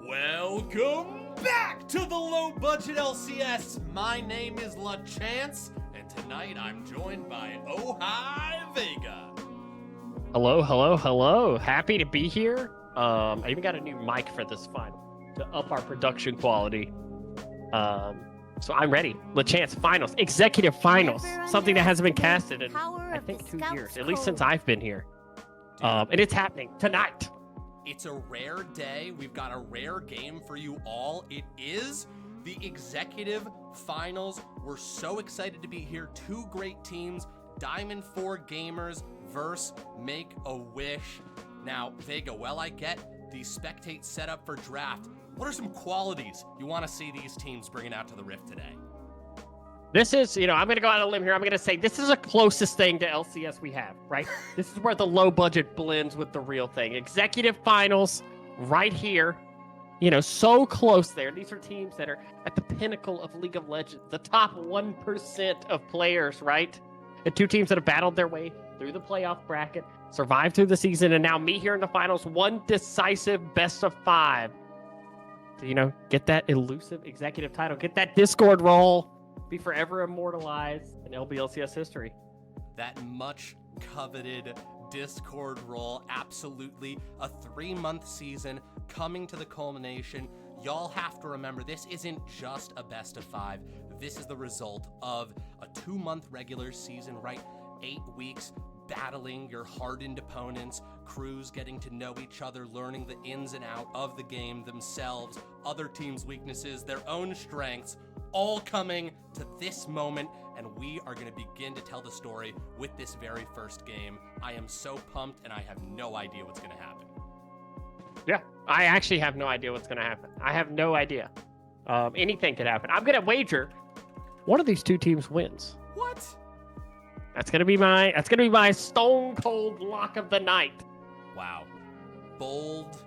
Welcome back to the Low Budget LCS. My name is LaChance, and tonight I'm joined by Ojai Vega. Hello. Happy to be here. I even got a new mic for this final to up our production quality. So I'm ready. LaChance finals, executive finals, something that hasn't been casted in I think 2 years, at least since I've been here. And it's happening tonight. It's a rare day. We've got a rare game for you all. It is the executive finals. We're so excited to be here. Two great teams, Diamond 4 Gamers versus Make-A-Wish. Now, Vega, I get the spectate setup for draft. What are some qualities you want to see these teams bringing out to the Rift today? This is, I'm going to go out on a limb here. I'm going to say this is the closest thing to LCS we have, right? This is where the low budget blends with the real thing. Executive finals right here, so close there. These are teams that are at the pinnacle of League of Legends, the top 1% of players, right? And two teams that have battled their way through the playoff bracket, survived through the season, and now me here in the finals, one decisive best of 5 to, get that elusive executive title, get that Discord role, be forever immortalized in LBLCS history. That much coveted Discord role, absolutely. A 3-month season coming to the culmination. Y'all have to remember, this isn't just a best of 5. This is the result of a 2-month regular season, right? 8 weeks battling your hardened opponents, crews getting to know each other, learning the ins and out of the game themselves, other teams' weaknesses, their own strengths, all coming to this moment, and we are going to begin to tell the story with this very first game. I am so pumped, and I have no idea what's going to happen. Yeah, I actually have no idea what's going to happen. I have no idea. Anything could happen. I'm going to wager one of these two teams wins. What? That's gonna be my stone cold lock of the night. Wow. Bold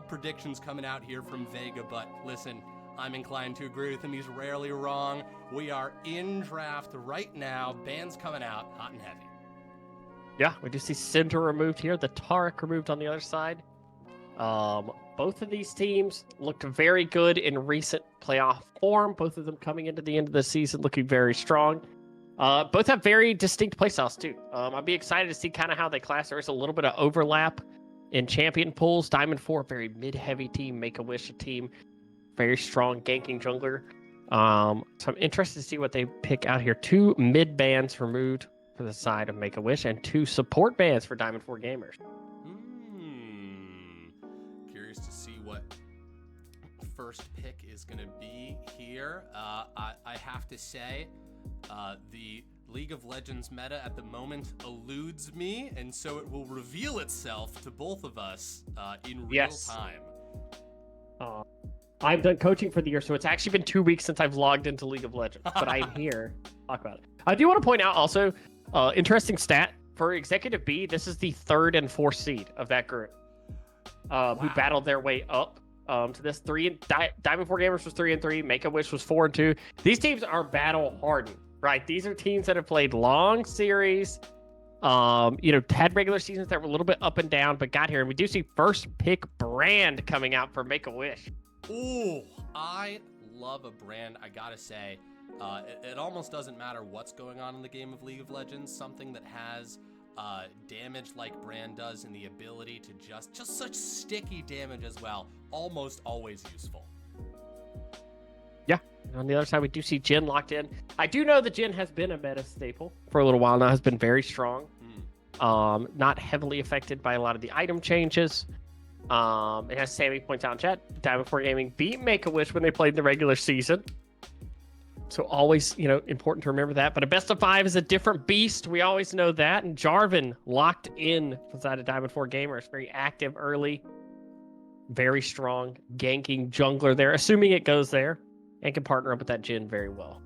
predictions coming out here from Vega, but listen, I'm inclined to agree with him. He's rarely wrong. We are in draft right now. Bans coming out hot and heavy. Yeah, we do see Cinder removed here, the Taric removed on the other side. Both of these teams looked very good in recent playoff form. Both of them coming into the end of the season looking very strong. Both have very distinct playstyles too. I'll be excited to see kind of how they class. There is a little bit of overlap in champion pools. Diamond 4, very mid-heavy team. Make-A-Wish, a team very strong ganking jungler. So I'm interested to see what they pick out here. 2 mid bans removed for the side of Make-A-Wish and 2 support bans for Diamond 4 Gamers. Curious to see what first pick is going to be here. I have to say, the League of Legends meta at the moment eludes me, and so it will reveal itself to both of us in real time. I've done coaching for the year, so it's actually been 2 weeks since I've logged into League of Legends, but I'm here to talk about it. I do want to point out also, interesting stat, for Executive B, this is the 3rd and 4th seed of that group, who battled their way up to this. Diamond 4 Gamers was 3-3, Make-A-Wish was 4-2. These teams are battle hardened, right? These are teams that have played long series, had regular seasons that were a little bit up and down, but got here. And we do see first pick brand coming out for Make-A-Wish. Ooh, I love a brand, I gotta say. It almost doesn't matter what's going on in the game of League of Legends. Something that has damage like Brand does, and the ability to just such sticky damage as well, almost always useful. Yeah, on the other side we do see Jhin locked in. I do know that Jhin has been a meta staple for a little while now, has been very strong. Not heavily affected by a lot of the item changes. And as Sammy points out in chat, Diamond 4 Gaming beat Make-A-Wish when they played in the regular season. So always, important to remember that. But a best of 5 is a different beast. We always know that. And Jarvan locked in from the side of Diamond 4 Gamers. Very active early. Very strong ganking jungler there, assuming it goes there. And can partner up with that Jhin very well.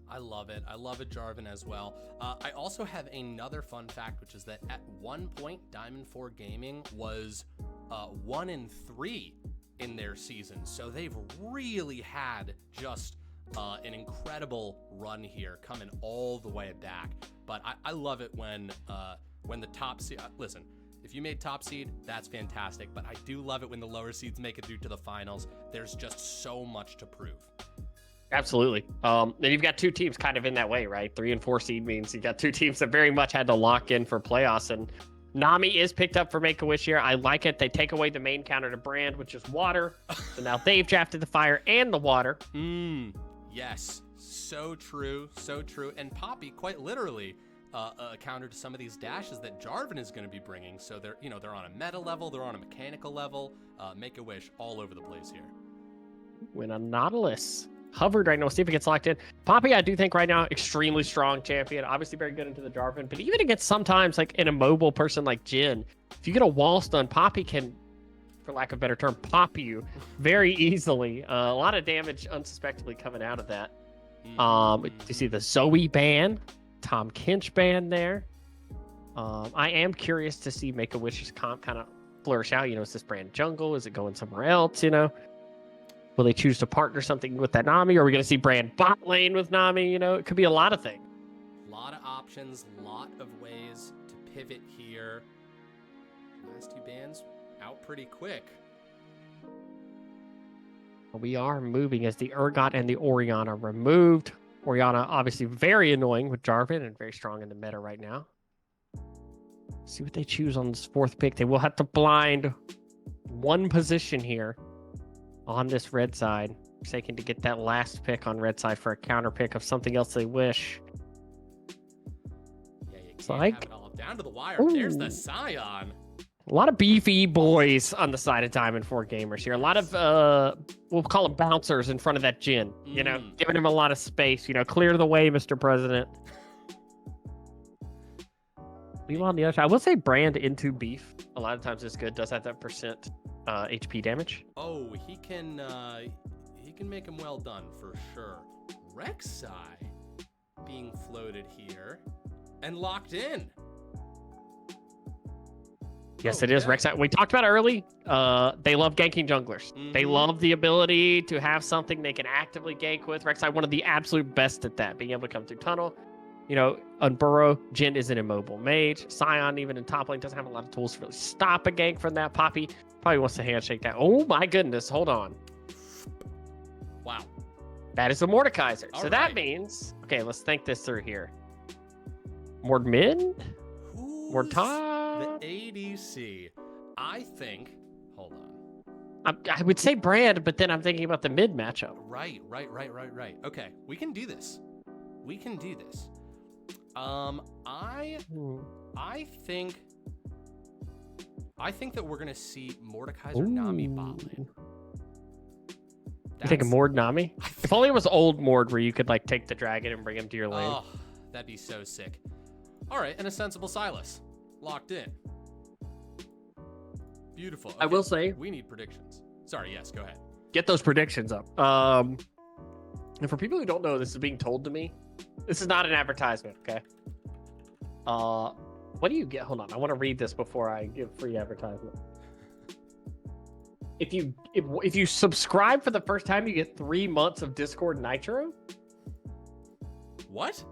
I love it. I love it, Jarvan, as well. I also have another fun fact, which is that at one point, Diamond 4 Gaming was 1-3 in their season. So they've really had just an incredible run here, coming all the way back. But I love it when the top seed. Listen, If you made top seed, that's fantastic. But I do love it when the lower seeds make it through to the finals. There's just so much to prove. Absolutely. And you've got two teams kind of in that way, right? 3 and 4 seed means you got two teams that very much had to lock in for playoffs. And Nami is picked up for Make-A-Wish here. I like it. They take away the main counter to Brand, which is water. So now they've drafted the fire and the water. Yes. So true. So true. And Poppy, quite literally, a counter to some of these dashes that Jarvan is going to be bringing. So they're on a meta level, they're on a mechanical level. Make-A-Wish all over the place here. Win a Nautilus. Hovered right now. See if it gets locked in. Poppy, I do think right now, extremely strong champion. Obviously very good into the Jarvan. But even against sometimes like an immobile person like Jhin, if you get a wall stun, Poppy can, for lack of a better term, pop you very easily. A lot of damage unsuspectedly coming out of that. You see the Zoe ban, Tom Kinch ban there. I am curious to see Make-A-Wish's comp kind of flourish out. Is this Brand jungle? Is it going somewhere else? Will they choose to partner something with that Nami? Or are we going to see Brand bot lane with Nami? It could be a lot of things. A lot of options, lot of ways to pivot here. Last two bans out pretty quick. We are moving as the Urgot and the Orianna removed. Orianna obviously very annoying with Jarvan and very strong in the meta right now. See what they choose on this 4th pick. They will have to blind one position here on this red side, forsaking to get that last pick on red side for a counter pick of something else they wish. Yeah, you can't have it all down to the wire. Ooh. There's the Scion. A lot of beefy boys on the side of Diamond 4 gamers here. A lot of, we'll call them bouncers in front of that Jhin. Giving him a lot of space. Clear the way, Mr. President. Meanwhile, on the other side, I will say Brand into beef. A lot of times it's good. Does have that percent HP damage. Oh, he can make him well done for sure. Rek'Sai being floated here and locked in. Yes, it is Rek'Sai. We talked about it early. They love ganking junglers. They love the ability to have something they can actively gank with. Rek'Sai, one of the absolute best at that, being able to come through tunnel. On Burrow, Jhin is an immobile mage. Scion, even in top lane, doesn't have a lot of tools to really stop a gank from that. Poppy probably wants to handshake that. Oh my goodness, hold on. Wow. That is a Mordekaiser. All so right. that means, okay, let's think this through here. Mord mid? Mord top? The ADC. I think, hold on. I would say Brand, but then I'm thinking about the mid matchup. Right. Okay, we can do this. I think that we're gonna see Mordekaiser Nami bot lane. You think of Mord Nami? If only it was old Mord where you could take the dragon and bring him to your lane. Oh, that'd be so sick. All right, and a sensible Silas locked in. Beautiful. Okay, I will say we need predictions. Sorry, yes, go ahead. Get those predictions up. And for people who don't know, this is being told to me. This is not an advertisement, okay? What do you get? Hold on, I want to read this before I give free advertisement. If you subscribe for the first time, you get 3 months of Discord Nitro. What?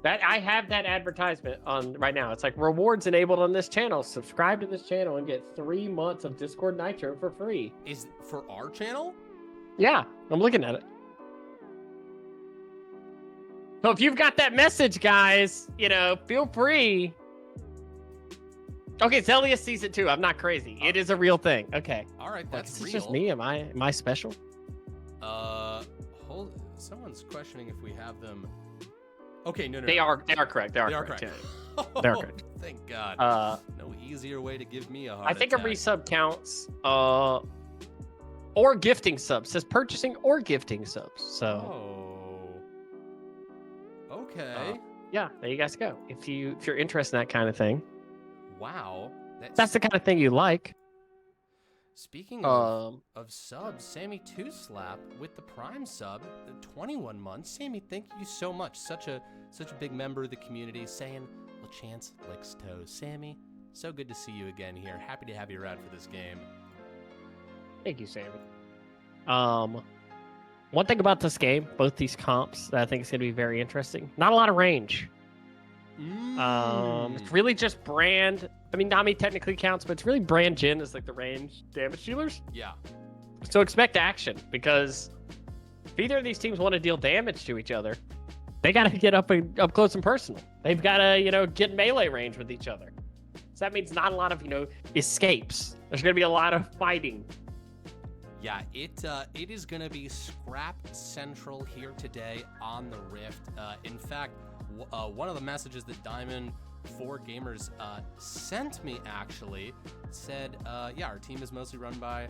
That I have that advertisement on right now. It's like rewards enabled on this channel. Subscribe to this channel and get 3 months of Discord Nitro for free. Is for our channel? Yeah, I'm looking at it. So if you've got that message, guys, feel free. Okay, Zelius sees it too. I'm not crazy. It is a real thing. Okay. All right, that's real. It's just me. Am I special? Someone's questioning if we have them. Okay, no. They are correct. They are correct. Yeah. They're correct. Thank God. No easier way to give me a heart I think attack. a resub counts. Or gifting subs. It says purchasing or gifting subs. So. Oh. Okay. Yeah, there you guys go. If you're interested in that kind of thing. Wow. That's the kind of thing you like. Speaking of subs, Sammy 2 Slap with the Prime sub, 21 months. Sammy, thank you so much. Such a big member of the community, saying LaChance licks toes. Sammy, so good to see you again here. Happy to have you around for this game. Thank you, Sammy. One thing about this game, both these comps that I think is going to be very interesting. Not a lot of range. It's really just Brand I mean, Nami technically counts, but it's really Brand Jin as like the range damage dealers. Yeah. So expect action, because if either of these teams want to deal damage to each other, they got to get up close and personal. They've got to, get melee range with each other. So that means not a lot of, escapes. There's going to be a lot of fighting. Yeah, it is going to be scrap central here today on the Rift. In fact, one of the messages that Diamond 4 Gamers sent me actually said, yeah, our team is mostly run by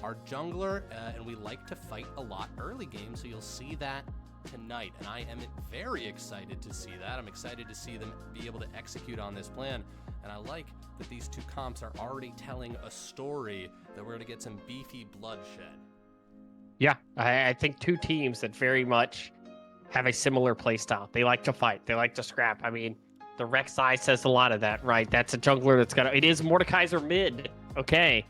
our jungler, and we like to fight a lot early game, so you'll see that tonight, and I am very excited to see that. I'm excited to see them be able to execute on this plan, and I like that these two comps are already telling a story that we're going to get some beefy bloodshed. Yeah, I think two teams that very much have a similar playstyle. They like to fight. They like to scrap. I mean, the Rek'Sai says a lot of that, right? That's a jungler that's got to... It is Mordekaiser mid. Okay.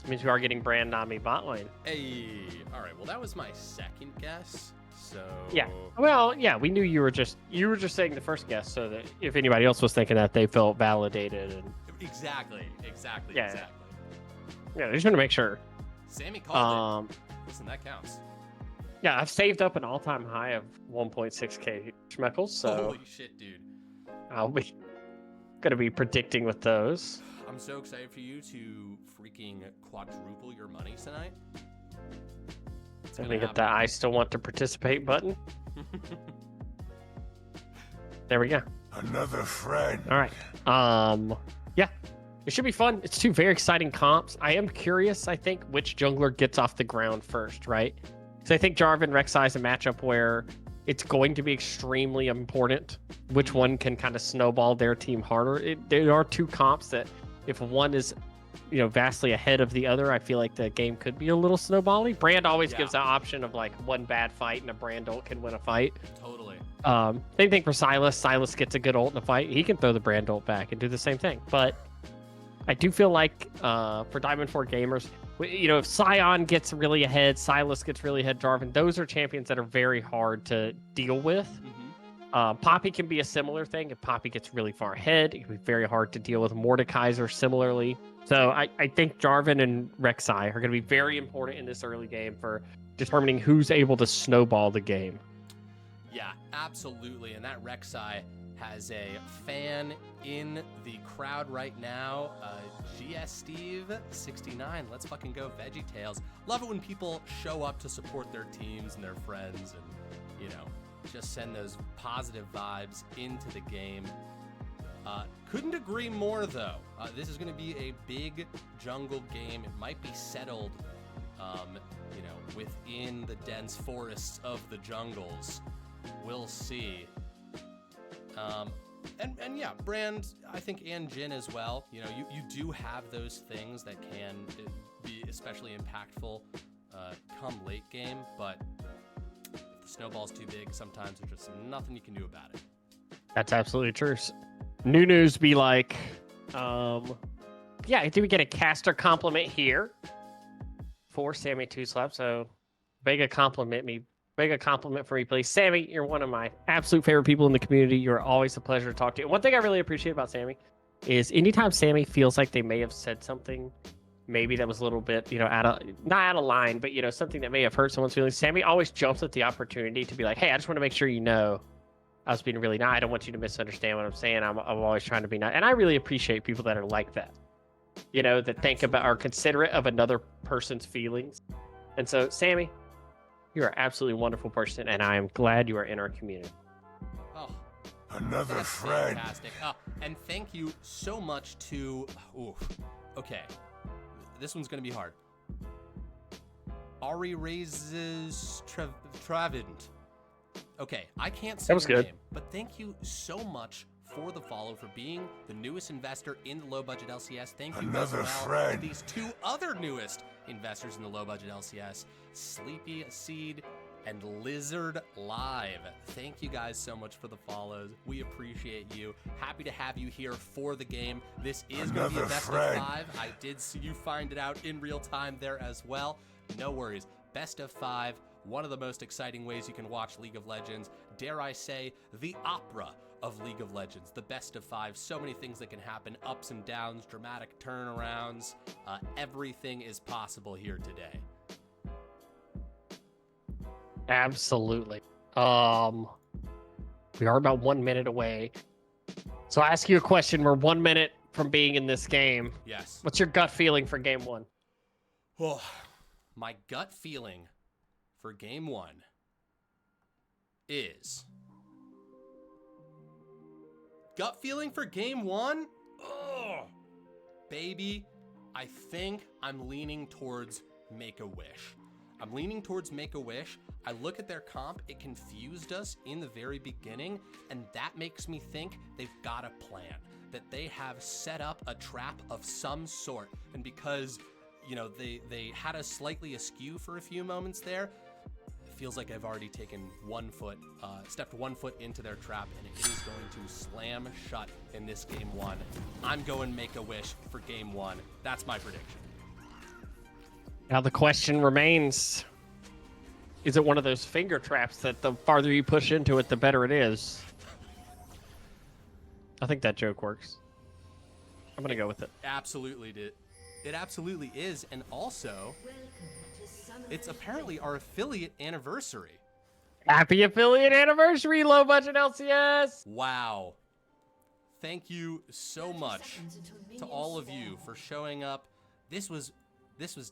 Means we are getting Brand Nami bot lane. Hey, all right. Well, that was my second guess. So yeah. Well, yeah, we knew you were just saying the first guess, so that if anybody else was thinking that, they felt validated. And exactly. Yeah, I just want to make sure. Sammy called it. Listen, that counts. Yeah, I've saved up an all-time high of 1.6k schmeckles, so holy shit, dude. I'll be gonna be predicting with those. I'm so excited for you to freaking quadruple your money tonight. Let me hit that I still want to participate button. There we go. Another friend. All right. Yeah, it should be fun. It's two very exciting comps. I am curious, I think, which jungler gets off the ground first, right? So I think Jarvan Rek'Sai is a matchup where it's going to be extremely important which one can kind of snowball their team harder. There are two comps that if one is, vastly ahead of the other, I feel like the game could be a little snowbally. Brand always gives the option of like one bad fight and a Brand ult can win a fight. Totally. Same thing for Silas. Silas gets a good ult in a fight. He can throw the Brand ult back and do the same thing. But I do feel like for Diamond 4 Gamers, if Sion gets really ahead, Silas gets really ahead, Jarvan, those are champions that are very hard to deal with. Mm-hmm. Poppy can be a similar thing. If Poppy gets really far ahead, it can be very hard to deal with. Mordekaiser similarly. So I think Jarvan and Rek'Sai are going to be very important in this early game for determining who's able to snowball the game. Yeah, absolutely. And that Rek'Sai has a fan in the crowd right now. GS Steve 69. Let's fucking go VeggieTales. Love it when people show up to support their teams and their friends and, just send those positive vibes into the game. Couldn't agree more, though. This is going to be a big jungle game. It might be settled, within the dense forests of the jungles. We'll see. And yeah, Brand, I think, and Jin as well. You do have those things that can be especially impactful come late game, but if the snowball's too big, sometimes there's just nothing you can do about it. That's absolutely true. New news be like, yeah, do we get a caster compliment here for Sammy 2Slap? So Vega compliment for me, please. Sammy, you're one of my absolute favorite people in the community. You're always a pleasure to talk to. One thing I really appreciate about Sammy is anytime Sammy feels like they may have said something, maybe that was a little bit, not out of line, but something that may have hurt someone's feelings, Sammy always jumps at the opportunity to be like, hey, I just want to make sure I was being really nice. I don't want you to misunderstand what I'm saying. I'm always trying to be nice. And I really appreciate people that are like that, that think about, are considerate of another person's feelings. And so, Sammy, you are absolutely a wonderful person, and I am glad you are in our community. Oh, another friend. Fantastic. And thank you so much to... okay. This one's going to be hard. Ari raises Travand. Okay, I can't say your name, but thank you so much for the follow, for being the newest investor in the low-budget LCS. Thank you as well to these two other newest investors in the low-budget LCS, Sleepy Seed and Lizard Live. Thank you guys so much for the follows. We appreciate you. Happy to have you here for the game. This is going to be a best of 5. I did see you find it out in real time there as well. No worries. Best of 5. One of the most exciting ways you can watch League of Legends, dare I say, the opera of League of Legends. The best of 5, so many things that can happen, ups and downs, dramatic turnarounds. Everything is possible here today. Absolutely. We are about 1 minute away. So I ask you a question. We're 1 minute from being in this game. Yes. What's your gut feeling for game 1? Oh, my gut feeling for game 1 is... Gut feeling for game 1? Oh, baby, I think I'm leaning towards Make-A-Wish. I'm leaning towards Make-A-Wish. I look at their comp, it confused us in the very beginning, and that makes me think they've got a plan, that they have set up a trap of some sort. And because, you know, they had us slightly askew for a few moments there, it feels like I've already taken stepped 1 foot into their trap, and it is going to slam shut in this game 1. I'm going Make-A-Wish for game 1. That's my prediction. Now the question remains, is it one of those finger traps that the farther you push into it, the better it is? I think that joke works. I'm going to go with it. Absolutely did. It absolutely is. And also, it's apparently our affiliate anniversary. Happy affiliate anniversary, low budget LCS! Wow. Thank you so much to all of you for showing up. This was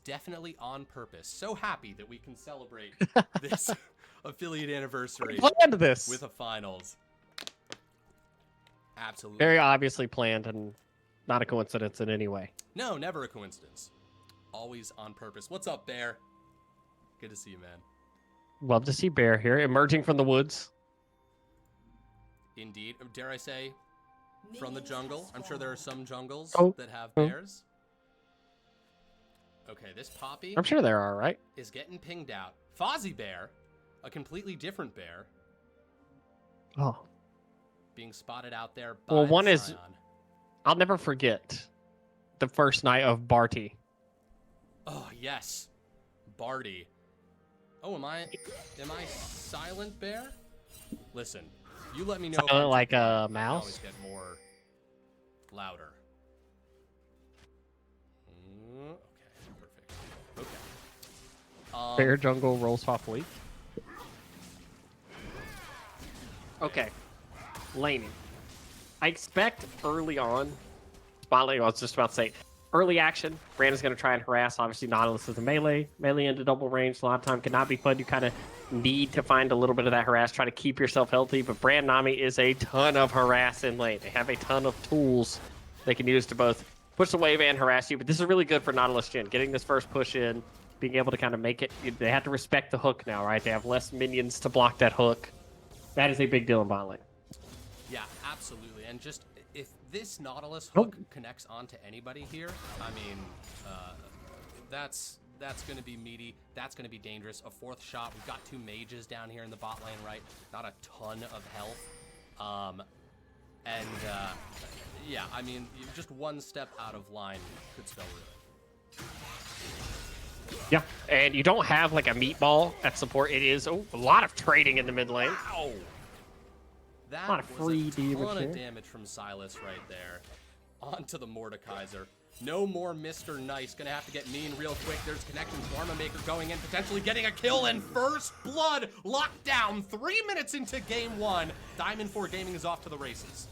definitely on purpose. So happy that we can celebrate this affiliate anniversary Planned this with a finals. Absolutely. very obviously planned and not a coincidence in any way. No, never a coincidence. Always on purpose. What's up, Bear? Good to see you, man. Love to see Bear here, emerging from the woods. Indeed. Dare I say, from the jungle? I'm sure there are some jungles that have Oh. bears. Okay, this Poppy I'm sure there are, right? is getting pinged out. Fozzie Bear, a completely different bear, Oh. being spotted out there by Well, the one is- Scion. I'll never forget the first night of Barty. Oh, yes. Barty. Oh, am I Silent Bear? Listen, you let me know if I'm Like too quiet. a I can mouse? always get more louder. Okay, perfect. Okay. Bear jungle roll softly. Okay. Laning. I expect early on, Spotlight, I was just about to say, early action, Brandon's going to try and harass. Obviously, Nautilus is a melee. Melee into double range a lot of time cannot be fun. You kind of need to find a little bit of that harass, try to keep yourself healthy. But Brand Nami is a ton of harass in lane. They have a ton of tools they can use to both push the wave and harass you. But this is really good for Nautilus Jhin. Getting this first push in, being able to kind of make it. They have to respect the hook now, right? They have less minions to block that hook. That is a big deal in bot lane. Yeah, absolutely. And just if this Nautilus Oh. hook connects onto anybody here, I mean, that's going to be meaty. That's going to be dangerous. A fourth shot. We've got 2 mages down here in the bot lane, right? Not a ton of health. Yeah, I mean, just one step out of line could spell ruin. Yeah, and you don't have like a meatball at support. It is a lot of trading in the mid lane. Ow! That lot of was free a damage ton here. of damage from Silas right there. Onto the Mordekaiser. No more Mr. Nice. Gonna have to get mean real quick. There's connection. Dharma Maker going in, potentially getting a kill, and first blood locked down. 3 minutes into game 1. Diamond 4 Gaming is off to the races.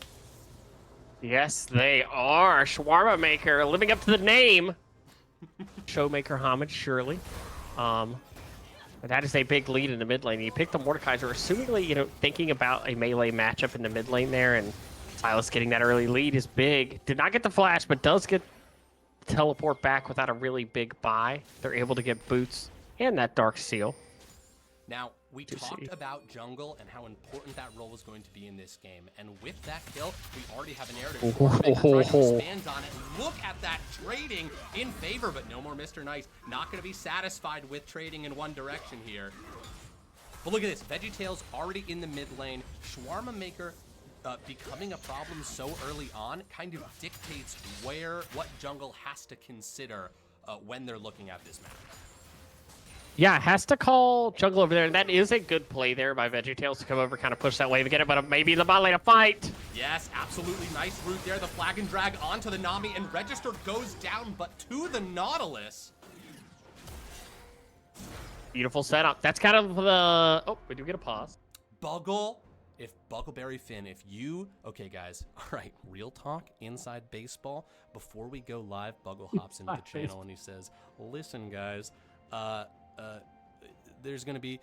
Yes, they are. Shawarma Maker living up to the name. Showmaker homage, surely. But that is a big lead in the mid lane. You picked the Mordekaiser, assumingly, thinking about a melee matchup in the mid lane there, and Silas getting that early lead is big. Did not get the flash, but does get the teleport back without a really big buy. They're able to get boots and that Dark Seal. Now, we To talked see. about jungle and how important that role was going to be in this game. And with that kill, we already have a narrative. Oh, Maker ho, trying to ho. expand on it. Look at that trading in favor, but no more Mr. Nice. Not going to be satisfied with trading in one direction here. But look at this. VeggieTales already in the mid lane. Shawarma Maker becoming a problem so early on kind of dictates what jungle has to consider when they're looking at this map. Yeah, has to call jungle over there, and that is a good play there by VeggieTales to come over, kind of push that wave again, but maybe the bot lane a fight. Yes, absolutely nice route there. The flag and drag onto the Nami, and Register goes down, but to the Nautilus. Beautiful setup. That's kind of the... Oh, we do get a pause. Buggle, if Buggleberry Finn, if you... Okay, guys. All right, real talk, inside baseball. Before we go live, Buggle hops into the channel and he says, listen, guys, there's going to be...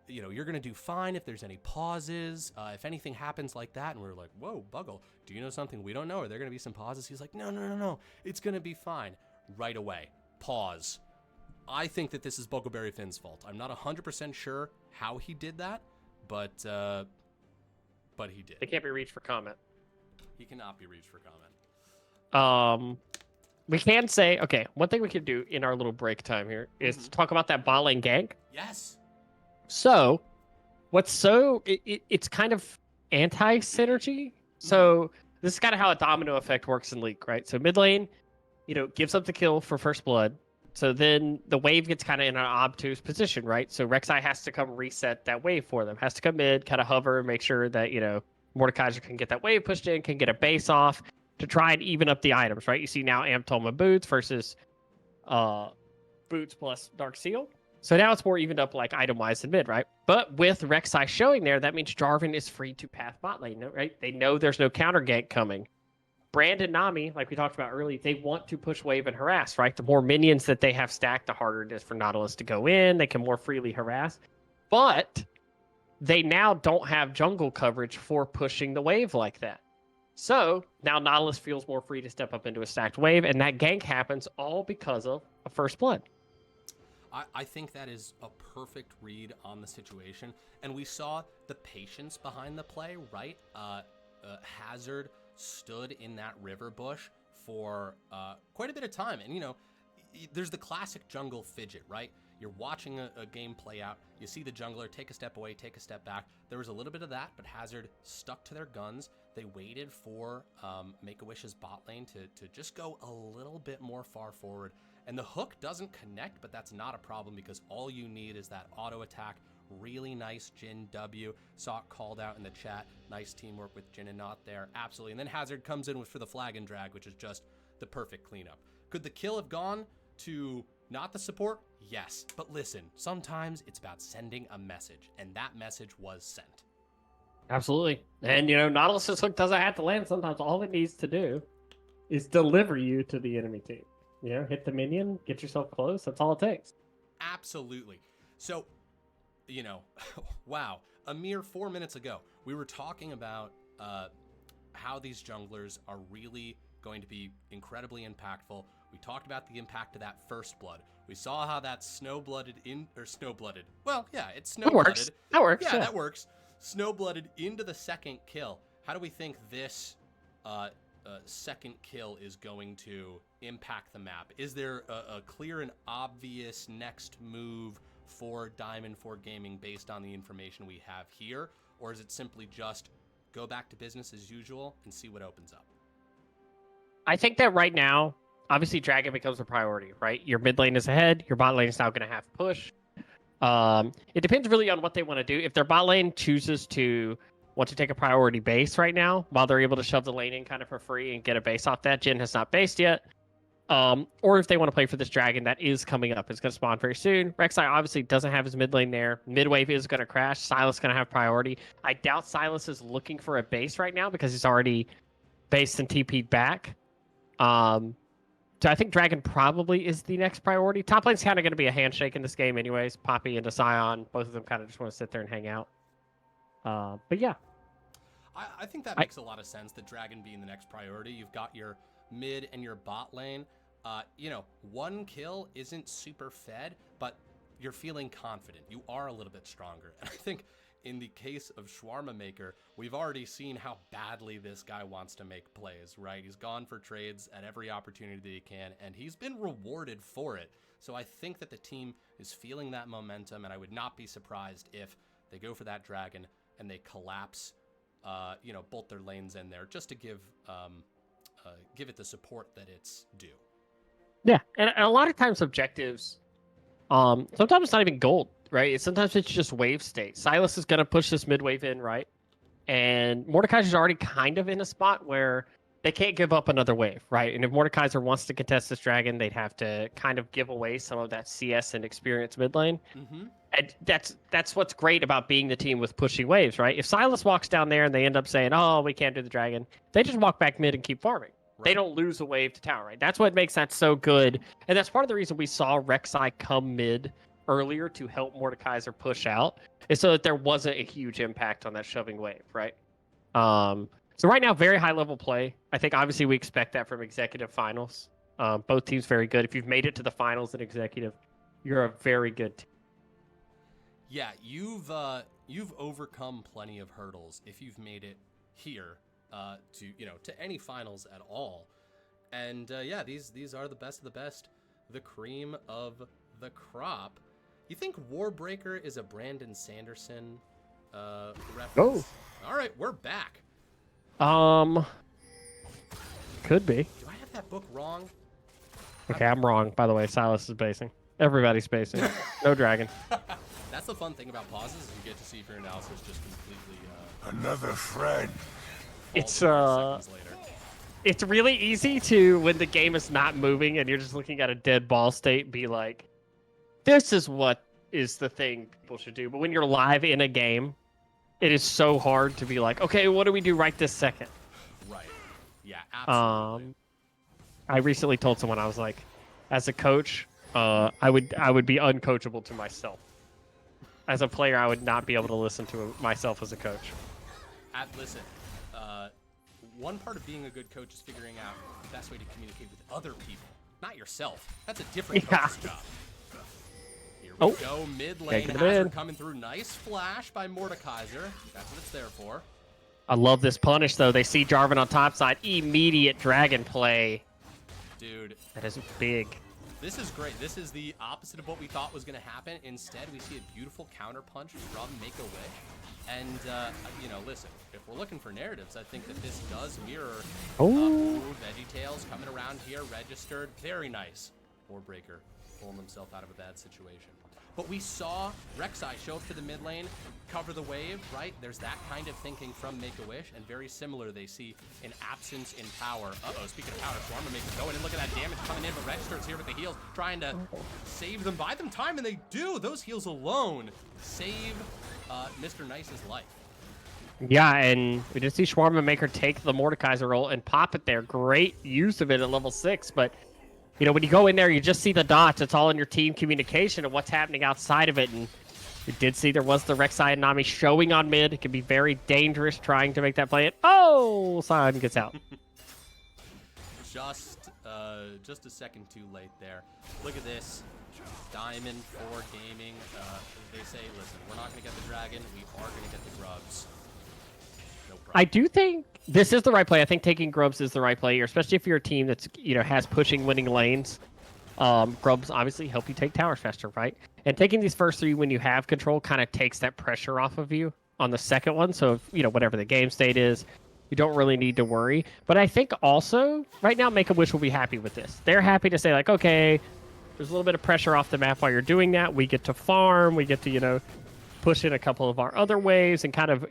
you're going to do fine if there's any pauses, if anything happens like that. And we're like, whoa, Buggle, do you know something we don't know? Are there going to be some pauses? He's like, no. It's going to be fine. Right away. Pause. I think that this is Buggleberry Finn's fault. I'm not 100% sure how he did that, but he did. They can't be reached for comment. He cannot be reached for comment. We can say, okay, one thing we can do in our little break time here is talk about that bot lane gank. Yes. So, it's kind of anti-synergy. So, this is kind of how a domino effect works in League, right? So, mid lane, gives up the kill for first blood. So then the wave gets kind of in an obtuse position, right? So Rek'Sai has to come reset that wave for them. Has to come in, kind of hover, and make sure that, Mordekaiser can get that wave pushed in, can get a base off to try and even up the items, right? You see now Amtoma Boots versus Boots plus Dark Seal. So now it's more evened up like item-wise in mid, right? But with Rek'Sai showing there, that means Jarvan is free to path bot lane, right? They know there's no counter gank coming. Brand and Nami, like we talked about earlier, they want to push wave and harass, right? The more minions that they have stacked, the harder it is for Nautilus to go in. They can more freely harass. But they now don't have jungle coverage for pushing the wave like that. So now Nautilus feels more free to step up into a stacked wave, and that gank happens all because of a first blood. I think that is a perfect read on the situation. And we saw the patience behind the play, right? Hazard stood in that river bush for quite a bit of time. And, there's the classic jungle fidget, right? You're watching a game play out. You see the jungler take a step away, take a step back. There was a little bit of that, but Hazard stuck to their guns. They waited for Make-A-Wish's bot lane to just go a little bit more far forward. And the hook doesn't connect, but that's not a problem because all you need is that auto attack. Really nice Jhin W. Saw it called out in the chat. Nice teamwork with Jhin and Not there. Absolutely. And then Hazard comes in for the flag and drag, which is just the perfect cleanup. Could the kill have gone to not the support? Yes. But listen, sometimes it's about sending a message, and that message was sent. Absolutely. And, Nautilus's hook doesn't have to land. Sometimes all it needs to do is deliver you to the enemy team. Hit the minion, get yourself close. That's all it takes. Absolutely. So, wow, a mere 4 minutes ago, we were talking about how these junglers are really going to be incredibly impactful. We talked about the impact of that first blood. We saw how that snowblooded. Well, yeah, it's snowblooded. That works. Yeah, that works. Snowblooded into the second kill. How do we think this second kill is going to impact the map? Is there a clear and obvious next move for Diamond 4 Gaming based on the information we have here? Or is it simply just go back to business as usual and see what opens up? I think that right now, obviously Dragon becomes a priority, right? Your mid lane is ahead. Your bot lane is now going to have push. It depends really on what they want to do. If their bot lane chooses to want to take a priority base right now, while they're able to shove the lane in kind of for free and get a base off that, Jhin has not based yet. Or if they want to play for this dragon that is coming up, it's going to spawn very soon. Rek'Sai obviously doesn't have his mid lane there. Mid wave is going to crash. Sylas going to have priority. I doubt Sylas is looking for a base right now because he's already based and TP'd back. So I think Dragon probably is the next priority. Top lane's kind of going to be a handshake in this game anyways. Poppy into Sion. Both of them kind of just want to sit there and hang out. But yeah. I think that makes a lot of sense, the Dragon being the next priority. You've got your mid and your bot lane. One kill isn't super fed, but you're feeling confident. You are a little bit stronger. And I think in the case of Shawarma Maker, we've already seen how badly this guy wants to make plays, right? He's gone for trades at every opportunity that he can, and he's been rewarded for it. So I think that the team is feeling that momentum, and I would not be surprised if they go for that dragon and they collapse, bolt their lanes in there just to give it the support that it's due. Yeah, and a lot of times objectives Sometimes it's not even gold, right? Sometimes it's just wave state. Silas is gonna push this mid wave in, right? And Mordekaiser's already kind of in a spot where they can't give up another wave, right? And if Mordekaiser wants to contest this dragon, they'd have to kind of give away some of that CS and experience mid lane. Mm-hmm. And that's what's great about being the team with pushing waves, right? If Silas walks down there and they end up saying, "Oh, we can't do the dragon," they just walk back mid and keep farming. Right. They don't lose a wave to tower, right? That's what makes that so good, and that's part of the reason we saw Rek'Sai come mid earlier to help Mordekaiser push out, is so that there wasn't a huge impact on that shoving wave, right? So right now, very high level play. I think obviously we expect that from executive finals. Both teams very good. If you've made it to the finals in executive, you're a very good team. Yeah, you've overcome plenty of hurdles if you've made it here to any finals at all. And yeah, these are the best of the best, the cream of the crop. You think Warbreaker is a Brandon Sanderson reference? Oh. All right, we're back. Could be. Do I have that book wrong? Okay, I'm wrong. By the way, Silas is basing. Everybody's basing. No dragon. That's the fun thing about pauses, is you get to see if your analysis just completely Another friend. It's seconds later. It's really easy to, when the game is not moving and you're just looking at a dead ball state, be like, this is what is the thing people should do. But when you're live in a game, it is so hard to be like, okay, what do we do right this second? Right. Yeah, absolutely. I recently told someone, I was like, as a coach, I would be uncoachable to myself. As a player, I would not be able to listen to myself as a coach. Listen, one part of being a good coach is figuring out the best way to communicate with other people, not yourself. That's a different coach's job. Here we go, mid lane. Hazard coming through. Nice flash by Mordekaiser. That's what it's there for. I love this punish, though. They see Jarvan on top side. Immediate dragon play. Dude. That is big. This is great. This is the opposite of what we thought was going to happen. Instead, we see a beautiful counter punch from Make-A-Wish. And, listen, if we're looking for narratives, I think that this does mirror VeggieTales coming around here, registered. Very nice. Warbreaker pulling himself out of a bad situation. But we saw Rek'Sai show up to the mid lane, cover the wave, right? There's that kind of thinking from Make-A-Wish, and very similar they see an absence in power. Uh-oh, speaking of power, Swarm will make it go in, and look at that damage coming in, but Register's here with the heals, trying to save them, buy them time, and they do! Those heals alone save Mr. Nice's life. Yeah, and we did see Shawarma Maker take the Mordekaiser roll and pop it there. Great use of it at level 6, but when you go in there, you just see the dots. It's all in your team communication and what's happening outside of it. And we did see there was the Rek'Sai and Nami showing on mid. It can be very dangerous trying to make that play. Oh, Sion gets out. Just a second too late there. Look at this. Diamond 4 Gaming. They say, listen, we're not going to get the dragon. We are going to get the grubs. No problem. I do think this is the right play. I think taking grubs is the right play here, especially if you're a team that's has pushing winning lanes. Grubs obviously help you take towers faster, right? And taking these first 3 when you have control kind of takes that pressure off of you on the second one. So if, whatever the game state is, you don't really need to worry. But I think also right now Make-A-Wish will be happy with this. They're happy to say like, okay, there's a little bit of pressure off the map while you're doing that. We get to farm. We get to push in a couple of our other waves and kind of,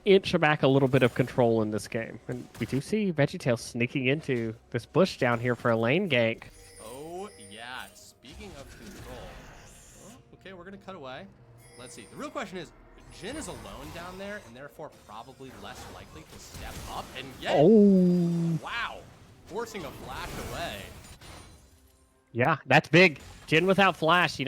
inch back a little bit of control in this game. And we do see VeggieTales sneaking into this bush down here for a lane gank. Oh, yeah. Speaking of control. Well, okay, we're going to cut away. Let's see. The real question is, Jhin is alone down there and therefore probably less likely to step up. And yet, wow, forcing a flash away. Yeah, that's big. Jhin without flash,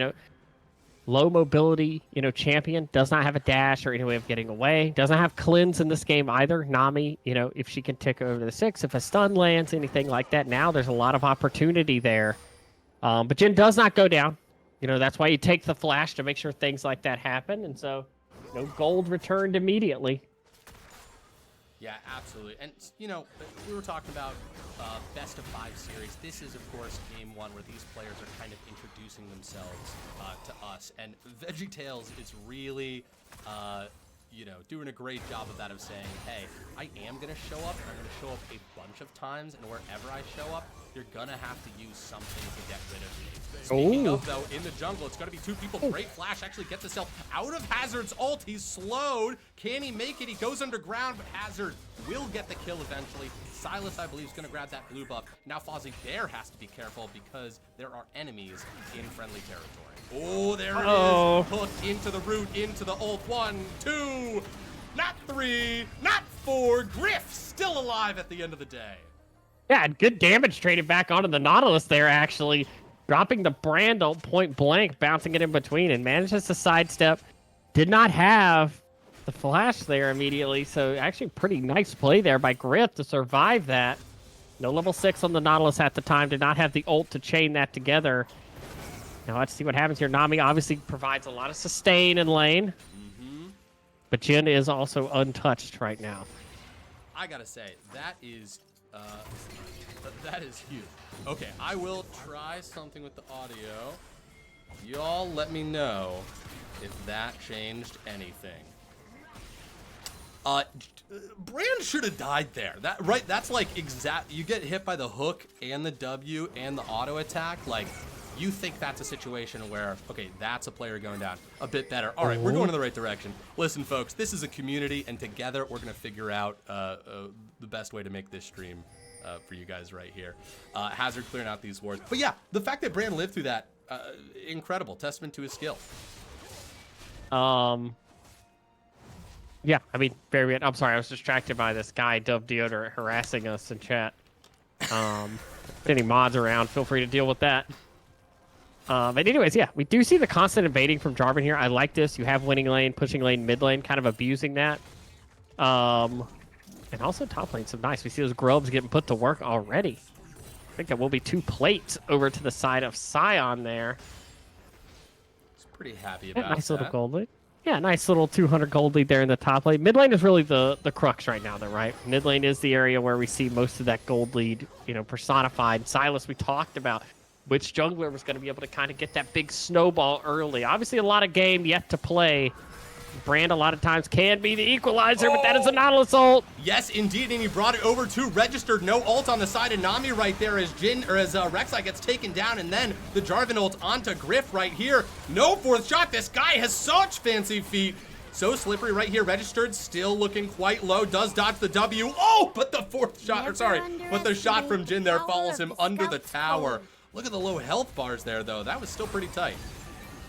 low mobility, champion, does not have a dash or any way of getting away. Doesn't have cleanse in this game either. Nami, if she can tick over to the 6, if a stun lands, anything like that, now there's a lot of opportunity there. But Jhin does not go down. That's why you take the flash to make sure things like that happen. And so, no gold returned immediately. Yeah, absolutely. And, we were talking about best of 5 series. This is, of course, game 1 where these players are kind of introducing themselves to us. And VeggieTales is really, doing a great job of that, of saying, hey, I am going to show up, and I'm going to show up a bunch of times, and wherever I show up, you're gonna have to use something to get rid of me. Speaking Ooh. of, though, in the jungle, it's gonna be 2 people. Great flash actually gets himself out of Hazard's ult. He's slowed. Can he make it? He goes underground, but Hazard will get the kill eventually. Silas, I believe, is gonna grab that blue buff. Now Fozzie Bear has to be careful because there are enemies in friendly territory. Oh, there it is. Hooked into the root, into the ult. 1, 2, not 3, not 4. Griff still alive at the end of the day. Yeah, and good damage traded back onto the Nautilus there, actually. Dropping the Brandle point blank, bouncing it in between, and manages to sidestep. Did not have the flash there immediately, so actually pretty nice play there by Griff to survive that. No level 6 on the Nautilus at the time. Did not have the ult to chain that together. Now let's see what happens here. Nami obviously provides a lot of sustain in lane. But Jin is also untouched right now. I gotta say, that is huge. Okay, I will try something with the audio. Y'all let me know if that changed anything. Brand should have died there. That's like you get hit by the hook and the W and the auto attack. Like, you think that's a situation where, okay, that's a player going down a bit better. All right, we're going in the right direction. Listen, folks, this is a community, and together we're gonna figure out the best way to make this stream for you guys right here. Hazard clearing out these wards. But yeah, the fact that Brand lived through that, incredible. Testament to his skill. Yeah, I mean, very good. I'm sorry, I was distracted by this guy, Dove Deodorant, harassing us in chat. If any mods around, feel free to deal with that. But anyways, yeah, we do see the constant invading from Jarvan here. I like this. You have winning lane, pushing lane, mid lane, kind of abusing that. And also top lane, some nice. We see those grubs getting put to work already. I think that will be 2 plates over to the side of Scion there. He's pretty happy about Nice that. little gold lead. Yeah, nice little 200 gold lead there in the top lane. Mid lane is really the crux right now, though, right? Mid lane is the area where we see most of that gold lead, personified. Silas, we talked about which jungler was going to be able to kind of get that big snowball early. Obviously, a lot of game yet to play. Brand a lot of times can be the equalizer, but that is a Nautilus ult. Yes, indeed, and he brought it over to registered. No ult on the side of Nami right there as Rek'Sai gets taken down, and then the Jarvan ult onto Griff right here. No 4th shot. This guy has such fancy feet. So slippery right here. Registered, still looking quite low. Does dodge the W. Oh, but the 4th shot, but the shot from Jin there follows him under the tower. Look at the low health bars there, though. That was still pretty tight.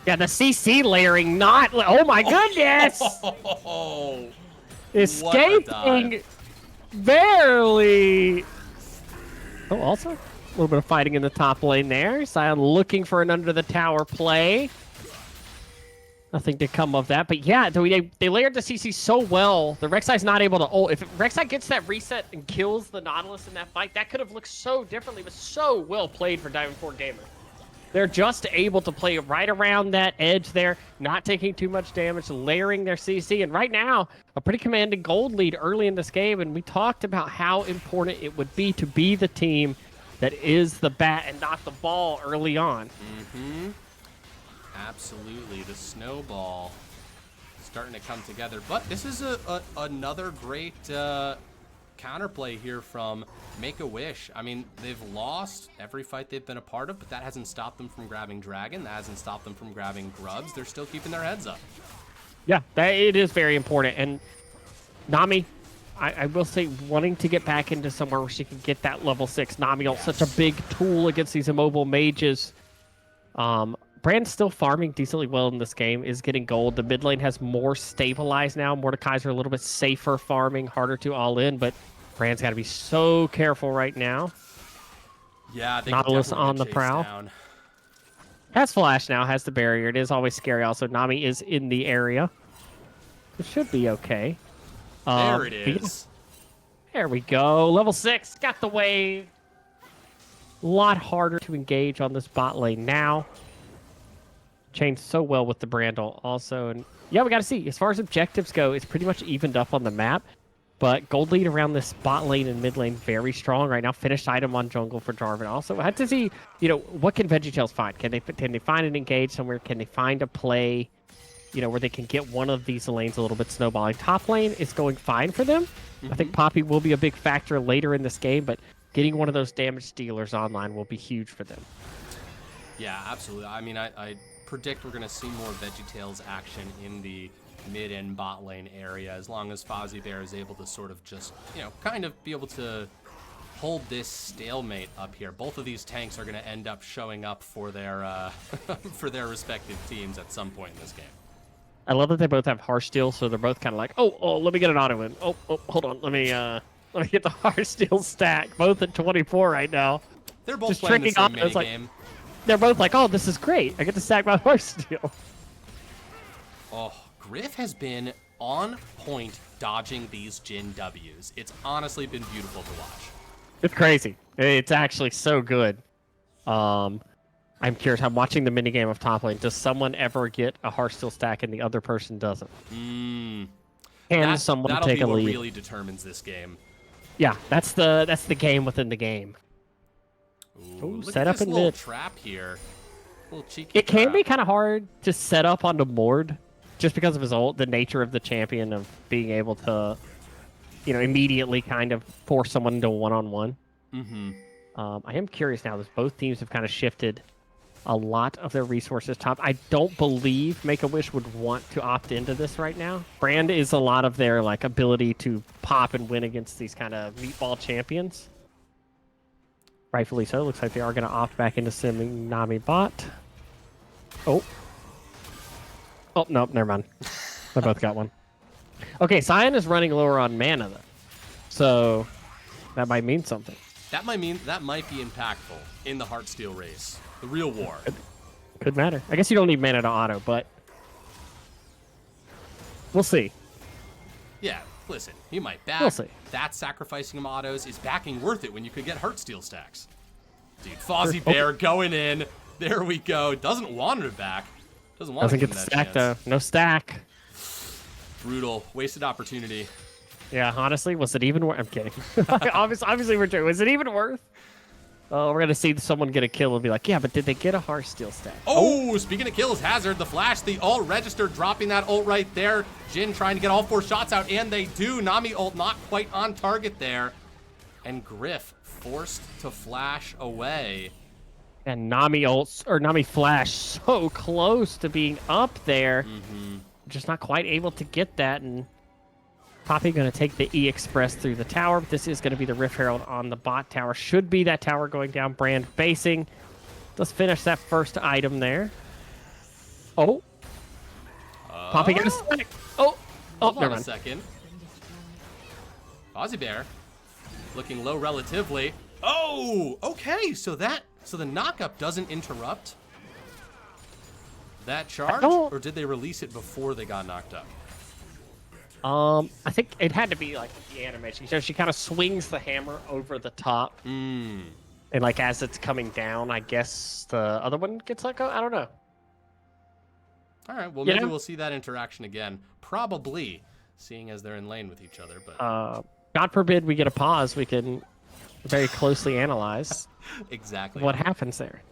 Yeah, the CC layering not... Oh, my goodness! Oh, escaping barely. Oh, also a little bit of fighting in the top lane there. Scion looking for an under the tower play. Nothing to come of that. But yeah, they layered the CC so well. The Rek'Sai's not able to ult. If Rek'Sai gets that reset and kills the Nautilus in that fight, that could have looked so differently, but so well played for Diamond 4 Gamer. They're just able to play right around that edge there, not taking too much damage, layering their CC. And right now, a pretty commanding gold lead early in this game. And we talked about how important it would be to be the team that is the bat and not the ball early on. Absolutely. The snowball starting to come together. But this is another great counterplay here from Make-A-Wish. I mean, they've lost every fight they've been a part of, but that hasn't stopped them from grabbing Dragon. That hasn't stopped them from grabbing Grubs. They're still keeping their heads up. Yeah, it is very important. And Nami, I will say, wanting to get back into somewhere where she can get that level 6 Nami ult, such a big tool against these immobile mages. Brand's still farming decently well in this game, is getting gold. The mid lane has more stabilized now. Mordekaiser a little bit safer farming, harder to all in, but Brand's got to be so careful right now. Yeah, they Nautilus on the prowl. Down. Has flash now, has the barrier. It is always scary. Also, Nami is in the area. It should be okay. There it is. There we go. Level 6, got the wave. A lot harder to engage on this bot lane now. Changed so well with the Brandle also. And yeah, we got to see. As far as objectives go, it's pretty much evened up on the map. But gold lead around this bot lane and mid lane, very strong right now. Finished item on jungle for Jarvan. Also, had to see, what can VeggieTales find? Can they find an engage somewhere? Can they find a play, where they can get one of these lanes a little bit snowballing? Top lane is going fine for them. I think Poppy will be a big factor later in this game, but getting one of those damage dealers online will be huge for them. Yeah, absolutely. I mean, I predict we're going to see more VeggieTales action in the mid and bot lane area as long as Fozzie Bear is able to sort of just, kind of be able to hold this stalemate up here. Both of these tanks are going to end up showing up for their for their respective teams at some point in this game. I love that they both have Heartsteel, so they're both kind of like, oh, let me get an auto in. Oh, hold on, let me get the Heartsteel stack. Both at 24 right now. They're both just playing the same autos, minigame. They're both like, oh, this is great. I get to stack my Heartsteel. Oh, Griff has been on point dodging these Jhin Ws. It's honestly been beautiful to watch. It's crazy. It's actually so good. I'm curious. I'm watching the minigame of top lane. Does someone ever get a Heartsteel stack and the other person doesn't? Can someone take a lead? That'll be what really determines this game. Yeah, that's the game within the game. Ooh, set up in little mid. Trap here. Little cheeky It can trap. be kind of hard to set up onto Mord, just because of his ult, the nature of the champion of being able to, immediately kind of force someone into a one-on-one. I am curious now, as both teams have kind of shifted a lot of their resources top. I don't believe Make-A-Wish would want to opt into this right now. Brand is a lot of their ability to pop and win against these kind of meatball champions. Rightfully so. Looks like they are going to opt back into simming Nami bot. Oh, nope, never mind. They both got one. Okay, Sion is running lower on mana, though. So that might mean something. That might be impactful in the Heartsteel race. The real war. Could matter. I guess you don't need mana to auto, but we'll see. Yeah, listen, he might back. We'll see. That sacrificing him autos is backing worth it when you could get Heartsteel stacks. Dude, Fozzie Bear going in. There we go. Doesn't want it back. Doesn't get the stack, though. No stack. Brutal. Wasted opportunity. Yeah, honestly, was it even worth? I'm kidding. obviously, we're joking. Was it even worth? We're going to see someone get a kill and be like, yeah, but did they get a Heartsteel stack? Oh, speaking of kills, Hazard, the flash, the ult register, dropping that ult right there. Jhin trying to get all 4 shots out, and they do. Nami ult not quite on target there. And Griff forced to flash away. And Nami flash so close to being up there. Just not quite able to get that, and Poppy going to take the E-Express through the tower, but this is going to be the Rift Herald on the bot tower. Should be that tower going down. Brand basing. Let's finish that first item there. Oh. Poppy got a stack. Oh, Hold on never a mind. second. Fozzie Bear looking low relatively. Oh, okay. So the knockup doesn't interrupt that charge, or did they release it before they got knocked up? I think it had to be the animation. So she kind of swings the hammer over the top. And as it's coming down, I guess the other one gets let go. I don't know. All right, well, maybe we'll see that interaction again. Probably, seeing as they're in lane with each other. But God forbid we get a pause. We can very closely analyze exactly what happens there.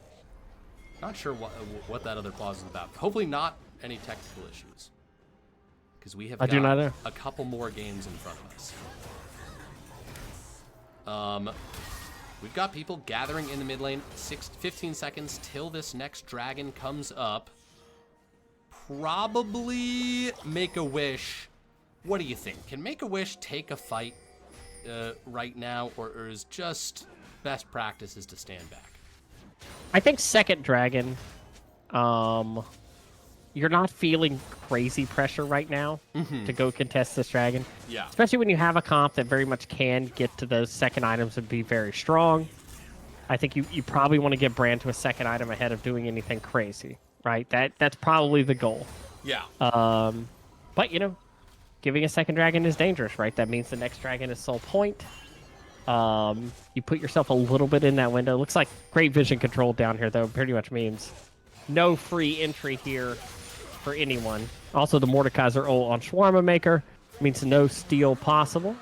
Not sure what that other pause is about. Hopefully not any technical issues. Because we have got a couple more games in front of us. We've got people gathering in the mid lane. 15 seconds till this next dragon comes up. Probably Make-A-Wish. What do you think? Can Make-A-Wish take a fight right now, or is just best practices to stand back? I think second dragon, you're not feeling crazy pressure right now to go contest this dragon. Yeah. Especially when you have a comp that very much can get to those second items and be very strong. I think you probably want to get Brand to a second item ahead of doing anything crazy, right? That's probably the goal. Yeah. But, giving a second dragon is dangerous, right? That means the next dragon is soul point. You put yourself a little bit in that window. Looks like great vision control down here, though. Pretty much means no free entry here for anyone. Also, the Mordekaiser ult on Shawarma Maker means no steal possible.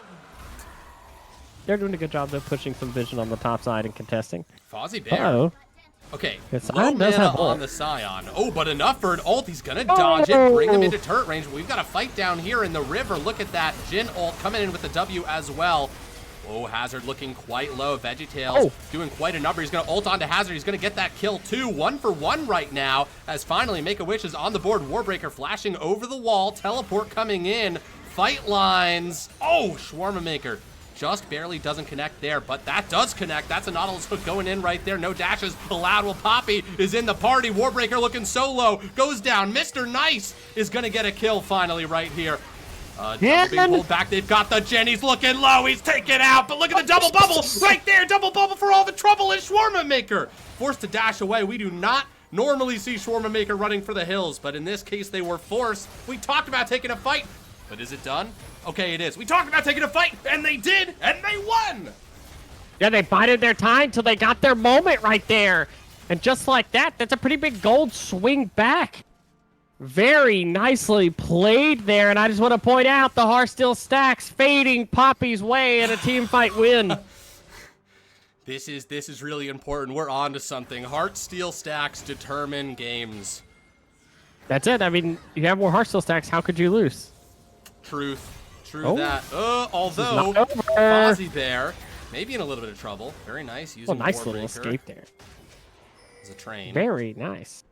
They're doing a good job, though, pushing some vision on the top side and contesting. Fozzie Bear. Uh-oh. Okay, Sion low does mana have on ult. the Scion. Oh, but enough for an ult. He's going to dodge it, bring him into turret range. We've got a fight down here in the river. Look at that. Jhin ult coming in with the W as well. Oh, Hazard looking quite low. VeggieTales doing quite a number. He's going to ult onto Hazard. He's going to get that kill too. 1 for 1 right now, as finally Make-A-Wish is on the board. Warbreaker flashing over the wall. Teleport coming in. Fight lines. Oh, Shawarma Maker just barely doesn't connect there, but that does connect. That's a Nautilus hook going in right there. No dashes allowed while Poppy is in the party. Warbreaker looking so low. Goes down. Mr. Nice is going to get a kill finally right here. Being pulled back. They've got the Jenny's looking low. He's taken out, but look at the double bubble right there. Double bubble for all the trouble is Shawarma Maker. Forced to dash away. We do not normally see Shawarma Maker running for the hills, but in this case, they were forced. We talked about taking a fight, but is it done? Okay, it is. We talked about taking a fight, and they did, and they won. Yeah, they bided their time till they got their moment right there. And just like that, that's a pretty big gold swing back. Very nicely played there, and I just want to point out the heart still stacks, fading Poppy's way and a team fight win. This is really important. We're on to something. Heart steel stacks determine games. That's it. I mean, you have more heart steel stacks. How could you lose? True that. Although Fozzie Bear maybe in a little bit of trouble. Very nice. Using nice little escape there. As a train. Very nice.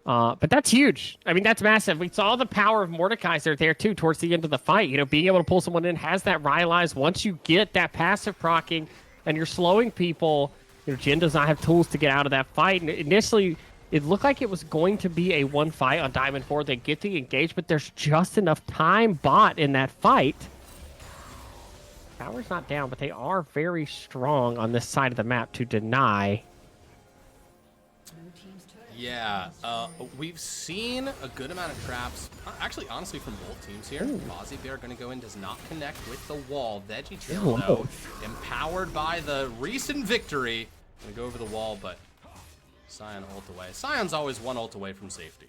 But that's huge. I mean, that's massive. We saw the power of Mordekaiser there, too, towards the end of the fight. You know, being able to pull someone in has that Rylai's. Once you get that passive proccing and you're slowing people, you know, Jin does not have tools to get out of that fight. And initially, it looked like it was going to be a one fight on Diamond 4. They get the engage, but there's just enough time bought in that fight. Power's not down, but they are very strong on this side of the map to deny. Yeah, we've seen a good amount of traps, actually, honestly, from both teams here. Fozzie Bear going to go in, does not connect with the wall. VeggieTales, though, empowered by the recent victory. Going to go over the wall, but Sion ult away. Sion's always one ult away from safety.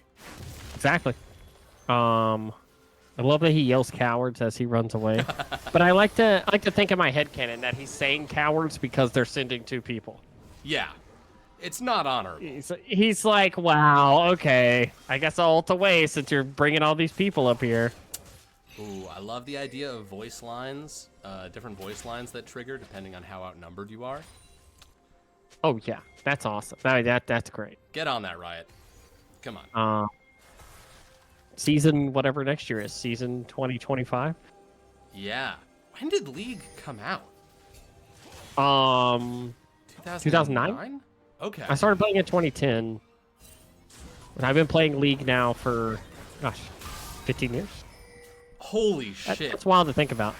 Exactly. I love that he yells cowards as he runs away. But I like to think in my headcanon that he's saying cowards because they're sending 2 people. Yeah. It's not honorable. He's like, wow, okay. I guess I'll ult away since you're bringing all these people up here. Ooh, I love the idea of voice lines, different voice lines that trigger depending on how outnumbered you are. Oh, yeah. That's awesome. That's great. Get on that, Riot. Come on. Season whatever next year is. Season 2025? Yeah. When did League come out? 2009? Okay. I started playing in 2010. And I've been playing League now for, gosh, 15 years? Holy shit. That's wild to think about.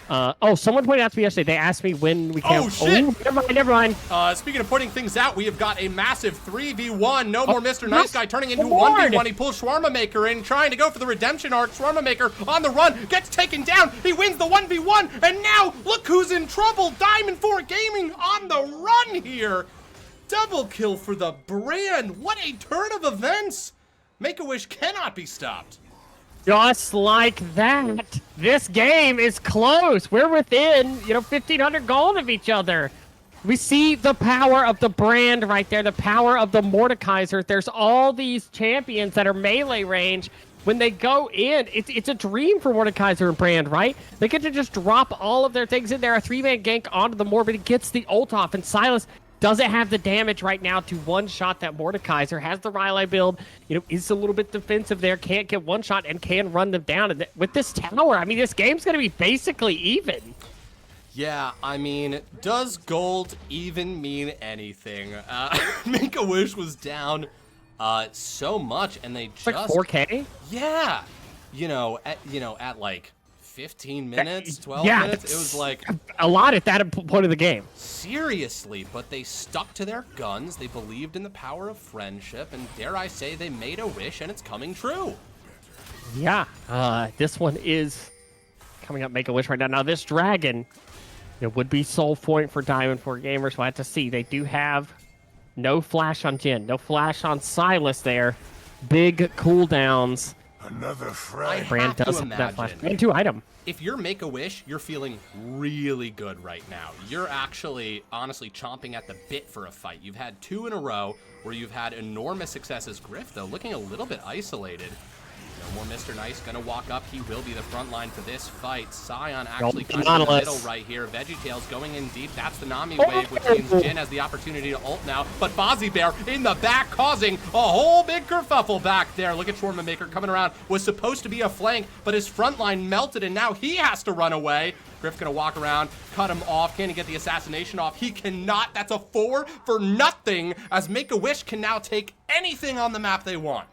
Someone pointed out to me yesterday. They asked me when we came. Oh, shit. Never mind. Speaking of pointing things out, we have got a massive 3v1. No more Mr. Nice Guy turning into 1v1. He pulls Shawarma Maker in, trying to go for the redemption arc. Shawarma Maker on the run, gets taken down. He wins the 1v1, and now look who's in trouble. Diamond 4 Gaming on the run here. Double kill for the brand. What a turn of events. Make-A-Wish cannot be stopped. Just like that, this game is close. We're within, 1,500 gold of each other. We see the power of the brand right there, the power of the Mordekaiser. There's all these champions that are melee range. When they go in, it's a dream for Mordekaiser and brand, right? They get to just drop all of their things in there. A 3-man gank onto the Morbid. It gets the ult off, and Silas doesn't have the damage right now to one-shot that Mordekaiser. Has the Rylai build, is a little bit defensive there, can't get one shot and can run them down. And with this tower, I mean, this game's going to be basically even. Yeah, I mean, does gold even mean anything? Make-A-Wish was down so much, and they just... Like 4K? Yeah. At like 15 minutes, 12 minutes, it was like... A lot at that point of the game. Seriously, but they stuck to their guns, they believed in the power of friendship, and dare I say, they made a wish, and it's coming true. Yeah, this one is coming up, Make-A-Wish right now. Now, this dragon, it would be soul point for Diamond 4 Gamers. We'll have to see. They do have no flash on Jin, no flash on Silas there. Big cooldowns. Another friend. Brand does have that flash. And 2 item. If you're Make-A-Wish, you're feeling really good right now. You're actually, honestly, chomping at the bit for a fight. You've had 2 in a row where you've had enormous successes. Griff, though, looking a little bit isolated. No more Mr. Nice gonna walk up. He will be the front line for this fight. Scion actually Nope, cutting in the Nautilus. middle right here. VeggieTales going in deep. That's the Nami wave, which means Jin has the opportunity to ult now. But Fozzie Bear in the back causing a whole big kerfuffle back there. Look at Shawarma Maker coming around. Was supposed to be a flank, but his front line melted, and now he has to run away. Griff gonna walk around, cut him off. Can he get the assassination off? He cannot. That's a 4 for nothing, as Make-A-Wish can now take anything on the map they want.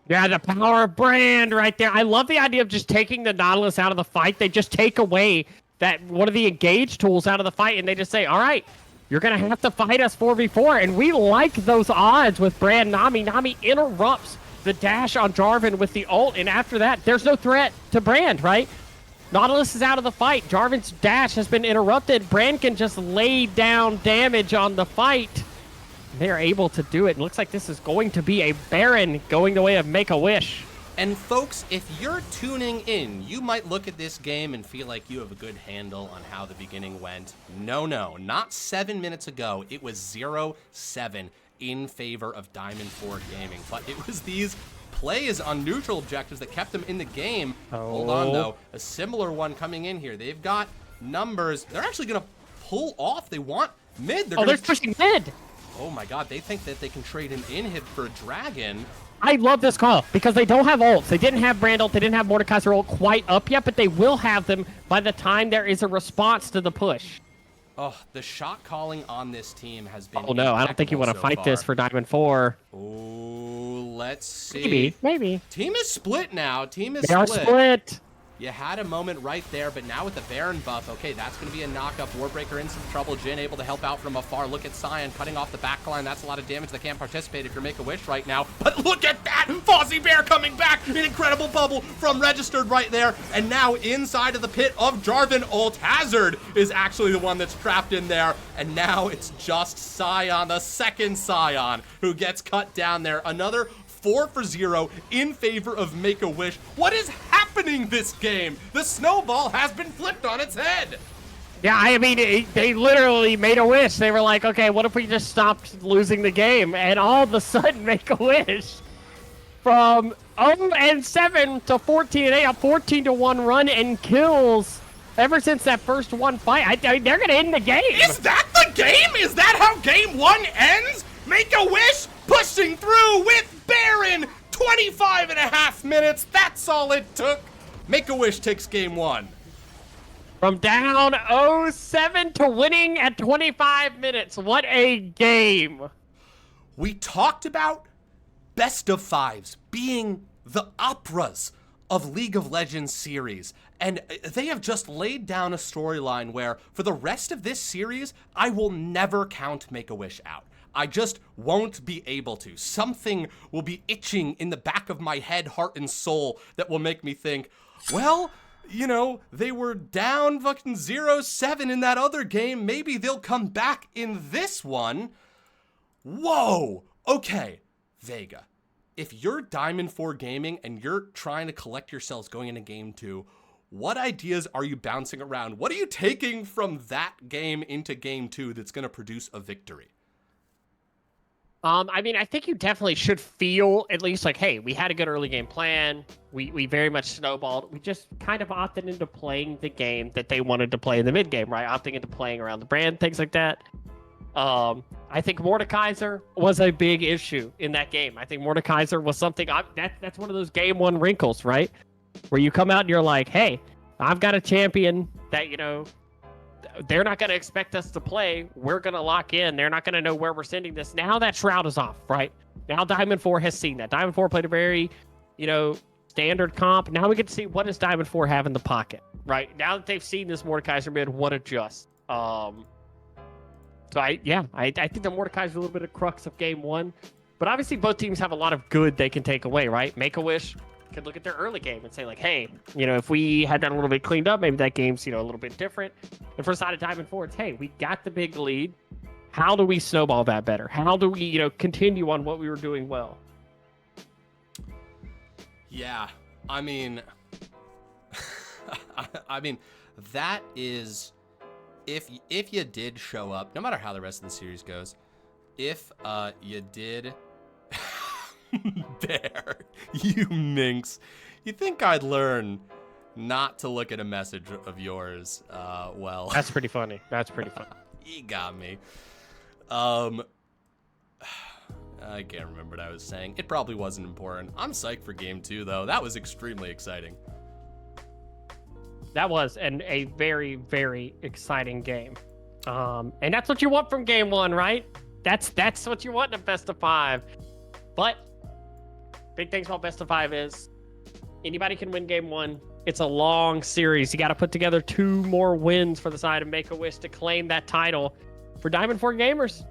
Yeah, the power of brand right there. I love the idea of just taking the Nautilus out of the fight. They just take away that one of the engage tools out of the fight, and they just say, all right, you're going to have to fight us 4v4. And we like those odds with Brand Nami. Nami interrupts the dash on Jarvan with the ult, and after that, there's no threat to Brand, right? Nautilus is out of the fight. Jarvan's dash has been interrupted. Brand can just lay down damage on the fight. They're able to do it. It looks like this is going to be a Baron going the way of Make-A-Wish. And folks, if you're tuning in, you might look at this game and feel like you have a good handle on how the beginning went. No, not 7 minutes ago. It was 0-7 in favor of Diamond 4 Gaming. But it was these plays on neutral objectives that kept them in the game. Hold on, though. A similar one coming in here. They've got numbers. They're actually going to pull off. They want mid. They're pushing mid. Oh my god, they think that they can trade an inhib for a dragon. I love this call because they don't have ults. They didn't have Brand ult. They didn't have Mordekaiser ult quite up yet, but they will have them by the time there is a response to the push. Oh, the shot calling on this team has been Oh no, I don't think you want to fight this for Diamond 4. Oh, let's see. Maybe. Team is split now. Team is They are split. You had a moment right there, but now with the Baron buff, okay, that's going to be a knock-up. Warbreaker in some trouble. Jin able to help out from afar. Look at Scion cutting off the backline. That's a lot of damage. They can't participate if you're Make-A-Wish right now. But look at that! Fozzie Bear coming back! An incredible bubble from Registered right there. And now inside of the pit of Jarvan, Ult Hazard is actually the one that's trapped in there. And now it's just Scion, the second Scion, who gets cut down there. Another 4 for 0 in favor of Make-A-Wish. What is happening this game? The snowball has been flipped on its head. Yeah, I mean, they literally made a wish. They were like, okay, what if we just stopped losing the game? And all of a sudden, Make-A-Wish from 0-7 to 14-8, a 14-1 run and kills ever since that first one fight. I mean, they're going to end the game. Is that the game? Is that how game 1 ends? Make-A-Wish pushing through with Baron. 25.5 minutes. That's all it took. Make-A-Wish takes game 1. From down 0-7 to winning at 25 minutes. What a game. We talked about best of fives being the operas of League of Legends series. And they have just laid down a storyline where for the rest of this series, I will never count Make-A-Wish out. I just won't be able to. Something will be itching in the back of my head, heart, and soul that will make me think, well, you know, they were down fucking 0-7 in that other game. Maybe they'll come back in this one. Whoa. Okay, Vega. If you're Diamond 4 Gaming and you're trying to collect yourselves going into game 2, what ideas are you bouncing around? What are you taking from that game into game 2 that's going to produce a victory? I mean, I think you definitely should feel at least like, hey, we had a good early game plan. We very much snowballed. We just kind of opted into playing the game that they wanted to play in the mid game, right? Opting into playing around the brand, things like that. I think Mordekaiser was a big issue in that game. I think Mordekaiser was something that's one of those game 1 wrinkles, right? Where you come out and you're like, hey, I've got a champion that, you know, they're not going to expect us to play. We're going to lock in. They're not going to know where we're sending this. Now that shroud is off, right? Now Diamond 4 has seen that. Diamond 4 played a very, you know, standard comp. Now we get to see what does Diamond 4 have in the pocket, right? Now that they've seen this Mordekaiser mid, what adjust? So I think the Mordekaiser is a little bit of crux of game 1. But obviously both teams have a lot of good they can take away, right? Make-A-Wish could look at their early game and say like, hey, you know, if we had that a little bit cleaned up, maybe that game's, you know, a little bit different. And for the side of Diamond 4, it's, hey, we got the big lead. How do we snowball that better? How do we, you know, continue on what we were doing well? Yeah, I mean, that is, if you did show up, no matter how the rest of the series goes, if you did Bear, you minx. You think I'd learn not to look at a message of yours? Well. That's pretty funny. That's pretty funny. You got me. I can't remember what I was saying. It probably wasn't important. I'm psyched for game 2, though. That was extremely exciting. That was a very, very exciting game. And that's what you want from game 1, right? That's what you want in a best of 5. But big things about best of 5 is anybody can win game 1. It's a long series. You got to put together 2 more wins for the side of Make-A-Wish to claim that title. For Diamond 4 Gamers,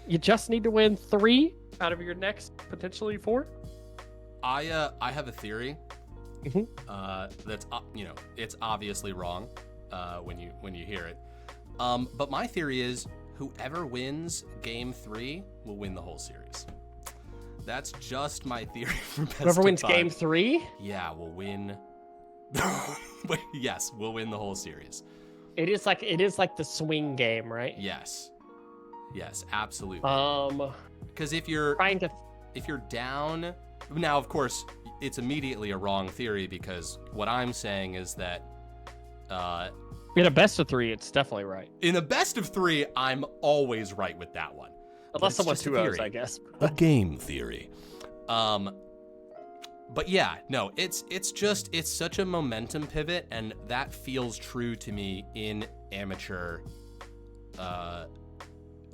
you just need to win 3 out of your next potentially 4. I have a theory. That's it's obviously wrong when you hear it. But my theory is whoever wins game 3 will win the whole series. That's just my theory for best Whoever of wins 5. game 3? Yeah, will win. Yes, we'll win the whole series. It is like the swing game, right? Yes, absolutely. Because if you're down now, of course, it's immediately a wrong theory because what I'm saying is that in a best of 3, it's definitely right. in a best of 3, I'm always right with that one. Unless someone's 2-0, I guess. A game theory. But yeah, no, it's such a momentum pivot, and that feels true to me in amateur.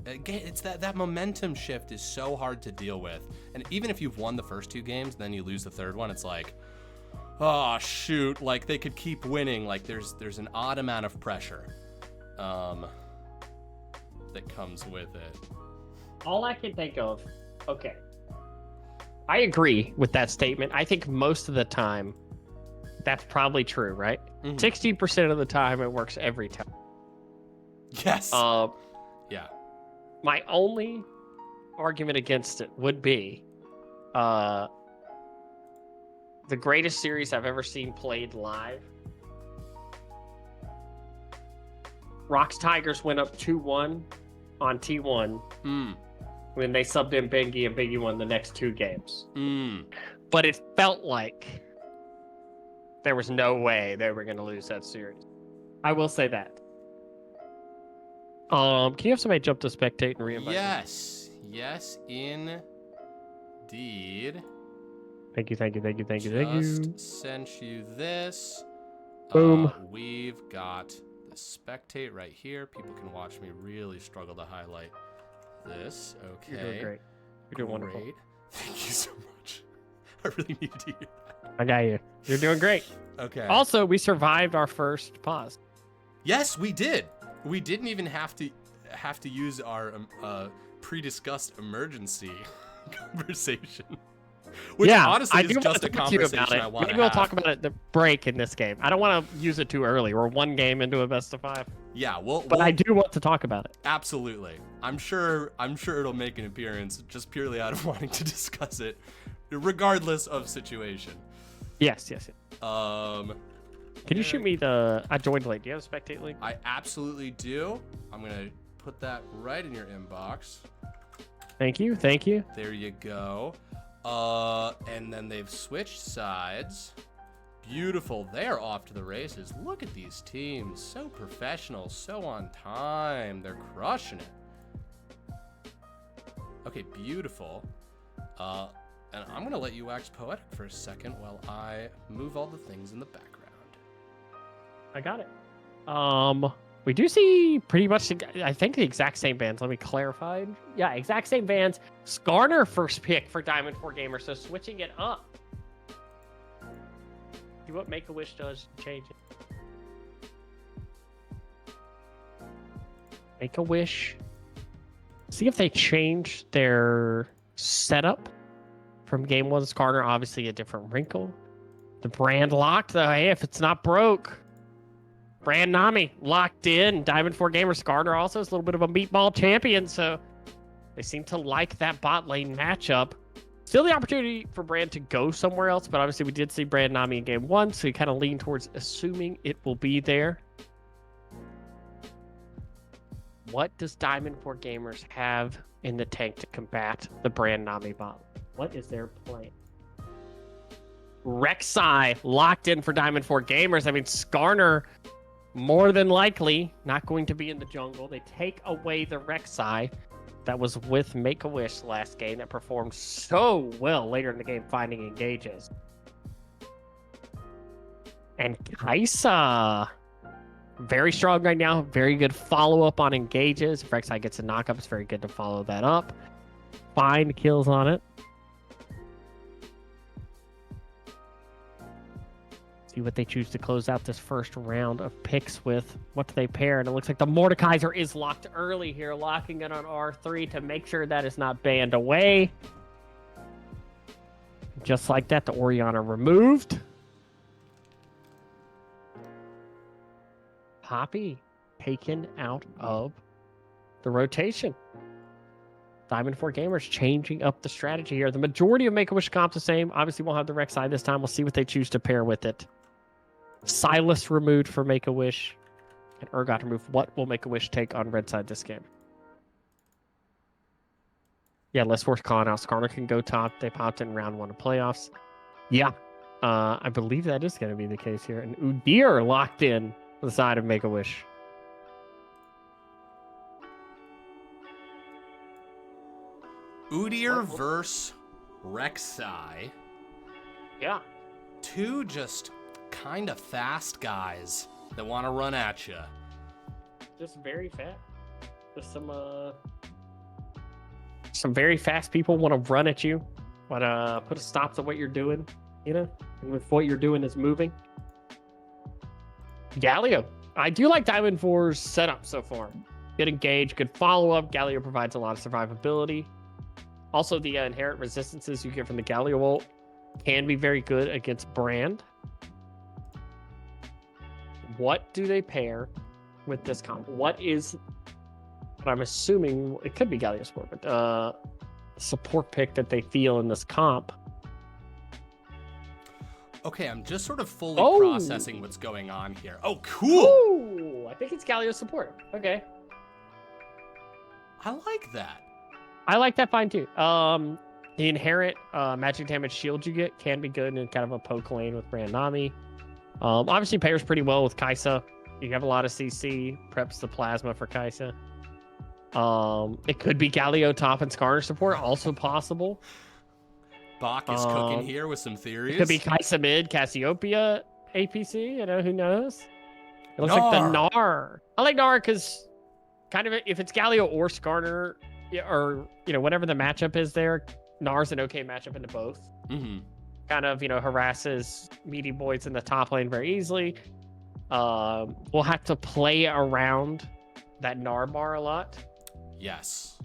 Again, it's that momentum shift is so hard to deal with, and even if you've won the first 2 games, then you lose the third one, it's like, oh shoot, like they could keep winning. Like there's an odd amount of pressure, that comes with it. All I can think of, okay. I agree with that statement. I think most of the time, that's probably true, right? 60% of the time, it works every time. Yes. Yeah. My only argument against it would be the greatest series I've ever seen played live. Rocks Tigers went up 2-1 on T1. When they subbed in Bengi, and Bengi won the next 2 games. But it felt like there was no way they were going to lose that series. I will say that. Can you have somebody jump to spectate and reinvite me? Yes, indeed. Thank you. Just sent you this. Boom. We've got the spectate right here. People can watch me really struggle to highlight this. Okay. You're doing great. You're doing wonderful. Thank you so much. I really needed to hear that. I got you. You're doing great. Okay. Also, we survived our first pause. Yes, we did. We didn't even have to use our pre-discussed emergency conversation. Which honestly is just a conversation I want to have. Maybe we'll talk about it at the break in this game. I don't want to use it too early. We're 1 game into a best of 5. Yeah, but I do want to talk about it. Absolutely. I'm sure it'll make an appearance just purely out of wanting to discuss it, regardless of situation. Yes. Can you shoot me the... I joined late. Do you have a spectate link? I absolutely do. I'm going to put that right in your inbox. Thank you. There you go. And then they've switched sides. Beautiful. They're off to the races. Look at these teams. So professional, so on time. They're crushing it. Okay, beautiful. And I'm going to let you wax poetic for a second while I move all the things in the background. I got it. We do see pretty much, I think, the exact same bands. Let me clarify. Yeah, exact same bands. Skarner first pick for Diamond 4 Gamers, so switching it up. See what Make-A-Wish does to change it. Make-A-Wish. See if they change their setup from Game 1 Skarner. Obviously a different wrinkle. The brand locked, though. Hey, if it's not broke. Brand Nami locked in. Diamond 4 Gamers Skarner also is a little bit of a meatball champion, so they seem to like that bot lane matchup. Still the opportunity for Brand to go somewhere else, but obviously we did see Brand Nami in game 1, so you kind of lean towards assuming it will be there. What does Diamond 4 Gamers have in the tank to combat the Brand Nami bot? What is their plan? Rek'Sai locked in for Diamond 4 Gamers. I mean, Skarner, more than likely, not going to be in the jungle. They take away the Rek'Sai that was with Make-A-Wish last game that performed so well later in the game, finding engages. And Kaisa, very strong right now. Very good follow-up on engages. If Rek'Sai gets a knock-up, it's very good to follow that up. Find kills on it. See what they choose to close out this first round of picks with. What do they pair? And it looks like the Mordekaiser is locked early here, locking it on R3 to make sure that is not banned away. Just like that, the Orianna removed. Poppy taken out of the rotation. Diamond 4 Gamers changing up the strategy here. The majority of Make-A-Wish comps the same. Obviously, we'll have the Rek'Sai this time. We'll see what they choose to pair with it. Silas removed for Make-A-Wish. And Urgot removed. What will Make-A-Wish take on red side this game? Yeah, let's force calling out. Skarner can go top. They popped in round 1 of playoffs. Yeah, I believe that is going to be the case here. And Udyr locked in for the side of Make-A-Wish. Udyr versus Rek'Sai. Yeah. Two just kind of fast guys that want to run at you. Just very fast. Just some very fast people want to run at you. Want to put a stop to what you're doing, you know? And if what you're doing is moving. Galio. I do like Diamond 4's setup so far. Good engage, good follow-up. Galio provides a lot of survivability. Also, the inherent resistances you get from the Galio ult can be very good against Brand. What do they pair with this comp? What is, what I'm assuming, it could be Galio support, but support pick that they feel in this comp? Okay, I'm just sort of fully processing what's going on here. Oh, cool! Ooh, I think it's Galio support. Okay. I like that. I like that fine too. The inherent magic damage shield you get can be good in kind of a poke lane with Brand Nami. Obviously pairs pretty well with Kaisa. You have a lot of CC, preps the plasma for Kaisa. It could be Galio top and Skarner support, also possible. Bach is cooking here with some theories. It could be Kaisa mid, Cassiopeia APC, you know, who knows? It looks like the Gnar. I like Gnar because kind of if it's Galio or Skarner, or, you know, whatever the matchup is there, Gnar's an okay matchup into both. Mm-hmm. Kind of, you know, harasses meaty boys in the top lane very easily. We'll have to play around that Gnar bar a lot. Yes.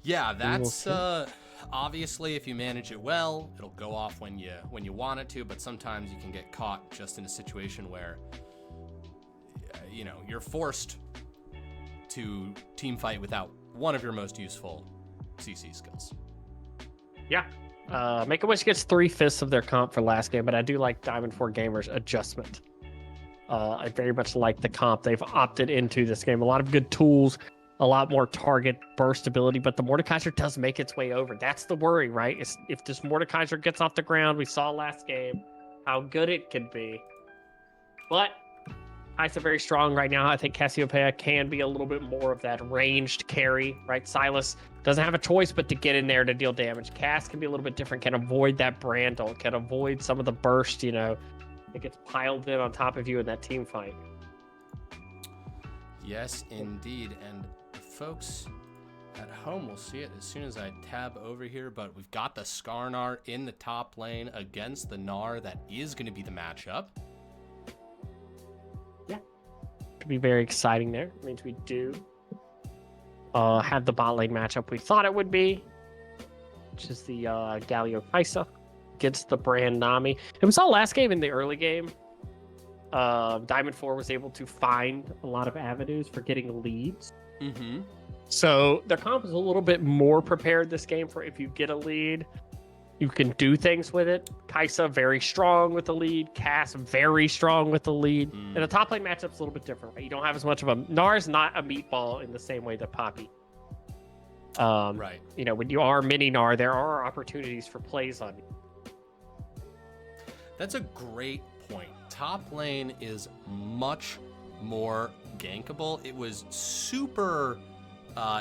Yeah, that's obviously if you manage it well, it'll go off when you want it to, but sometimes you can get caught just in a situation where you know, you're forced to team fight without one of your most useful CC skills. Yeah. Make-A-Wish gets 3/5 of their comp for last game, but I do like Diamond 4 Gamers' adjustment. I very much like the comp they've opted into this game. A lot of good tools, a lot more target burst ability, but the Mordekaiser does make its way over. That's the worry, right? Is if this Mordekaiser gets off the ground, we saw last game how good it could be. But Kaisa very strong right now. I think Cassiopeia can be a little bit more of that ranged carry, right? Silas doesn't have a choice but to get in there to deal damage. Cass can be a little bit different, can avoid that brand ult, can avoid some of the burst, you know, that gets piled in on top of you in that team fight. Yes, indeed. And the folks at home will see it as soon as I tab over here, but we've got the Skarnar in the top lane against the Gnar. That is going to be the matchup. Be very exciting there. It means we do have the bot lane matchup we thought it would be, which is the Galio Kaisa against the Brand Nami. And we saw last game in the early game, Diamond 4 was able to find a lot of avenues for getting leads. Mm-hmm. So their comp is a little bit more prepared this game for if you get a lead, you can do things with it. Kaisa very strong with the lead. Cass very strong with the lead. And the top lane matchup's a little bit different. Right? You don't have as much of a... Gnar's not a meatball in the same way that Poppy. Right. You know, when you are mini Gnar, there are opportunities for plays on you. That's a great point. Top lane is much more gankable. It was super.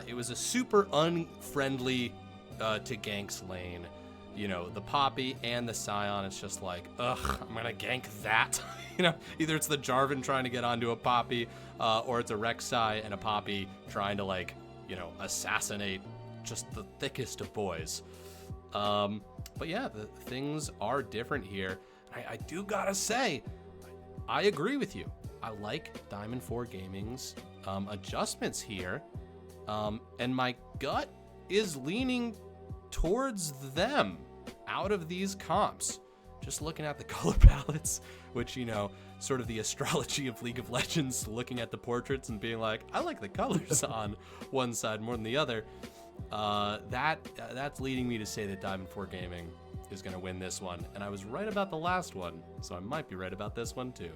It was a super unfriendly to ganks lane. You know, the Poppy and the Scion. It's just like, ugh, I'm gonna gank that. You know, either it's the Jarvan trying to get onto a Poppy, or it's a Rek'Sai and a Poppy trying to, like, you know, assassinate just the thickest of boys. But yeah, the things are different here. I do gotta say, I agree with you. I like Diamond 4 Gaming's adjustments here, and my gut is leaning towards them out of these comps. Just looking at the color palettes, which, you know, sort of the astrology of League of Legends, looking at the portraits and being like, I like the colors on one side more than the other. That's leading me to say that Diamond 4 Gaming is going to win this one. And I was right about the last one, so I might be right about this one too.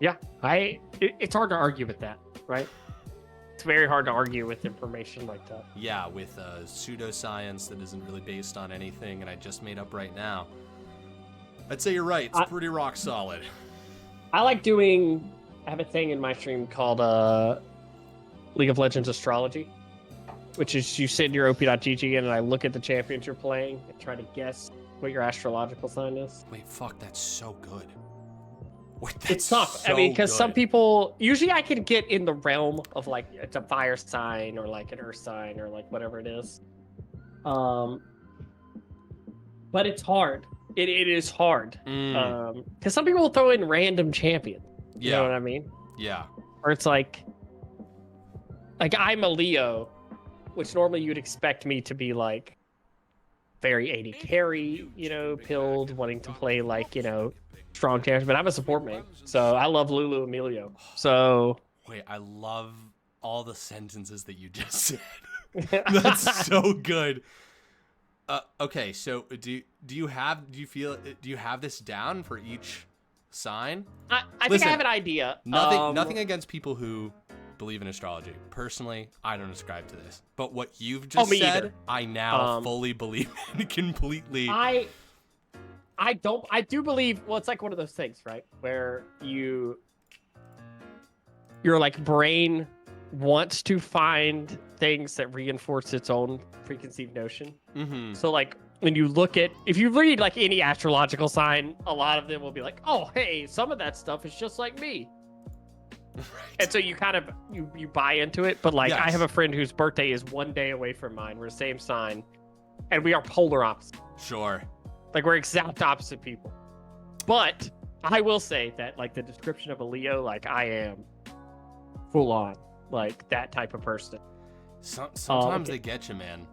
Yeah, it's hard to argue with that, right? It's very hard to argue with information like that. Yeah, with pseudoscience that isn't really based on anything, and I just made up right now. I'd say you're right. It's pretty rock solid. I like I have a thing in my stream called League of Legends Astrology, which is you sit in your op.gg and I look at the champions you're playing and try to guess what your astrological sign is. Wait, fuck, that's so good. Wait, It's tough. so I mean, because good. some people, usually I can get in the realm of like, it's a fire sign or like an earth sign or like whatever it is. But it's hard. It is hard. Because some people will throw in random champion. You know what I mean? Yeah. Or it's like I'm a Leo, which normally you'd expect me to be like very AD carry, you know, pilled, wanting to play like, you know, strong champions, but I'm a support main, so I love Lulu Emilio. So wait, I love all the sentences that you just said. That's so good. Okay, so do you have this down for each sign? I think I have an idea. Nothing against people who believe in astrology. Personally, I don't ascribe to this. But what you've just said, either. I now fully believe in completely. I do believe, well, it's like one of those things, right? Where your like brain wants to find things that reinforce its own preconceived notion. Mm-hmm. So like when you look at, if you read like any astrological sign, a lot of them will be like, oh, hey, some of that stuff is just like me. Right. And so you kind of, you buy into it. But like, yes. I have a friend whose birthday is one day away from mine. We're the same sign and we are polar opposite. Sure. Like we're exact opposite people. But I will say that like the description of a Leo, like I am full on like that type of person. Sometimes they get you, man.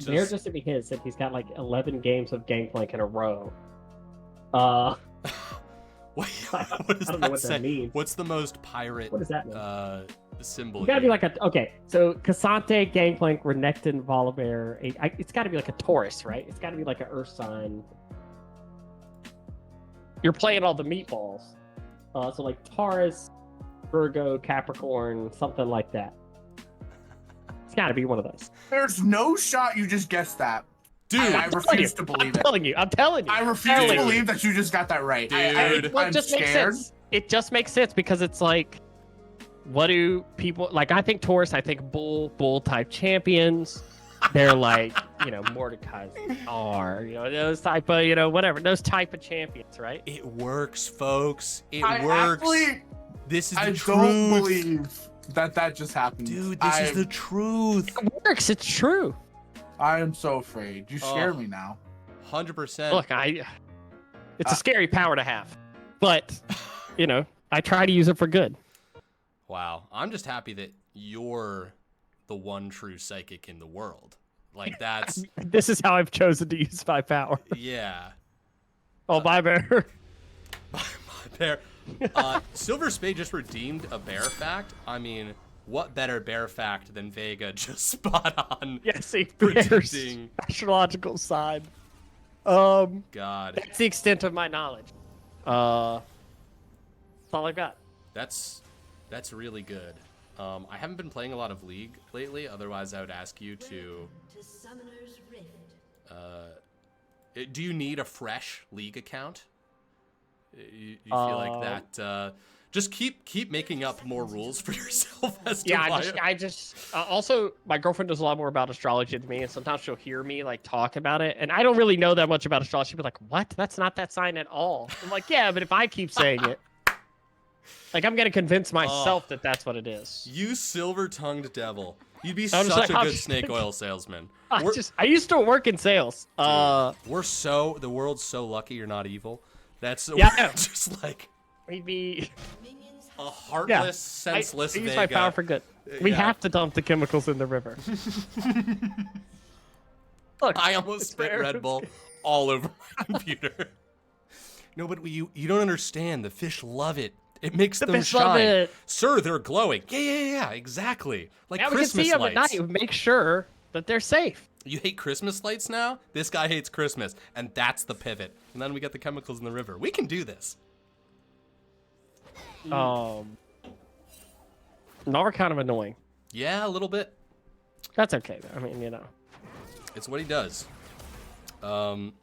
Mayor just sent me his said he's got like 11 games of Gangplank in a row. What does that say? What's the most pirate? What does that mean? Symbol? You gotta be like so Cassante, Gangplank, Renekton, Volibear. It's gotta be like a Taurus, right? It's gotta be like an Earth sign. You're playing all the meatballs. So like Taurus, Virgo, Capricorn, something like that. It's gotta be one of those. There's no shot you just guessed that. Dude, I refuse to believe it. I'm telling you. I refuse to believe that you just got that right. Dude. I'm just scared. It just makes sense because it's like, what do people like? I think Taurus. I think bull type champions. They're like, you know, Mordecai's are, you know, those type of, you know, whatever, those type of champions, right? It works, folks. It works. Actually, this is the truth. I don't believe that just happened. Dude, this is the truth. It works. It's true. I am so afraid. You scare me now. 100%. Look, it's a scary power to have, but you know, I try to use it for good. Wow. I'm just happy that you're the one true psychic in the world. Like that's this is how I've chosen to use my power. Yeah. Oh, bye bear. My bear. Silver Spade just redeemed a bear fact. I mean, what better bear fact than Vega just spot on? Yes, he predicting astrological sign. God. That's the extent of my knowledge. That's all I got. That's really good. I haven't been playing a lot of League lately. Otherwise, I would ask you to. Do you need a fresh League account? You feel like that? Just keep making up more rules for yourself as to Yeah, why. I just also my girlfriend knows a lot more about astrology than me, and sometimes she'll hear me like talk about it, and I don't really know that much about astrology. She'll be like, "What? That's not that sign at all." I'm like, "Yeah, but if I keep saying it, like I'm gonna convince myself that that's what it is." You silver-tongued devil. You'd be I'm just such like, a good snake oil salesman. I used to work in sales. The world's so lucky you're not evil. That's Yeah. just like maybe a heartless, senseless I use Vega. my power for good. We yeah. have to dump the chemicals in the river. Look, I almost spit Red Bull all over my computer. No, but you don't understand. The fish love it. It makes them fish shine. love it. Sir, they're glowing. Yeah, exactly. Like yeah, Christmas we can see them at lights. night. Make sure that they're safe. You hate Christmas lights now? This guy hates Christmas, and that's the pivot. And then we get the chemicals in the river. We can do this. Now we're kind of annoying. Yeah, a little bit. That's okay. I mean, you know. It's what he does. I'm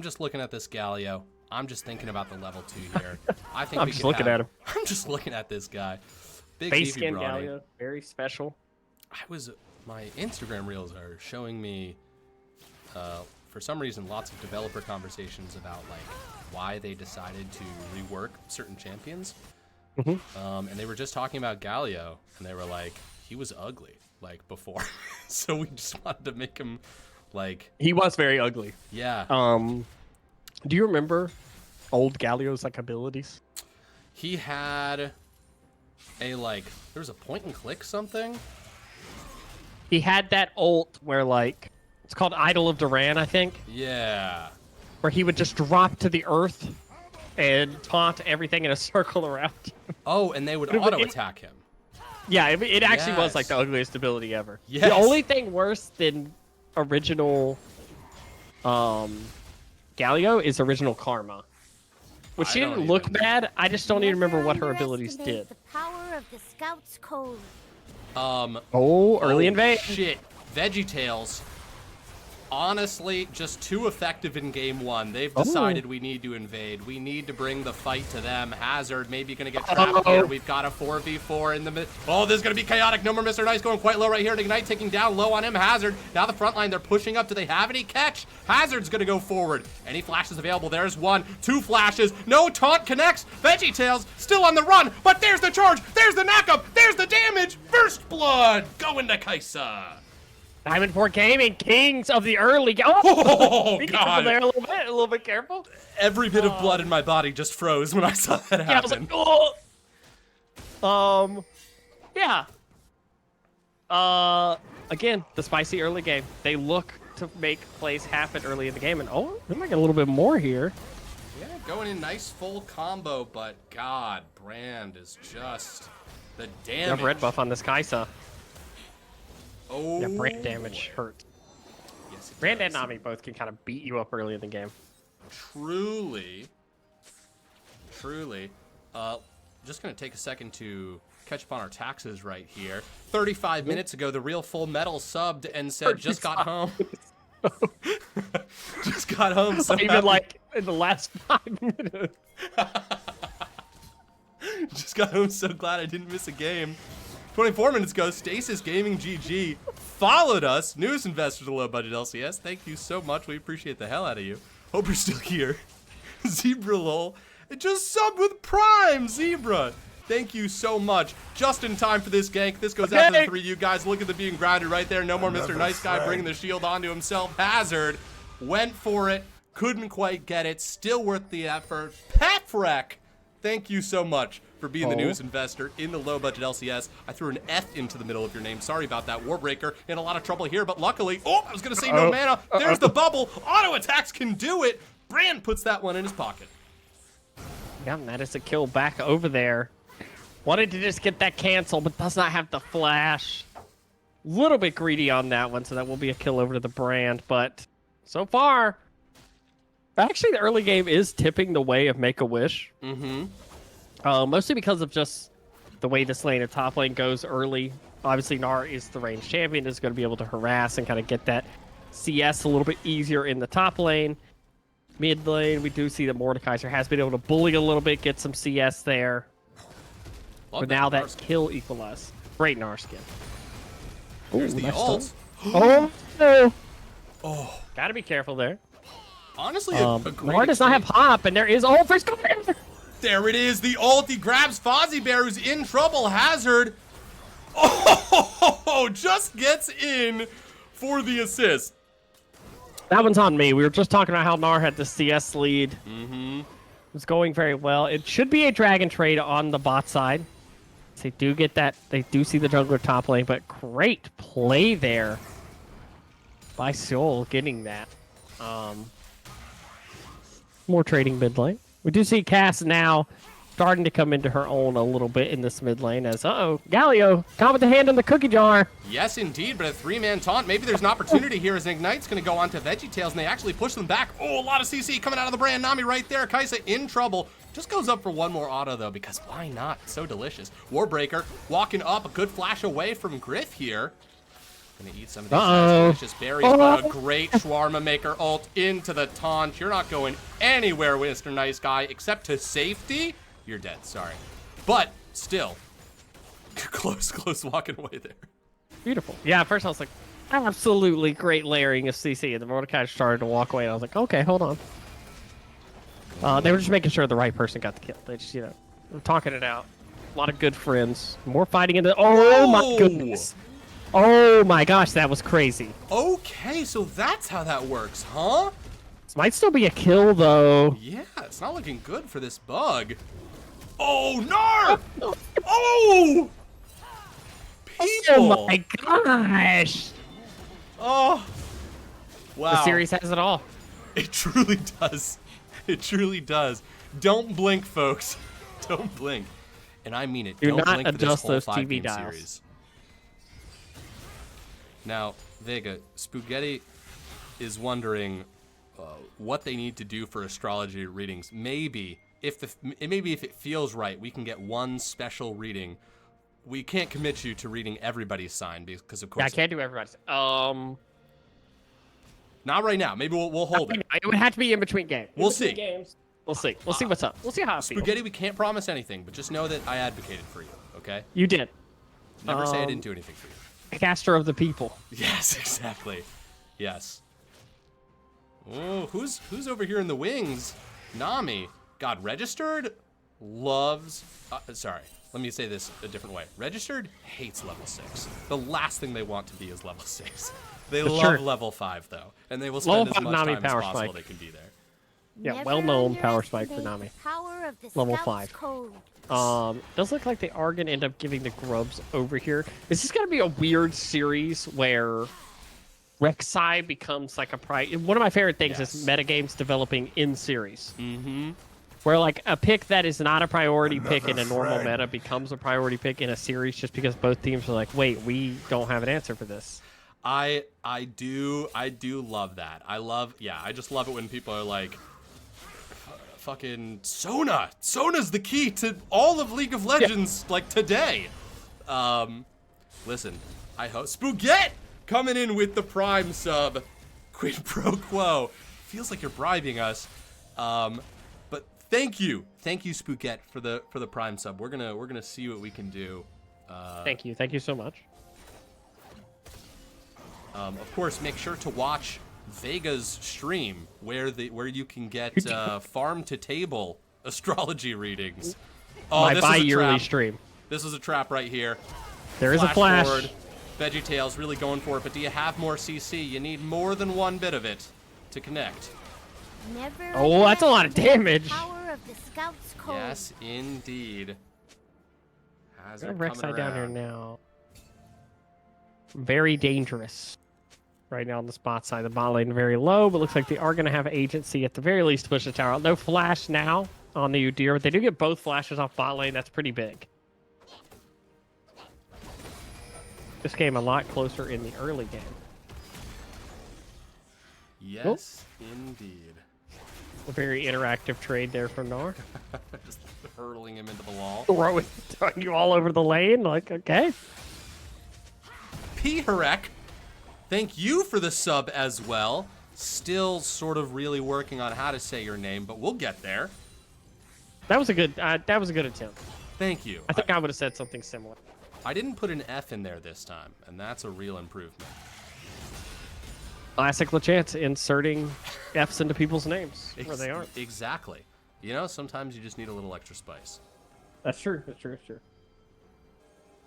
just looking at this Galio. I'm just thinking about the level 2 here. I think I'm we just could looking have- at him. I'm just looking at this guy. Big Face Evie skin Brawny. Galio, very special. My Instagram reels are showing me, for some reason, lots of developer conversations about like why they decided to rework certain champions. And they were just talking about Galio, and they were like, he was ugly like before, so we just wanted to make him like. He was very ugly. Yeah. Do you remember old Galio's like abilities? He had a there was a point and click something. He had that ult where like it's called Idol of Duran, I think. Yeah. Where he would just drop to the earth and taunt everything in a circle around him. Oh, and they would But it- auto attack him. Yeah, it actually was like Yes. the ugliest ability ever. Yes. The only thing worse than original Galio is original Karma. Which she I don't didn't look even- bad, I just don't even remember what her Never abilities underestimate did. The power of the Scout's code. Oh, early invade. Shit. VeggieTales. Honestly, just too effective in game 1. They've decided we need to invade. We need to bring the fight to them. Hazard maybe going to get trapped here. We've got a 4v4 in the mid. Oh, this is going to be chaotic. No more Mr. Nice going quite low right here. Ignite taking down low on him. Hazard. Now the front line, they're pushing up. Do they have any catch? Hazard's going to go forward. Any flashes available? There's 1. 2 flashes. No taunt connects. VeggieTales still on the run. But there's the charge. There's the knockup. There's the damage. First blood going to Kaisa. Diamond 4 Gaming, kings of the early. Oh, be God. careful there a little bit careful. Every bit of blood in my body just froze when I saw that Yeah, I was happen. like, oh. Yeah. Again, the spicy early game. They look to make plays happen early in the game, and we might get a little bit more here. Yeah, going in nice full combo, but God, Brand is just the You have damage. red buff on this Kaisa. Oh, Yeah, brand damage hurts. Yes, it Brand does. and Nami both can kind of beat you up early in the game. Truly. Just gonna take a second to catch up on our taxes right here. 35 minutes ago, the real Full Metal subbed and said, "Just got home." Just got home. So Even happy. like in the last 5 minutes. Just got home, so glad I didn't miss a game. 24 minutes ago, Stasis Gaming GG followed us. Newest investor to low budget LCS. Thank you so much. We appreciate the hell out of you. Hope you're still here. Zebra lol. It just subbed with Prime, Zebra. Thank you so much. Just in time for this gank. This goes out to the 3 of you guys. Look at the being grounded right there. No more Mr. Nice Guy bringing the shield onto himself. Hazard went for it. Couldn't quite get it. Still worth the effort. Patrick, thank you so much for being the newest investor in the low budget LCS. I threw an F into the middle of your name. Sorry about that, Warbreaker. In a lot of trouble here, but luckily, I was gonna say no mana. There's the bubble. Auto attacks can do it. Brand puts that one in his pocket. Yeah, and that is a kill back over there. Wanted to just get that cancel, but does not have the flash. Little bit greedy on that one, so that will be a kill over to the Brand. But so far, Actually, the early game is tipping the way of Make-A-Wish. Mm-hmm. Mostly because of just the way this lane of top lane goes early. Obviously, Gnar is the range champion, is going to be able to harass and kind of get that CS a little bit easier in the top lane. Mid lane, we do see that Mordekaiser has been able to bully a little bit, get some CS there. Love But now that Gnar kill equalize. Great Gnar skin. There's Ooh, the nice ult. stun. Oh, no. Oh, Gotta be careful there. honestly, a great Gnar does not have exchange. hop, and there is ult for Scorpion. There it is, the ult. He grabs Fozzie Bear, who's in trouble. Hazard. Oh, just gets in for the assist. That one's on me. We were just talking about how Gnar had the CS lead. Mm-hmm. It was going very well. It should be a dragon trade on the bot side. They do get that. They do see the jungler top lane, but great play there by Seoul getting that. More trading mid lane. We do see Cass now starting to come into her own a little bit in this mid lane as, Galio caught with the hand in the cookie jar. Yes, indeed, but a 3-man taunt. Maybe there's an opportunity here as Ignite's going to go on to VeggieTales, and they actually push them back. Oh, a lot of CC coming out of the brand. Nami right there. Kaisa in trouble. Just goes up for one more auto, though, because why not? So delicious. Warbreaker walking up. A good flash away from Griff here. Gonna eat some of these nice delicious berries, but a great shawarma maker ult into the taunt. You're not going anywhere, Mr. Nice Guy, except to safety. You're dead, sorry. But still, close walking away there. Beautiful. Yeah, at first I was like, absolutely great layering of CC, and the Mordecai started to walk away, and I was like, okay, hold on. They were just making sure the right person got the kill. They just, were talking it out. A lot of good friends. More fighting in the... Oh, my goodness. Oh, my gosh, that was crazy. Okay, so that's how that works, huh? This might still be a kill, though. Yeah, it's not looking good for this bug. Oh, Gnar! Oh! People! Oh, my gosh. Oh. Wow. The series has it all. It truly does. It truly does. Don't blink, folks. Don't blink. And I mean it. Do Don't not blink for this adjust whole those 5-game TV dials. series. Now, Vega, Spaghetti is wondering what they need to do for astrology readings. Maybe if it feels right, we can get one special reading. We can't commit you to reading everybody's sign because, of course, Yeah, I can't do everybody's. not right now. Maybe we'll hold it. It would have to be in between games. We'll see. Games. We'll see. We'll see what's up. We'll see how it feels. Spaghetti, we can't promise anything, but just know that I advocated for you. Okay? You did. Never say I didn't do anything for you. Caster of the people. Yes, exactly. Yes. Oh, who's over here in the wings? Nami. God, Registered loves... sorry, let me say this a different way. Registered hates level 6. The last thing they want to be is level 6. They love level 5, though. And they will spend as much Nami time as power possible spike. they can be there. Yeah, Never well-known power spike for underestimate Nami. the power of the Level Scout's 5. Code. Does look like they are going to end up giving the grubs over here. Is this going to be a weird series where Rek'Sai becomes like a priority? One of my favorite things is metagames developing in series. Mm-hmm. Where like a pick that is not a priority pick in a Another normal friend. meta becomes a priority pick in a series just because both teams are like, wait, we don't have an answer for this. I do love that. I just love it when people are like, fucking Sona. Sona's the key to all of League of Legends, like today. Listen, I hope Spaghetti coming in with the Prime sub. Quid pro quo. Feels like you're bribing us. But thank you, Spaghetti, for the Prime sub. We're gonna see what we can do. Thank you so much. Of course, make sure to watch Vega's stream where you can get farm to table astrology readings. Oh, My this is a bi-yearly trap. stream. This is a trap right here. There is a flash. Forward. VeggieTales really going for it, but do you have more CC? You need more than one bit of it to connect. Never Oh, that's a lot of underestimate damage. the power of the Scout's Code. Yes, indeed. Hazard Rek'Sai coming down here around. now. Very dangerous. Right now on the spot side, the bot lane very low, but looks like they are going to have agency at the very least to push the tower out. No flash now on the Udyr, but they do get both flashes off bot lane. That's pretty big. This game a lot closer in the early game. Yes, indeed. A very interactive trade there from Nar. Just hurtling him into the wall. Throwing you all over the lane. Like, okay. P. Harek, thank you for the sub as well. Still sort of really working on how to say your name, but we'll get there. That was a good attempt. Thank you. I think I would have said something similar. I didn't put an F in there this time, and that's a real improvement. Classic LeChance, inserting F's into people's names where they aren't. Exactly. You know, sometimes you just need a little extra spice. That's true. That's true. That's true.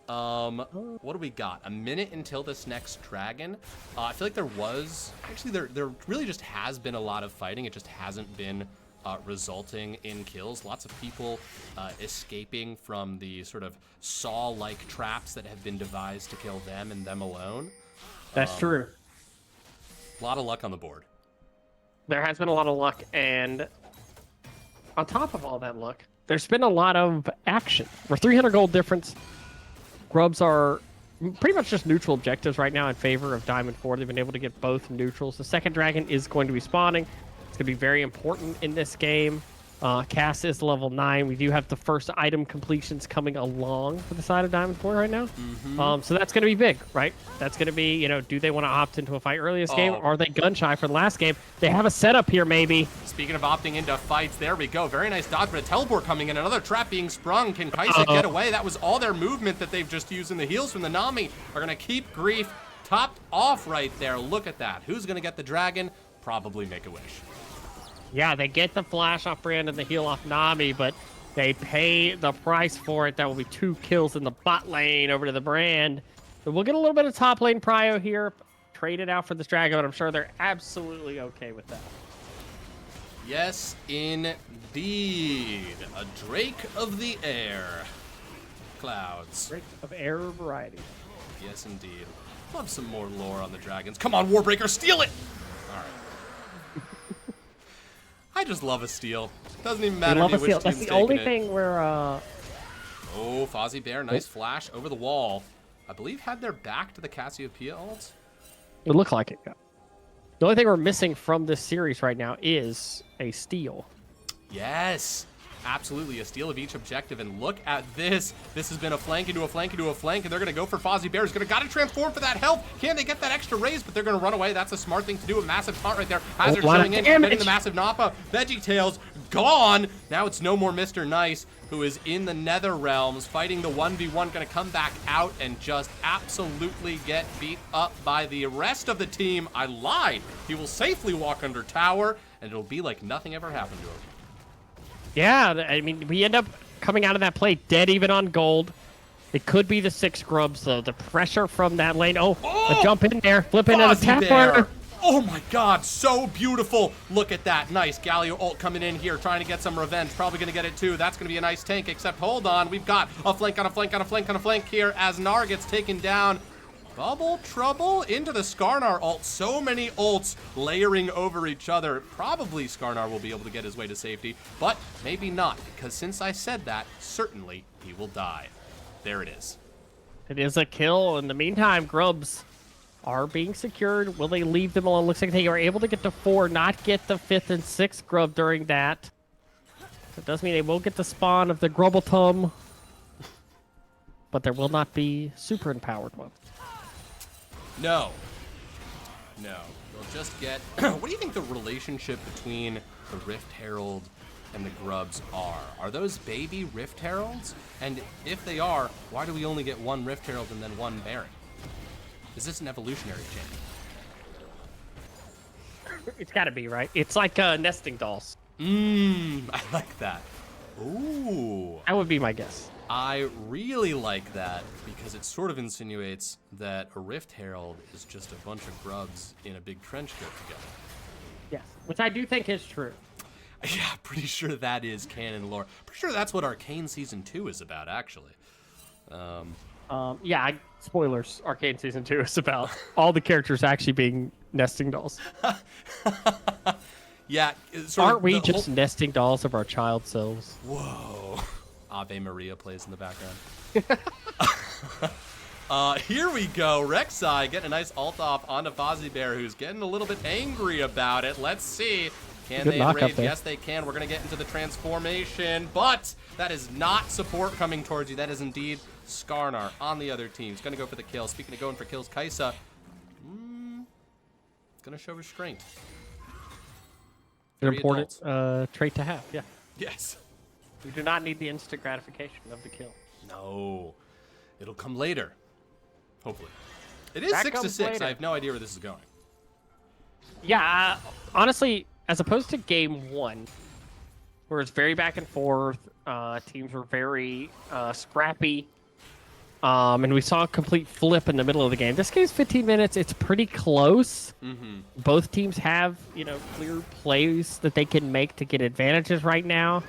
What do we got? A minute until this next dragon. I feel like there was actually there really just has been a lot of fighting. It just hasn't been resulting in kills. Lots of people escaping from the sort of saw-like traps that have been devised to kill them and them alone. That's true. A lot of luck on the board. There has been a lot of luck, and on top of all that luck, there's been a lot of action. We're 300 gold difference. Grubs are pretty much just neutral objectives right now in favor of Diamond 4. They've been able to get both neutrals. The second dragon is going to be spawning. It's going to be very important in this game. Cass is level 9. We do have the first item completions coming along for the side of Diamond 4 right now. So that's going to be big, right? That's going to be, you know, do they want to opt into a fight early this game? Or are they gun shy for the last game? They have a setup here, maybe. Speaking of opting into fights, there we go. Very nice dodge, but a teleport coming in. Another trap being sprung. Can Kaisa get away? That was all their movement that they've just used, and the heals from the Nami are going to keep Grief topped off right there. Look at that. Who's going to get the dragon? Probably Make-A-Wish. Yeah, they get the flash off Brand and the heal off Nami, but they pay the price for it. That will be 2 kills in the bot lane over to the Brand. So we'll get a little bit of top lane prio here. Trade it out for this dragon, but I'm sure they're absolutely okay with that. Yes, indeed. A Drake of the Air. Clouds. Drake of air variety. Yes, indeed. Love some more lore on the dragons. Come on, Warbreaker, steal it! All right. I just love a steal. Doesn't even matter to me which team's That's the taking only it. thing where, Oh, Fozzie Bear, nice flash over the wall. I believe had their back to the Cassiopeia ult. it looked like it. Yeah. The only thing we're missing from this series right now is a steal. Yes, absolutely. A steal of each objective. And look at this. This has been a flank into a flank into a flank, and they're going to go for Fozzie Bear. He's going to got to transform for that health. Can they get that extra raise? But they're going to run away. That's a smart thing to do. A massive taunt right there. Hazard showing in, getting the massive Nappa. VeggieTales gone. Now it's no more Mr. Nice, who is in the Nether Realms fighting the 1v1. Going to come back out and just absolutely get beat up by the rest of the team. I lied. He will safely walk under tower, and it'll be like nothing ever happened to him. Yeah, I mean, we end up coming out of that play dead even on gold. It could be the 6 grubs, though. The pressure from that lane. Oh, a jump in there. Flip into the tower. Oh my god, so beautiful. Look at that. Nice. Galio ult coming in here, trying to get some revenge. Probably going to get it too. That's going to be a nice tank, except hold on. We've got a flank on a flank on a flank on a flank here as Nar gets taken down. Bubble trouble into the Skarnar ult. So many ults layering over each other. Probably Skarnar will be able to get his way to safety, but maybe not, because since I said that, certainly he will die. There it is. It is a kill. In the meantime, grubs are being secured. Will they leave them alone? Looks like they are able to get to 4, not get the 5th and 6th grub during that. It does mean they will get the spawn of the Grubbletum, but there will not be super empowered ones. No. No. We'll just get... What do you think the relationship between the Rift Herald and the Grubs are? Are those baby Rift Heralds? And if they are, why do we only get 1 Rift Herald and then 1 Baron? Is this an evolutionary change? It's got to be, right? It's like nesting dolls. I like that. Ooh. That would be my guess. I really like that because it sort of insinuates that a Rift Herald is just a bunch of grubs in a big trench coat together. Yes, which I do think is true. Yeah, pretty sure that is canon lore. Pretty sure that's what Arcane Season 2 is about, actually. Yeah, spoilers. Arcane Season 2 is about all the characters actually being nesting dolls. Yeah. Aren't we just nesting dolls of our child selves? Whoa. Ave Maria plays in the background. Here we go. Rek'Sai getting a nice ult off onto Fozzie Bear, who's getting a little bit angry about it. Let's see. Can Good they knock up enrage? there. Yes, they can. We're going to get into the transformation, but that is not support coming towards you. That is indeed Skarnar on the other team. He's going to go for the kill. Speaking of going for kills, Kai'Sa going to show restraint. An Very important adult. trait to have, yeah. Yes. We do not need the instant gratification of the kill. No. It'll come later. Hopefully. It is That 6 to comes 6. later. I have no idea where this is going. Yeah, honestly, as opposed to game 1, where it's very back and forth, teams were very scrappy, and we saw a complete flip in the middle of the game. This game's 15 minutes. It's pretty close. Both teams have, clear plays that they can make to get advantages right now.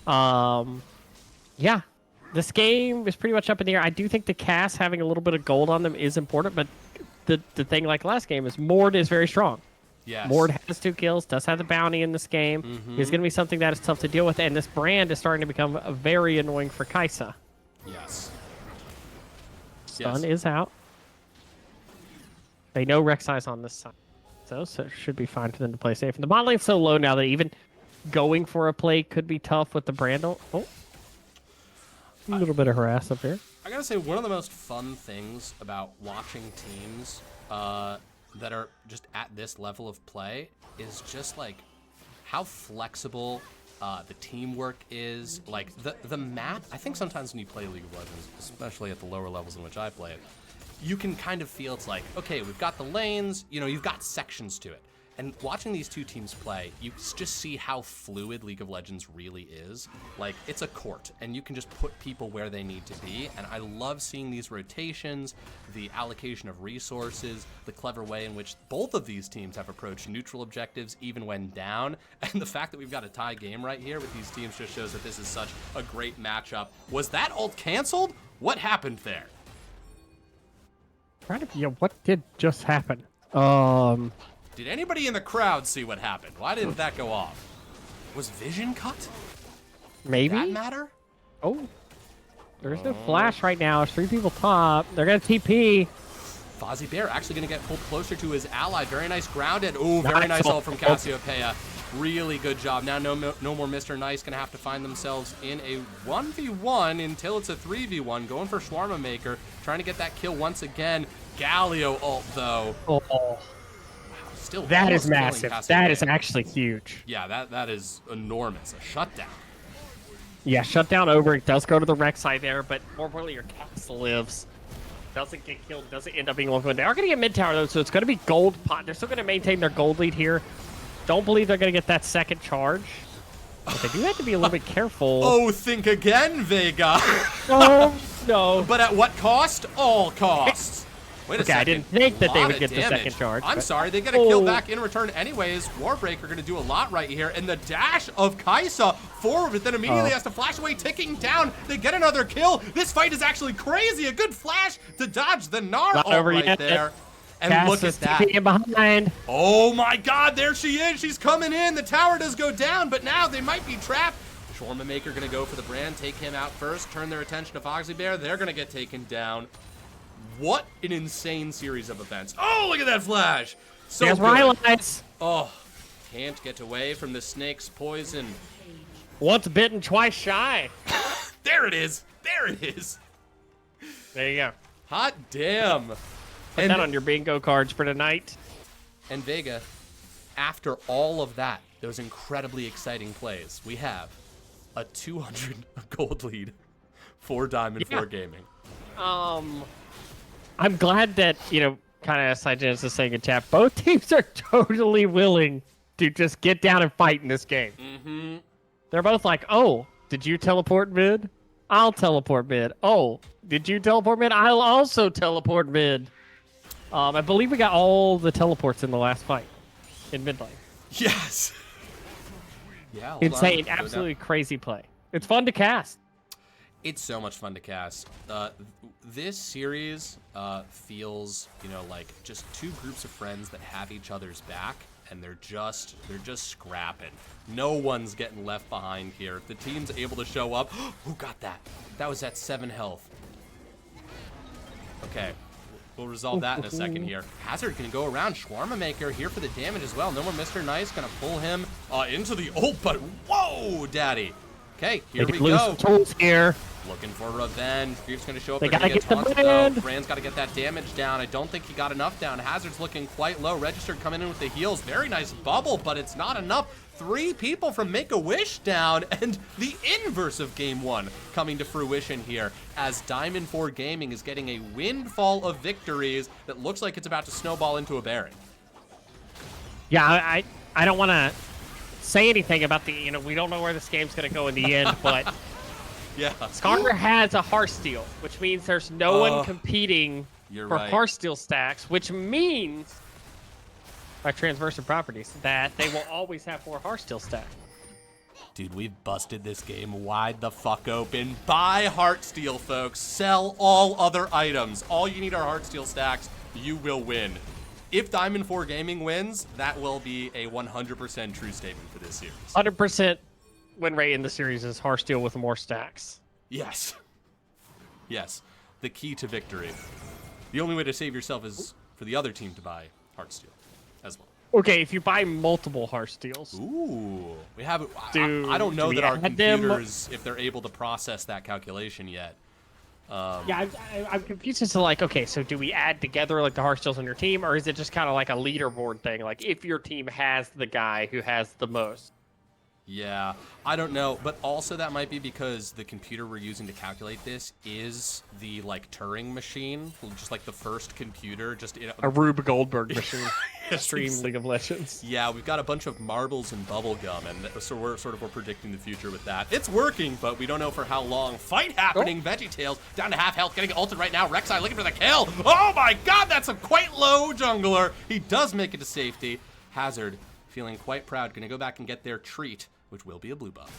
Yeah, this game is pretty much up in the air. I do think the cast having a little bit of gold on them is important, but the thing like last game is Mord is very strong. Yes. Mord has 2 kills, does have the bounty in this game. It's going to be something that is tough to deal with, and this brand is starting to become very annoying for Kai'Sa. Yes. Stun is out. They know Rek'Sai's on this side, so it should be fine for them to play safe. And the bot lane's so low now that even going for a play could be tough with the brand. Oh, a little bit of harass up here. I gotta say, one of the most fun things about watching teams that are just at this level of play is just like how flexible the teamwork is. Like the map, I think sometimes when you play League of Legends, especially at the lower levels in which I play it, you can kind of feel it's like, okay, we've got the lanes, you've got sections to it. And watching these two teams play, you just see how fluid League of Legends really is. Like, it's a court, and you can just put people where they need to be. And I love seeing these rotations, the allocation of resources, the clever way in which both of these teams have approached neutral objectives even when down. And the fact that we've got a tie game right here with these teams just shows that this is such a great matchup. Was that ult canceled? What happened there? What did just happen? Did anybody in the crowd see what happened? Why didn't that go off? Was vision cut? Maybe? Did that matter? Oh. There's no flash right now. There's 3 people top. They're going to TP. Fozzie Bear actually going to get pulled closer to his ally. Very nice grounded. Ooh, very nice ult from Cassiopeia. Really good job. Now no more Mr. Nice going to have to find themselves in a 1v1 until it's a 3v1. Going for Shawarma Maker. Trying to get that kill once again. Galio ult, though. Oh. Still That is almost killing massive. Cassiopeia. That is actually huge. Yeah, that is enormous. A shutdown. Yeah, shutdown over. It does go to the Rek'Sai there, but more importantly, your cast lives. Doesn't get killed. Doesn't end up being 1-1. They are going to get mid tower, though, so it's going to be gold pot. They're still going to maintain their gold lead here. Don't believe they're going to get that second charge. But they do have to be a little bit careful. Oh, think again, Vega. Oh, no. But at what cost? All costs. Wait a Okay, second. I didn't think that they Lot would of get the damage. second charge, I'm but- sorry, they get a kill Oh. back in return anyways. Warbreaker going to do a lot right here. And the dash of Kai'Sa forward, but then immediately has to flash away, ticking down. They get another kill. This fight is actually crazy. A good flash to dodge the Gnar Not ult over right yet. there. And Cass look is at that. TPing behind. Oh my god, there she is. She's coming in. The tower does go down, but now they might be trapped. Shawarma Maker going to go for the brand, take him out first, turn their attention to Foxy Bear. They're going to get taken down. What an insane series of events. Oh, look at that flash. So There's good. Rylance. Oh, can't get away from the snake's poison. Once bitten, twice shy. There it is. There it is. There you go. Hot damn. Put And, that on your bingo cards for tonight. and Vega, after all of that, those incredibly exciting plays, we have a 200 gold lead for Diamond 4 Gaming. I'm glad that, kind of as Genesis is saying in chat, both teams are totally willing to just get down and fight in this game. Mm-hmm. They're both like, oh, did you teleport mid? I'll teleport mid. Oh, did you teleport mid? I'll also teleport mid. I believe we got all the teleports in the last fight in mid lane. Yes. Yeah. hold on. Insane, Go down. absolutely crazy play. It's fun to cast. It's so much fun to cast. This series feels, like just two groups of friends that have each other's back, and they're just scrapping. No one's getting left behind here. If the team's able to show up, who got that? That was at 7 health. Okay, We'll resolve that in a second here. Hazard can go around. Shawarma Maker here for the damage as well. No more Mr. Nice. Gonna pull him into the ult, but whoa, daddy. Okay, here we go. Tools here. Looking for revenge. Grief's gonna show up. They They're gonna gotta get get the taunted though. brand. Brand's gotta get that damage down. I don't think he got enough down. Hazard's looking quite low. Registered coming in with the heals. Very nice bubble, but it's not enough. 3 people from Make-A-Wish down, and the inverse of Game 1 coming to fruition here as Diamond 4 Gaming is getting a windfall of victories that looks like it's about to snowball into a bearing. Yeah, I don't want to say anything about the, we don't know where this game's going to go in the end, but Yeah. Skarner has a Heartsteel, which means there's no one competing You're for right. Heartsteel stacks, which means by transversive properties that they will always have 4 Heartsteel stacks. Dude, we've busted this game wide the fuck open. Buy Heartsteel, folks. Sell all other items. All you need are Heartsteel stacks. You will win. If Diamond 4 Gaming wins, that will be a 100% true statement for this series. 100% win rate in the series is Heartsteel with more stacks. Yes. Yes. The key to victory. The only way to save yourself is for the other team to buy Heartsteel as well. Okay, if you buy multiple Heartsteels. Ooh. We have. Do- I don't know do we that our add them? computers, if they're able to process that calculation yet. Yeah, I'm confused as to okay, so do we add together like the Heartsteels on your team, or is it just kind of like a leaderboard thing? Like if your team has the guy who has the most. Yeah, I don't know, but also that might be because the computer we're using to calculate this is the Turing machine, just like the first computer, just A Rube Goldberg machine. Yes, Stream League of Legends. Yeah, we've got a bunch of marbles and bubble gum, and so we're predicting the future with that. It's working, but we don't know for how long. Fight happening. VeggieTales down to half health, getting ulted right now. Rek'Sai looking for the kill. Oh my God, that's a quite low jungler. He does make it to safety. Hazard feeling quite proud, gonna go back and get their treat, which will be a blue buff.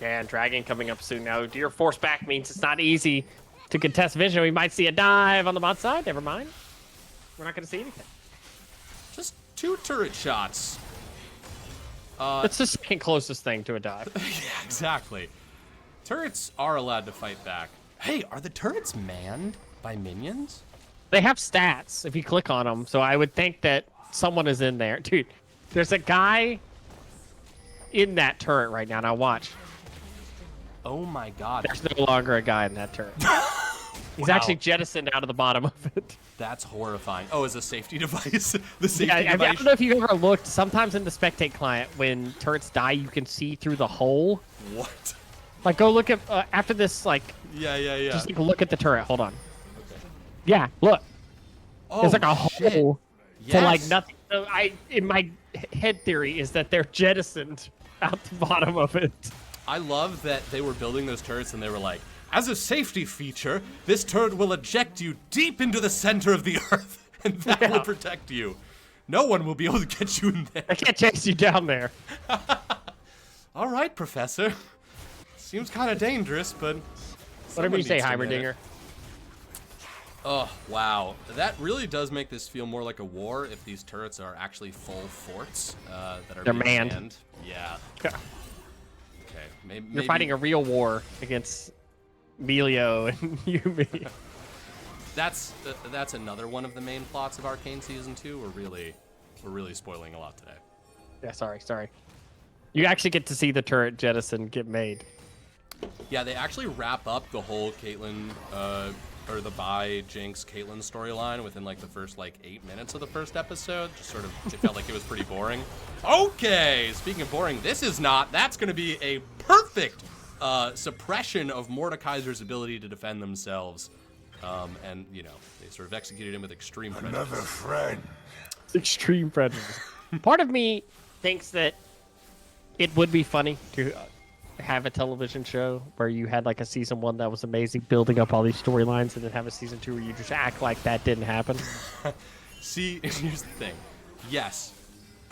Yeah, and Dragon coming up soon now. Deer Force back means it's not easy to contest vision. We might see a dive on the bot side. Never mind. We're not going to see anything. Just 2 turret shots. It's the second closest thing to a dive. Yeah, exactly. Turrets are allowed to fight back. Hey, are the turrets manned by minions? They have stats if you click on them, so I would think that someone is in there. Dude, there's a guy in that turret right now. Now watch. Oh my God. There's no longer a guy in that turret. He's Wow. actually jettisoned out of the bottom of it. That's horrifying. Oh, as a safety device? The safety Yeah, I device? don't know if you've ever looked. Sometimes in the spectate client, when turrets die, you can see through the hole. What? Like, go look at after this. Yeah. Just look at the turret. Hold on. Okay. Yeah, look. Oh, There's like a shit. hole Yes. to nothing. So in my head theory is that they're jettisoned out the bottom of it. I love that they were building those turrets and they were like, as a safety feature, this turret will eject you deep into the center of the earth, and that will protect you. No one will be able to get you in there. I can't chase you down there. All right, Professor. Seems kind of dangerous, but Whatever you say, someone needs to admit Heimerdinger. it. Oh, wow. That really does make this feel more like a war if these turrets are actually full forts that are They're being manned. Yeah. Yeah. Okay. Maybe, You're fighting a real war against Melio and Yumi. That's another one of the main plots of Arcane Season 2. We're really spoiling a lot today. Yeah, sorry. You actually get to see the turret jettison get made. Yeah, they actually wrap up the whole Caitlyn, or the Bai Jinx Caitlyn storyline within like the first 8 minutes of the first episode. Just sort of, it felt like it was pretty boring. Okay, speaking of boring, this is not. That's going to be a perfect suppression of Mordekaiser's ability to defend themselves. And, they sort of executed him with extreme prejudice. Another friend. Extreme prejudice. Part of me thinks that it would be funny to have a television show where you had a season 1 that was amazing, building up all these storylines, and then have a season 2 where you just act like that didn't happen. See, here's the thing. Yes,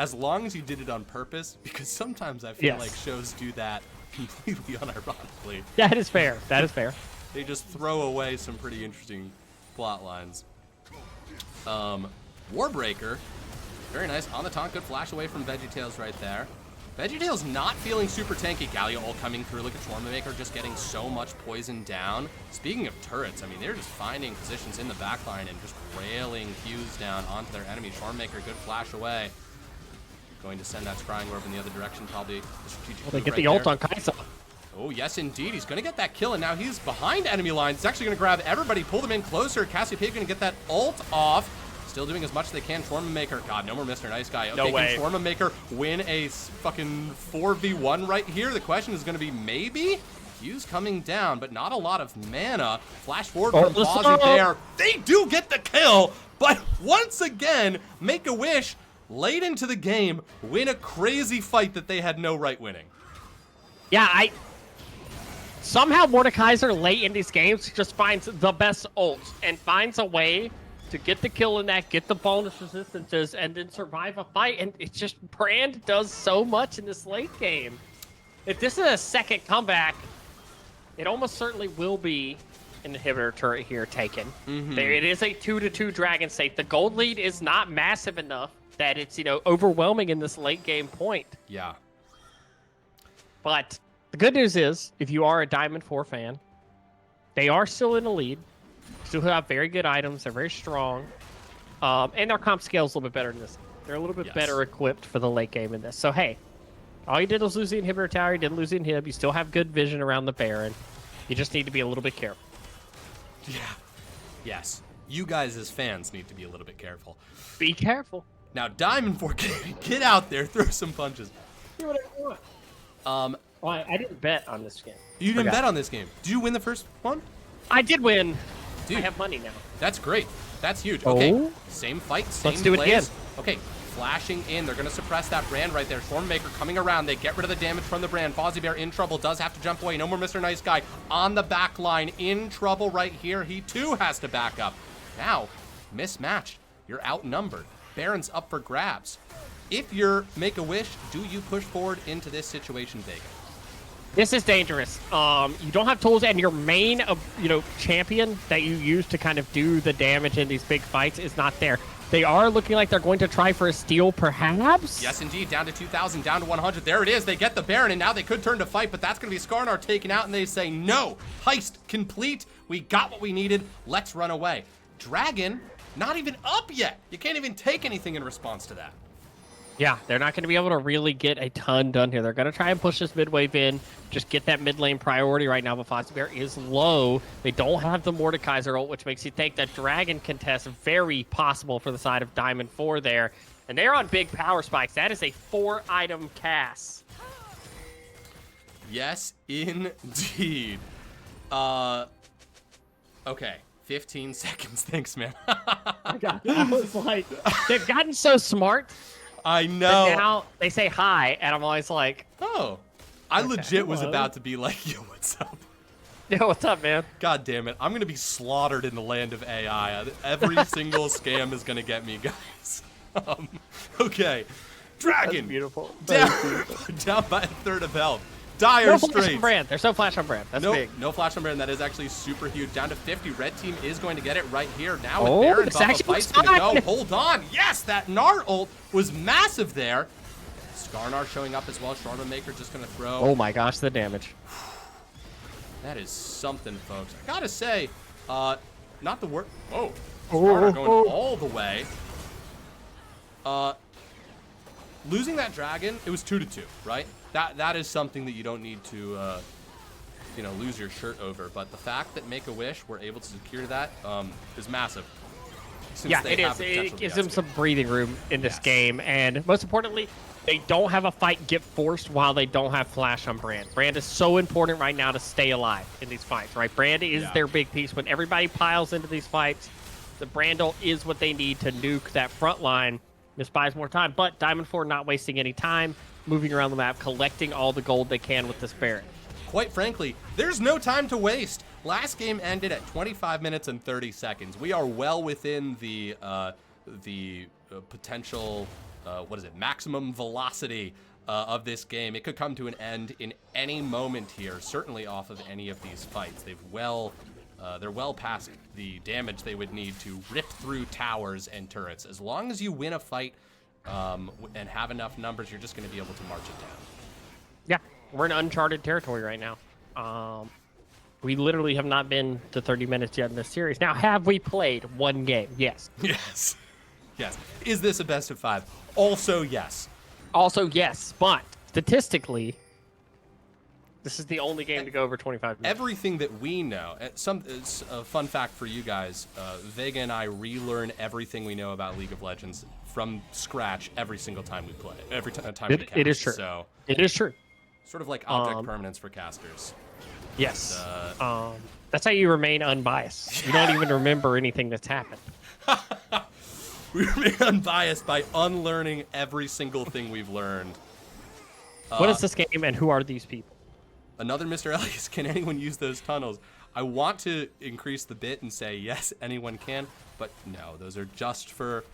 as long as you did it on purpose, because sometimes I feel Yes. like shows do that completely unironically. That is fair. They just throw away some pretty interesting plot lines. Warbreaker, very nice. On the taunt, good flash away from VeggieTales right there. VeggieTale's not feeling super tanky. Galio ult coming through. Look at Stormmaker just getting so much poison down. Speaking of turrets, I mean, they're just finding positions in the backline and just railing Qs down onto their enemy. Stormmaker, good flash away. Going to send that scrying orb in the other direction, probably the strategic Well, they move get right the ult there. on Kaisa. Oh, yes, indeed. He's going to get that kill, and now he's behind enemy lines. He's actually going to grab everybody, pull them in closer. Cassiopeia going to get that ult off. Still doing as much as they can. Maker. God, no more Mr. Nice Guy. Okay, No way. Can Maker win a fucking 4v1 right here? The question is going to be maybe? Q's coming down, but not a lot of mana. Flash forward from Fozzie there. They do get the kill, but once again, Make-A-Wish, late into the game, win a crazy fight that they had no right winning. Yeah, somehow Mordekaiser late in these games just finds the best ults and finds a way to get the kill in that, get the bonus resistances, and then survive a fight. And it's just, Brand does so much in this late game. If this is a second comeback, it almost certainly will be an inhibitor turret here taken. There, it is a 2-2 Dragon safe. The gold lead is not massive enough that it's, overwhelming in this late game point. Yeah. But the good news is, if you are a Diamond 4 fan, they are still in the lead. Still have very good items. They're very strong. And their comp scale is a little bit better than this. They're a little bit better equipped for the late game in this. So, hey, all you did was lose the inhibitor tower. You didn't lose the inhib. You still have good vision around the Baron. You just need to be a little bit careful. Yeah. Yes. You guys as fans need to be a little bit careful. Be careful. Now, Diamond 4, get out there, throw some punches. Do whatever you want. Well, I didn't bet on this game. You didn't bet on this game. Did you win the first one? I did win. Dude, I have money now. that's great. That's huge. Okay, Oh. same fight, same Let's do it plays. again. Okay, flashing in. They're going to suppress that Brand right there. Stormmaker coming around. They get rid of the damage from the Brand. Fozzie Bear in trouble. Does have to jump away. No more Mr. Nice Guy on the back line. In trouble right here. He too has to back up. Now, mismatched. You're outnumbered. Baron's up for grabs. If you're Make-A-Wish, do you push forward into this situation, Vega? This is dangerous. You don't have tools, and your main, champion that you use to kind of do the damage in these big fights is not there. They are looking like they're going to try for a steal, perhaps? Yes, indeed. Down to 2,000, down to 100. There it is. They get the Baron, and now they could turn to fight, but that's going to be Skarnar taken out, and they say, no, heist complete. We got what we needed. Let's run away. Dragon, not even up yet. You can't even take anything in response to that. Yeah, they're not going to be able to really get a ton done here. They're going to try and push this mid wave in, just get that mid lane priority right now, but Fozzie Bear is low. They don't have the Mordekaiser ult, which makes you think that Dragon contest very possible for the side of Diamond 4 there. And they're on big power spikes. That is a 4-item cast. Yes, indeed. Okay, 15 seconds. Thanks, man. I was like, they've gotten so smart. I know. But now they say hi, and I'm always like, Oh, I legit was hello. about to be like, yo, what's up? yo, what's up, man? God damn it. I'm going to be slaughtered in the land of AI. Every single scam is going to get me, guys. Okay. Dragon. That's beautiful. Down by a third of health. Dire No flash on Straits. brand. There's no flash on brand. That's big. No flash on Baron. That is actually super huge. Down to 50. Red team is going to get it right here. Now Oh, with Baron this buff, a actually fight's looks going to go. fun. Hold on. Yes, that Gnar ult was massive there. Skarnar showing up as well. Maker just going to throw. Oh my gosh, the damage. That is something, folks. I gotta say, not the worst. Whoa. Skarnar going all the way. Losing that dragon, it was 2-2, right? That is something that you don't need to, lose your shirt over. But the fact that Make-A-Wish were able to secure that is massive. Since Yeah, they it have is. the potential It to gives be them some outscored. breathing room in this Yes. game, and most importantly, they don't have a fight get forced while they don't have flash on Brand. Brand is so important right now to stay alive in these fights, right? Brand is their big piece. When everybody piles into these fights, the Brand ult is what they need to nuke that front line. This buys more time, but Diamond 4 not wasting any time, moving around the map, collecting all the gold they can with this Baron. Quite frankly, there's no time to waste. Last game ended at 25 minutes and 30 seconds. We are well within the potential, maximum velocity of this game. It could come to an end in any moment here, certainly off of any of these fights. They're well past the damage they would need to rip through towers and turrets. As long as you win a fight and have enough numbers, you're just going to be able to march it down. Yeah, we're in uncharted territory right now. We literally have not been to 30 minutes yet in this series. Now, have we played one game? Yes. Yes. Yes. Is this a best of 5? Also, yes. Also, yes, but statistically, this is the only game to go over 25 minutes. Everything that we know, it's a fun fact for you guys, Vega and I relearn everything we know about League of Legends from scratch every single time we play. Every time we cast. It is true. So it is true. sort of like object permanence for casters. Yes. That's how you remain unbiased. You don't even remember anything that's happened. We remain unbiased by unlearning every single thing we've learned. What is this game and who are these people? Another Mr. Elias, can anyone use those tunnels? I want to increase the bit and say yes, anyone can, but no, those are just for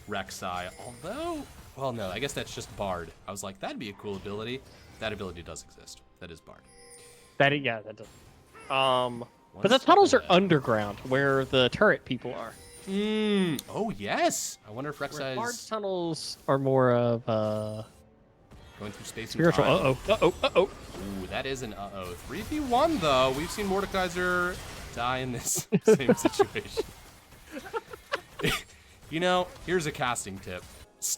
Rek'Sai. Although, well, no, I guess that's just Bard. I was like, that'd be a cool ability. That ability does exist. That is Bard. Yeah, that does. But the tunnels are underground, where the turret people are. Oh yes. I wonder if Rek'Sai's Bard's tunnels are more of going through space spiritual. and time. Uh-oh. Ooh, that is an 3v1 though. We've seen Mordekaiser die in this same situation. You know, here's a casting tip.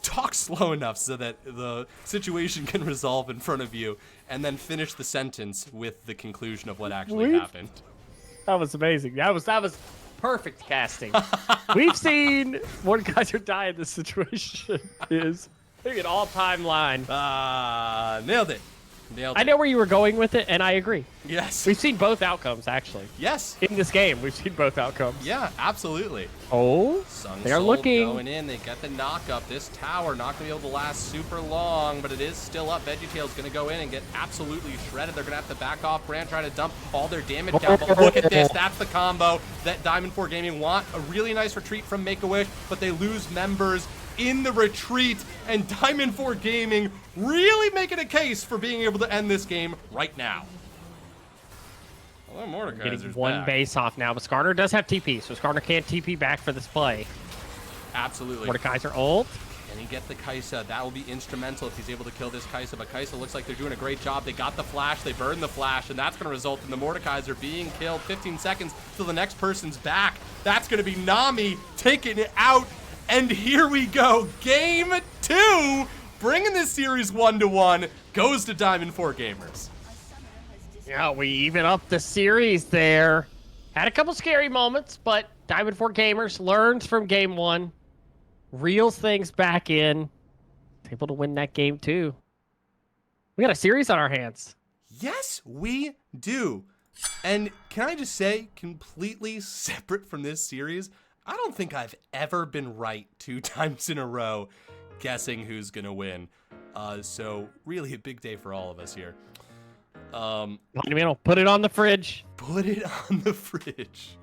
Talk slow enough so that the situation can resolve in front of you, and then finish the sentence with the conclusion of what actually happened. That was amazing. That was perfect casting. We've seen Mordekaiser die in this situation. Is an all-time line. Nailed it. Nailed it. I know where you were going with it, and I agree. Yes. We've seen both outcomes, actually. Yes. In this game, we've seen both outcomes. Yeah, absolutely. Oh, they are looking. Going in. They get the knock up. This tower not going to be able to last super long, but it is still up. VeggieTail's going to go in and get absolutely shredded. They're going to have to back off. Brand trying to dump all their damage down, but look at this. That's the combo that Diamond 4 Gaming want. A really nice retreat from Make-A-Wish, but they lose members in the retreat, and Diamond 4 Gaming really making a case for being able to end this game right now. Well, Mordekaiser's getting one back. base off now, but Skarner does have TP, so Skarner can't TP back for this play. Absolutely. Mordekaiser ult. Can he get the Kai'Sa? That will be instrumental if he's able to kill this Kai'Sa, but Kai'Sa looks like they're doing a great job. They got the flash, they burned the flash, and that's going to result in the Mordekaiser being killed. 15 seconds till the next person's back. That's going to be Nami taking it out. And here we go, game 2, bringing this series 1-1, goes to Diamond 4 Gamers. Yeah, we even up the series there. Had a couple scary moments, but Diamond 4 Gamers learns from game 1, reels things back in, able to win that game 2. We got a series on our hands. Yes, we do. And can I just say, completely separate from this series, I don't think I've ever been right 2 times in a row guessing who's going to win. So really a big day for all of us here. Put it on the fridge. Put it on the fridge.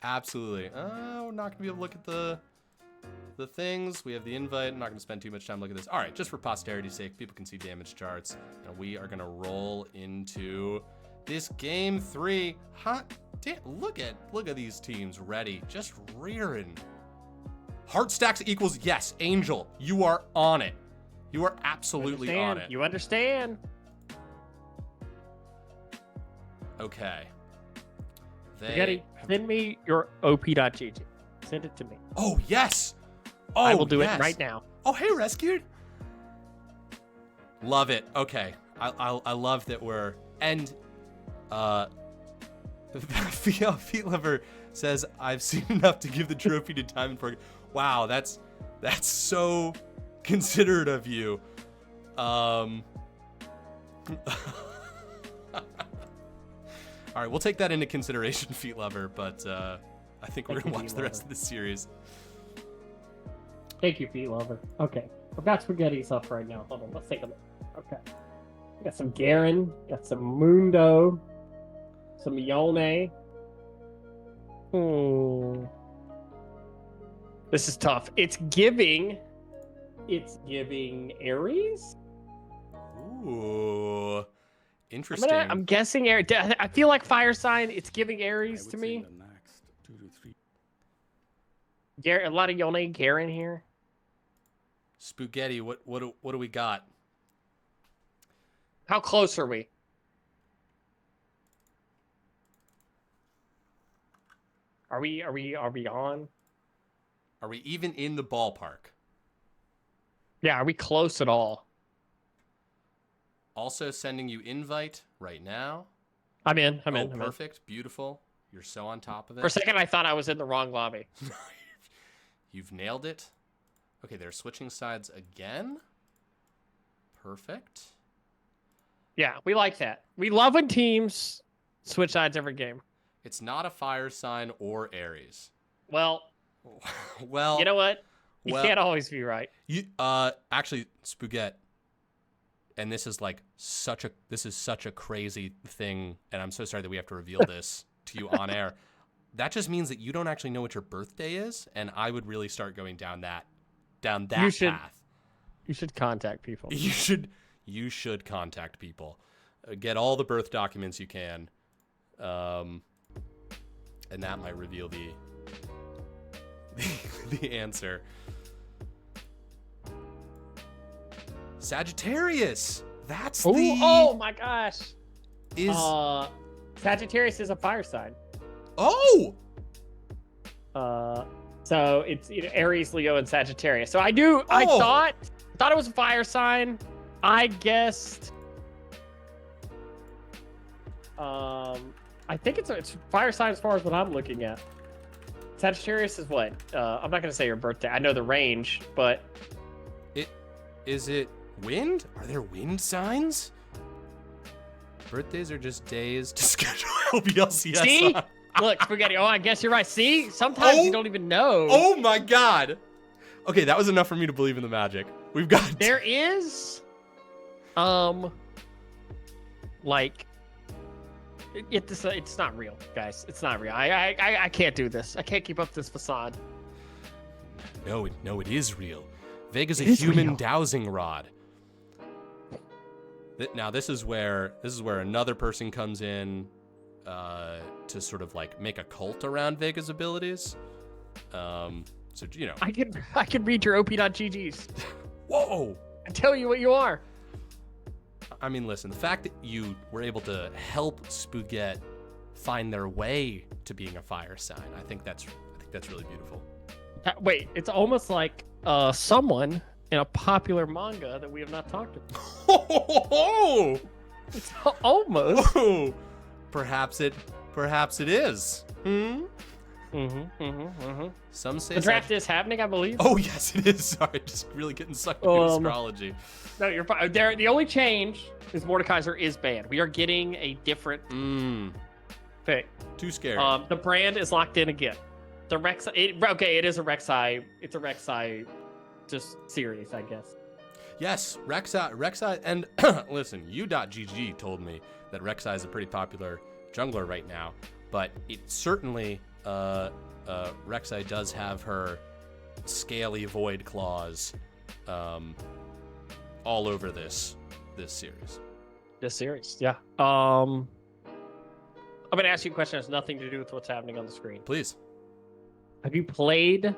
Absolutely. We're not going to be able to look at the things. We have the invite. I'm not going to spend too much time looking at this. All right, just for posterity's sake, people can see damage charts. And we are going to roll into this game 3. Damn, look at these teams ready, just rearing. Heart stacks equals yes. Angel, you are on it. You are absolutely on it. You understand. Okay. Spaghetti, send me your op.gg. Send it to me. Oh yes. Oh, I will do yes. it right now. Oh hey, rescued. Love it. Okay, I love that we're and Feet Lover says, I've seen enough to give the trophy to Diamond 4. Wow, that's so considerate of you. All right, we'll take that into consideration, Feet Lover, but I think we're going to watch the rest of the series. Thank you, Feet Lover. Okay, I've got spaghetti's up right now. Hold on, let's take a look. Okay. Got some Garen, got some Mundo, some Yone. This is tough. It's giving Ares? Ooh. Interesting. I'm guessing Ares. I feel like Fire Sign, it's giving Ares to me. A lot of Yone Garen here. Spaghetti, what do we got? How close are we? Are we on? Are we even in the ballpark? Yeah, are we close at all? Also sending you invite right now. I'm in. I'm Oh, in. perfect. Beautiful. You're so on top of it. For a second, I thought I was in the wrong lobby. You've nailed it. Okay, they're switching sides again. Perfect. Yeah, we like that. We love when teams switch sides every game. It's not a fire sign or Aries. Well, Well, you know what? You well- can't always be right. You actually, Spaghetti, and this is such a crazy thing, and I'm so sorry that we have to reveal this to you on air. That just means that you don't actually know what your birthday is, and I would really start going down that path. You should contact people. You should contact people. Get all the birth documents you can. And that might reveal the answer. Sagittarius. That's the. Oh my gosh. Is Sagittarius is a fire sign. oh. So it's Aries, Leo, and Sagittarius. So I thought it was a fire sign. I guessed. I think it's fire sign as far as what I'm looking at. Sagittarius is what? I'm not gonna say your birthday. I know the range, but Is it wind? Are there wind signs? Birthdays are just days to schedule LBLCS. see, on. look, Spaghetti. Oh, I guess you're right. See, sometimes Oh. you don't even know. Oh my god. Okay, that was enough for me to believe in the magic. We've got There is, like, it's not real, guys. It's not real. I can't do this. I can't keep up this facade. No, it is real. Vega's a It is human real. dowsing rod. Now this is where another person comes in to sort of make a cult around Vega's abilities. So I can read your op.ggs whoa. and tell you what you are. I mean, listen, the fact that you were able to help Spaghetti find their way to being a fire sign, I think that's really beautiful. Wait, it's almost like someone in a popular manga that we have not talked about. Oh, It's almost. oh, perhaps it is. Some say The draft is happening, I believe. Oh yes, it is. Sorry, just really getting sucked into astrology. No, you're fine. The only change is Mordekaiser is banned. We are getting a different pick. Too scary. The brand is locked in again. The Rek'Sai. It is a Rek'Sai. It's a Rek'Sai, just series, I guess. Yes, Rek'Sai, and listen, U.GG told me that Rek'Sai is a pretty popular jungler right now, but it certainly, Rek'Sai does have her scaly void claws, all over this series. This series, yeah. I'm gonna ask you a question that has nothing to do with what's happening on the screen. Please. Have you played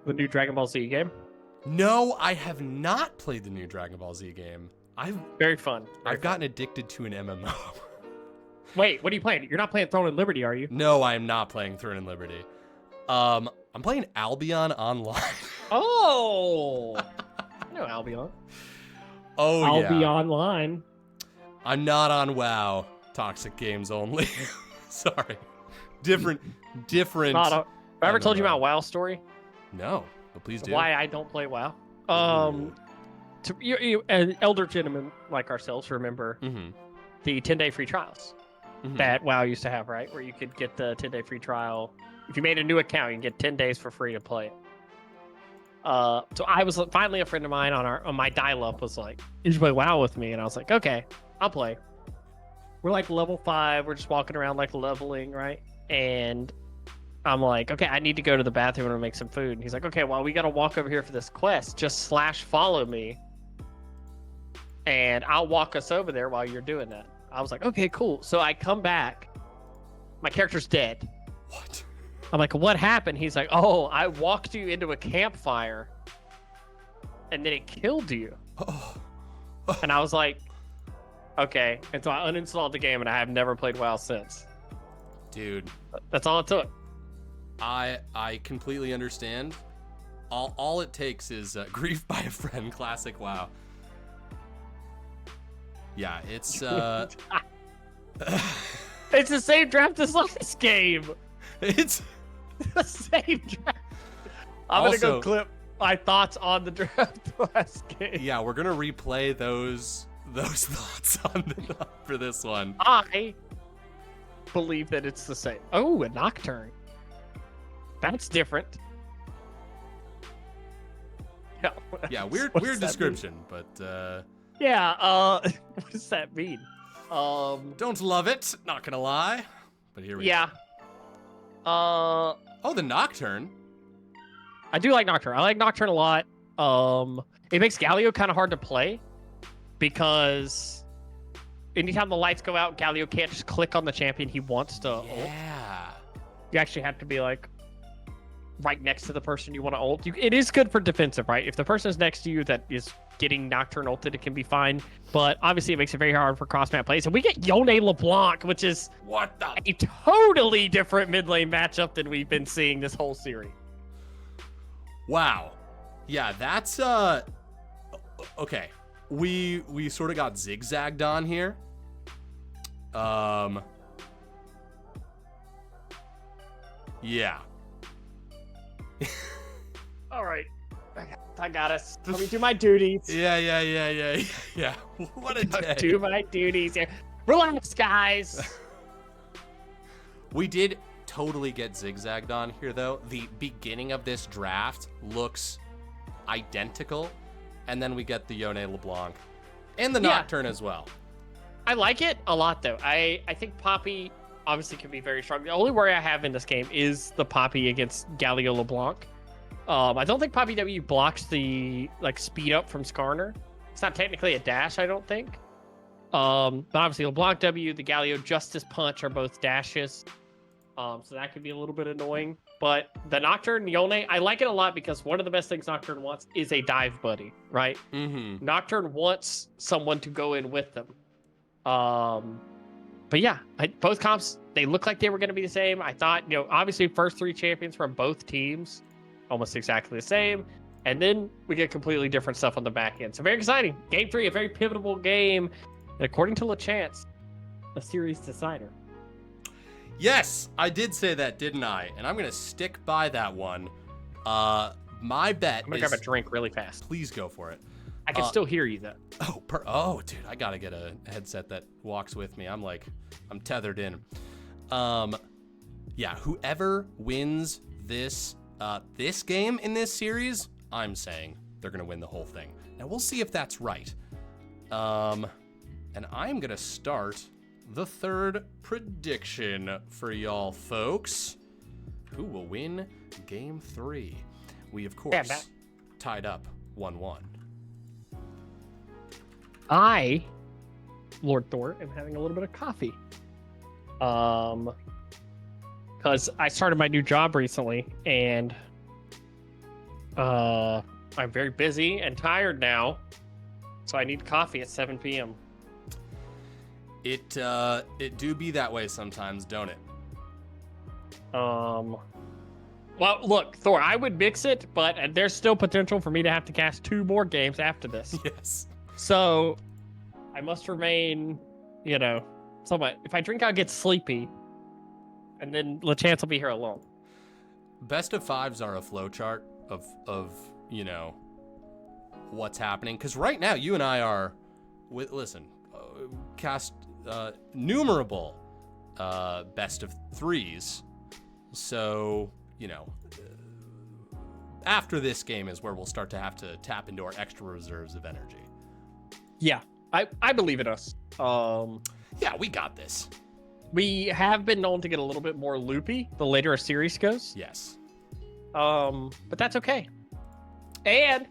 the new Dragon Ball Z game? No, I have not played the new Dragon Ball Z game. Very fun. I've gotten addicted to an MMO. Wait, what are you playing? You're not playing Throne and Liberty, are you? No, I am not playing Throne and Liberty. I'm playing Albion Online. Oh, I know Albion. Oh I'll yeah. be online. I'm not on WoW. Toxic games only. Sorry. Different. Have I ever told you MMO. about WoW story? No, but please do. Why I don't play WoW? And elder gentlemen like ourselves remember Mm-hmm. the 10-day free trials Mhm. that WoW used to have, right? Where you could get the 10-day free trial. If you made a new account, you can get 10 days for free to play it. So I was finally, a friend of mine on my dial-up was like, "You should play WoW with me," and I was like, "Okay, I'll play." We're like level 5. We're just walking around like leveling, right? And I'm like, "Okay, I need to go to the bathroom and make some food." And he's like, "Okay, well, we got to walk over here for this quest. Just /follow me, and I'll walk us over there while you're doing that." I was like, "Okay, cool." So I come back. My character's dead. What? I'm like, "What happened?" He's like, "Oh, I walked you into a campfire and then it killed you. Oh. And I was like, okay. And so I uninstalled the game, and I have never played WoW since. Dude, That's all it took. I completely understand. All it takes is grief by a friend. Classic WoW. Yeah, it's It's the same draft as last game. it's The same draft. I'm gonna go Also- clip my thoughts on the draft last game. yeah. We're gonna replay those thoughts for this one. I believe that it's the same. Oh, a Nocturne. That's different. Yeah. Yeah, weird What does weird that description, but mean? Yeah. What does that mean? don't love it. Not gonna lie. But here we Yeah. go. Oh, the Nocturne. I do like Nocturne. I like Nocturne a lot. It makes Galio kind of hard to play because anytime the lights go out, Galio can't just click on the champion he wants to ult. Yeah. You actually have to be like right next to the person you want to ult. It is good for defensive, right? If the person is next to you that is getting Nocturne ulted, it can be fine. But obviously, it makes it very hard for cross-map plays. And we get Yone LeBlanc, which is What the? a totally different mid lane matchup than we've been seeing this whole series. Wow. Yeah, that's okay. We sort of got zigzagged on here. Yeah. All right. I got us. Let me do my duties. Yeah. What a day. Do my duties here. Relax, guys. We did totally get zigzagged on here, though. The beginning of this draft looks identical, and then we get the Yone LeBlanc and the Yeah. Nocturne as well. I like it a lot, though. I think Poppy obviously can be very strong. The only worry I have in this game is the Poppy against Galio LeBlanc. I don't think Poppy W blocks the speed up from Skarner. It's not technically a dash, I don't think. But obviously LeBlanc W, the Galio Justice Punch are both dashes. So that could be a little bit annoying. But the Nocturne Yone, I like it a lot because one of the best things Nocturne wants is a dive buddy, right? Mm-hmm. Nocturne wants someone to go in with them. But yeah, both comps, they look like they were going to be the same. I thought, obviously first three champions from both teams, almost exactly the same. And then we get completely different stuff on the back end. So very exciting. Game 3, a very pivotal game. And according to LeChance, a series decider. Yes, I did say that, didn't I? And I'm gonna stick by that one. My bet I'm going to is... grab a drink really fast. Please go for it. I can still hear you, though. Oh, dude, I gotta get a headset that walks with me. I'm tethered in. Yeah, whoever wins this game in this series, I'm saying they're gonna win the whole thing. Now we'll see if that's right. And I'm gonna start the third prediction for y'all folks. Who will win game 3? We of course Matt. tied up 1-1. I, Lord Thor, am having a little bit of coffee. Because I started my new job recently, and I'm very busy and tired now, so I need coffee at 7 p.m. It do be that way sometimes, don't it? Well, look, Thor, I would mix it, but there's still potential for me to have to cast 2 more games after this. Yes. So I must remain, somewhat. If I drink, I'll get sleepy, and then LeChance will be here alone. Best of 5s are a flowchart of what's happening. Because right now, you and I are, cast numerable best of 3s. So, after this game is where we'll start to have to tap into our extra reserves of energy. Yeah, I believe in us. Yeah, we got this. We have been known to get a little bit more loopy the later a series goes. Yes. But that's okay. And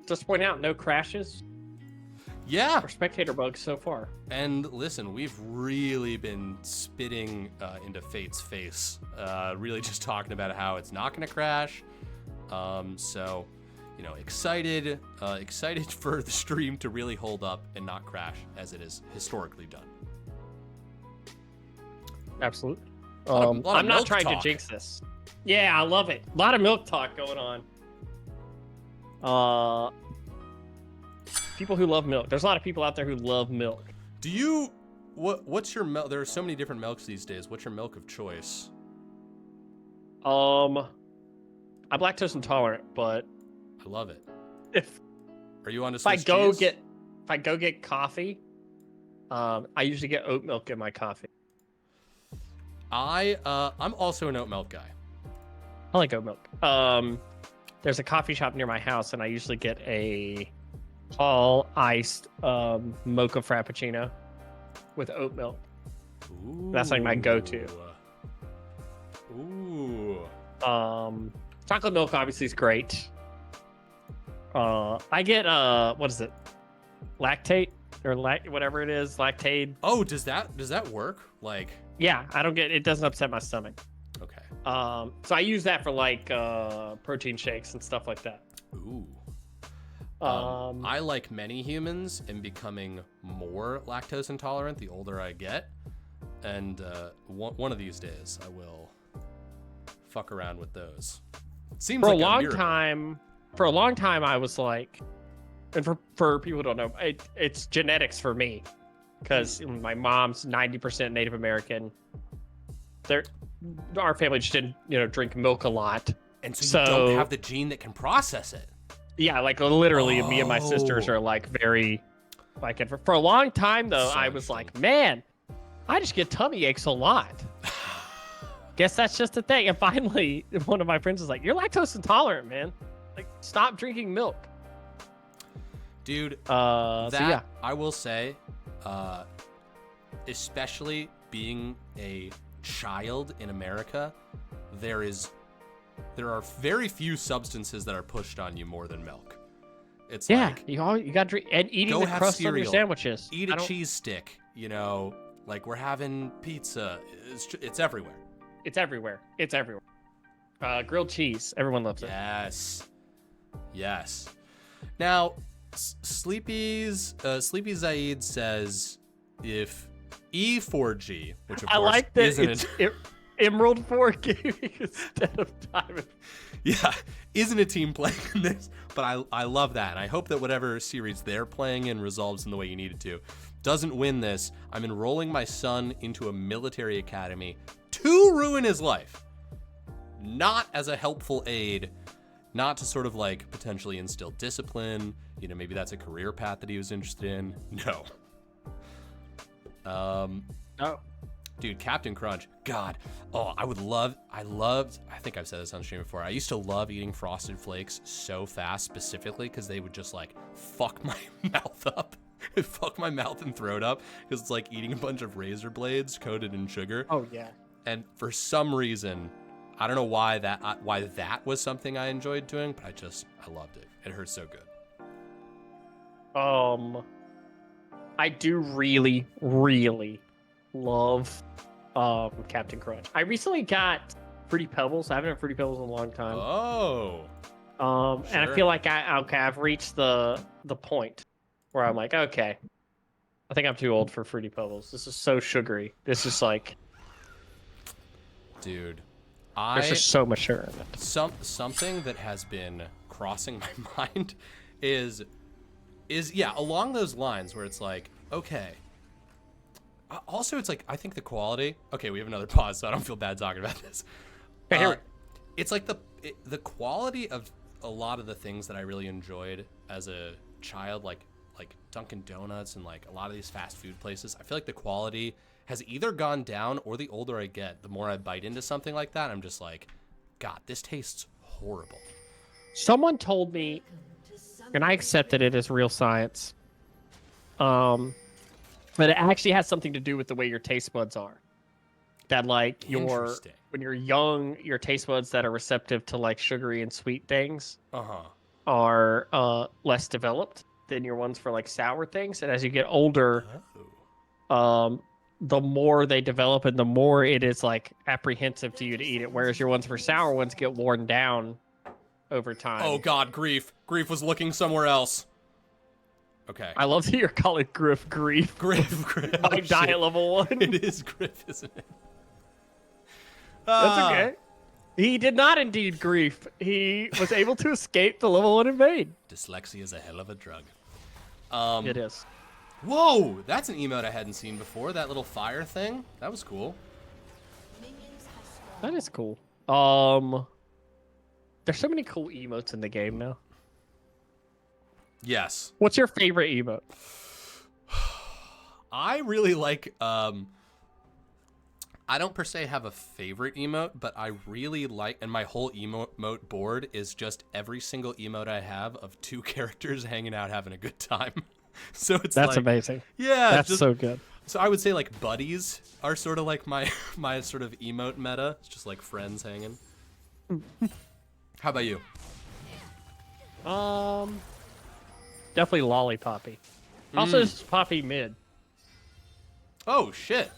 just point out, no crashes. Yeah. or spectator bugs so far. And listen, we've really been spitting into Fate's face, really just talking about how it's not going to crash. So, excited for the stream to really hold up and not crash as it is historically done. Absolutely. Lot of I'm not milk trying talk. to jinx this. Yeah, I love it. A lot of milk talk going on. People who love milk. There's a lot of people out there who love milk. Do you? What's your milk? There are so many different milks these days. What's your milk of choice? I'm lactose intolerant, but I love it. if Are you on to if I Swiss go cheese? get coffee, I usually get oat milk in my coffee. I'm also an oat milk guy. I like oat milk. There's a coffee shop near my house, and I usually get a all iced mocha frappuccino with oat milk. Ooh. That's like my go-to. Ooh. Chocolate milk obviously is great. I get what is it? Lactate or whatever it is, lactate. Oh, does that work? Like, Yeah, it doesn't upset my stomach. okay. So I use that for like protein shakes and stuff like that. Ooh. Um, I, like many humans, am becoming more lactose intolerant the older I get, and one of these days I will fuck around with those. Seems for like a long miracle. time. For a long time, I was like, and for people who don't know, it's genetics for me, because my mom's 90% Native American. Our family just didn't, drink milk a lot. And so you so- don't have the gene that can process it. Yeah, like literally, me and my Oh. sisters are like very, like it. For a long time though, I was Interesting. like, man, I just get tummy aches a lot. Guess that's just a thing. And finally, one of my friends was like, "You're lactose intolerant, man. Like, stop drinking milk." Dude, So that yeah, I will say, especially being a child in America, there are very few substances that are pushed on you more than milk. It's yeah. like, You got to drink and eating go the have crust on your cereal, sandwiches. eat I a don't- cheese stick, like we're having pizza. It's everywhere. It's everywhere. It's everywhere. Grilled cheese. Everyone loves it. Yes. Now, Sleepy Zaid says if E4G, which of I course like that isn't it's Emerald 4 gaming instead of Diamond. yeah, isn't a team playing in this, but I love that. And I hope that whatever series they're playing in resolves in the way you need it to. Doesn't win this, I'm enrolling my son into a military academy to ruin his life. Not as a helpful aid, not to sort of like potentially instill discipline. Maybe that's a career path that he was interested in. No. Oh. Dude, Captain Crunch. God. Oh, I think I've said this on stream before. I used to love eating Frosted Flakes so fast, specifically because they would just like fuck my mouth up. Fuck my mouth and throat up. Because it's like eating a bunch of razor blades coated in sugar. Oh yeah. And for some reason, I don't know why that was something I enjoyed doing, but I loved it. It hurt so good. I do really, really love Captain Crunch. I recently got Fruity Pebbles. I haven't had Fruity Pebbles in a long time. Oh. And I Sure. feel like I've reached the point where I'm like, okay, I think I'm too old for Fruity Pebbles. This is so sugary. This is like, Dude. there's just so much sugar in it. Something that has been crossing my mind is yeah, along those lines where it's like, okay. Also, it's like, I think the quality. Okay, we have another pause, so I don't feel bad talking about this. It's like the quality of a lot of the things that I really enjoyed as a child, like Dunkin' Donuts and like a lot of these fast food places. I feel like the quality has either gone down, or the older I get, the more I bite into something like that, I'm just like, God, this tastes horrible. Someone told me, and I accept that it is real science, but it actually has something to do with the way your taste buds are. That like Interesting. when you're young, your taste buds that are receptive to like sugary and sweet things are less developed. than your ones for like sour things. And as you get older, Oh. the more they develop and the more it is like apprehensive to you to eat it. Whereas your ones for sour ones get worn down over time. Oh God, Grief. Grief was looking somewhere else. Okay. I love that you're calling Griff Grief. Griff. Oh, Like shit. diet level 1. It is Griff, isn't it? That's okay. He did not indeed grief. He was able to escape the level 1 invade. Dyslexia is a hell of a drug. It is. Whoa, that's an emote I hadn't seen before. That little fire thing. That was cool. That is cool. There's so many cool emotes in the game now. Yes. What's your favorite emote? I really like, I don't per se have a favorite emote, but I really like, and my whole emote board is just every single emote I have of 2 characters hanging out having a good time. So it's That's like, amazing. yeah, That's just, so good. So I would say like buddies are sort of like my sort of emote meta. It's just like friends hanging. How about you? Definitely Lollipoppy. Also, this is Poppy mid. Oh shit.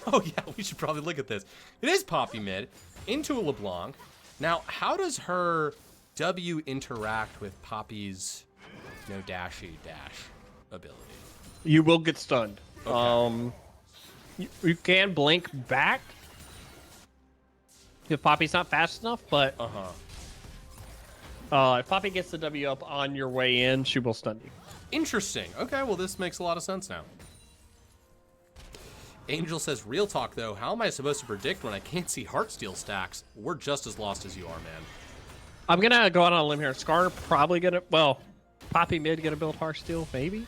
Oh yeah, we should probably look at this. It is Poppy mid into a LeBlanc. Now, how does her W interact with Poppy's dashy dash ability? You will get stunned. Okay. You can blink back if Poppy's not fast enough, but if Poppy gets the W up on your way in, she will stun you. Interesting. Okay, well this makes a lot of sense now. Angel says, real talk though, how am I supposed to predict when I can't see Heartsteel stacks? We're just as lost as you are, man. I'm gonna go out on a limb here. Scar probably gonna, well, Poppy mid gonna build Heartsteel, maybe?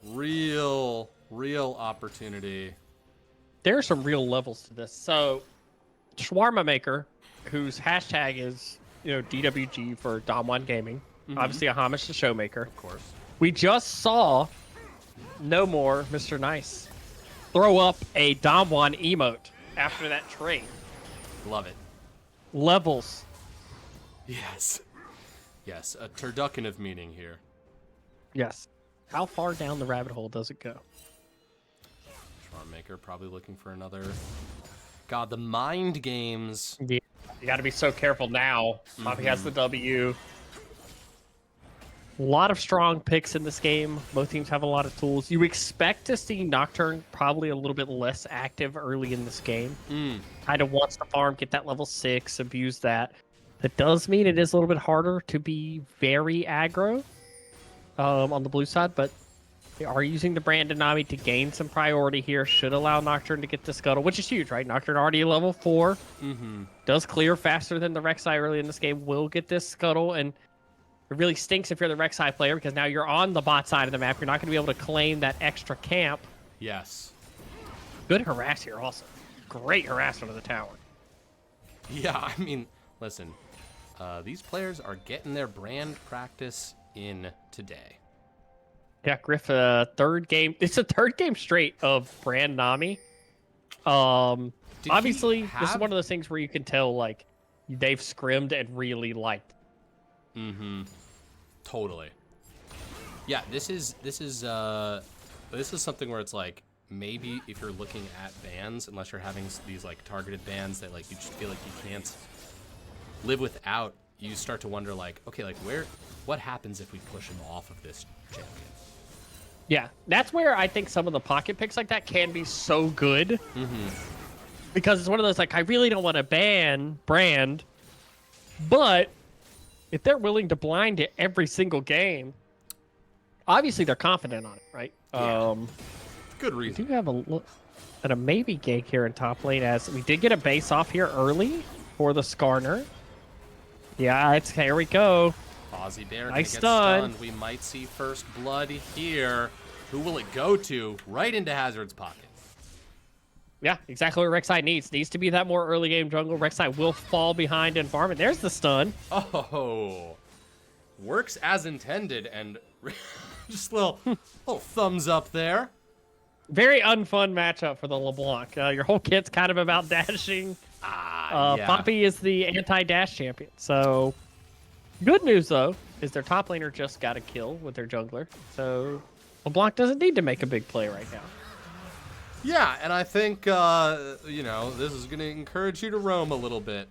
Real opportunity. There are some real levels to this. So, Shawarma Maker, whose hashtag is, DWG for Dom1 Gaming, obviously a homage to Showmaker. Of course. We just saw No More Mr. Nice throw up a Dom1 emote after that trade. Love it. Levels. Yes. Yes, a turducken of meaning here. Yes. How far down the rabbit hole does it go? Charm Maker probably looking for another. God, the mind games. Yeah. You got to be so careful now. Poppy has the W. A lot of strong picks in this game. Both teams have a lot of tools. You expect to see Nocturne probably a little bit less active early in this game. Kind of wants to farm, get that level 6, abuse that. That does mean it is a little bit harder to be very aggro on the blue side, but they are using the Brandon Nami to gain some priority here. Should allow Nocturne to get the Scuttle, which is huge, right? Nocturne already level 4. Does clear faster than the Rek'Sai early in this game. Will get this Scuttle, and it really stinks if you're the Rek'Sai player because now you're on the bot side of the map. You're not going to be able to claim that extra camp. Yes. Good harass here also. Great harassment of the tower. Yeah, I mean, listen. These players are getting their brand practice in today. Yeah, Griff, third game. It's a third game straight of Brand Nami. Obviously, this is one of those things where you can tell, like, they've scrimmed and really liked. Totally. Yeah, this is something where it's like, maybe if you're looking at bans, unless you're having these like targeted bans that like you just feel like you can't live without, you start to wonder like, okay, like what happens if we push him off of this champion? Yeah, that's where I think some of the pocket picks like that can be so good. Because it's one of those, like, I really don't want to ban Brand, but if they're willing to blind it every single game, obviously they're confident on it, right? Yeah. Good reason. We do have a look at a maybe gank here in top lane, as we did get a base off here early for the Skarner. Yeah, here we go. Ozzy Bear Nice gets stun. stunned. We might see first blood here. Who will it go to? Right into Hazard's pocket. Yeah, exactly what Rek'Sai needs. Needs to be that more early game jungle. Rek'Sai will fall behind and farm it. There's the stun. Oh, works as intended, and just a little thumbs up there. Very unfun matchup for the LeBlanc. Your whole kit's kind of about dashing. Yeah. Poppy is the anti-dash champion. So, good news though is their top laner just got a kill with their jungler. So LeBlanc doesn't need to make a big play right now. Yeah, and I think, you know, this is going to encourage you to roam a little bit.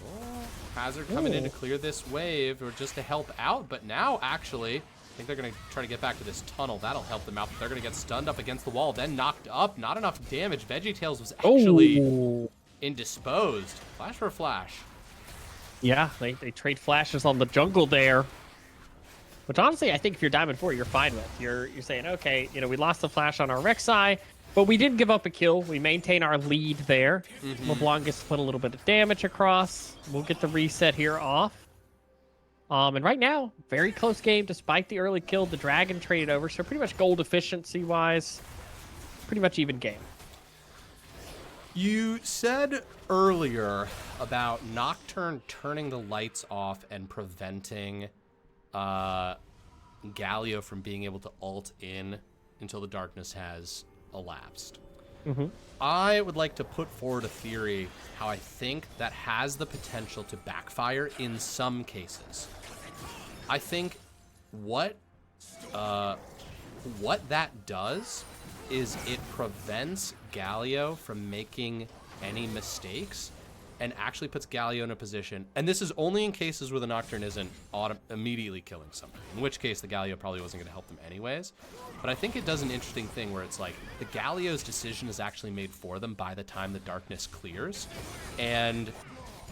Oh, Hazard coming in to clear this wave or just to help out, but now, actually, I think they're going to try to get back to this tunnel. That'll help them out, but they're going to get stunned up against the wall, then knocked up. Not enough damage. VeggieTales was actually indisposed. Flash for flash. Yeah, they trade flashes on the jungle there. Which, honestly, I think if you're Diamond 4, you're fine with. You're saying, okay, you know, we lost the flash on our Rek'Sai, but we did give up a kill. We maintain our lead there. LeBlanc gets to put a little bit of damage across. We'll get the reset here off. And right now, very close game despite the early kill. The Dragon traded over, so pretty much gold efficiency-wise, pretty much even game. You said earlier about Nocturne turning the lights off and preventing Galio from being able to ult in until the darkness has elapsed. I would like to put forward a theory how I think that has the potential to backfire in some cases. I think what that does is it prevents Galio from making any mistakes and actually puts Galio in a position, and this is only in cases where the Nocturne isn't immediately killing somebody, in which case the Galio probably wasn't going to help them anyways. But I think it does an interesting thing where it's like the Galio's decision is actually made for them by the time the darkness clears, and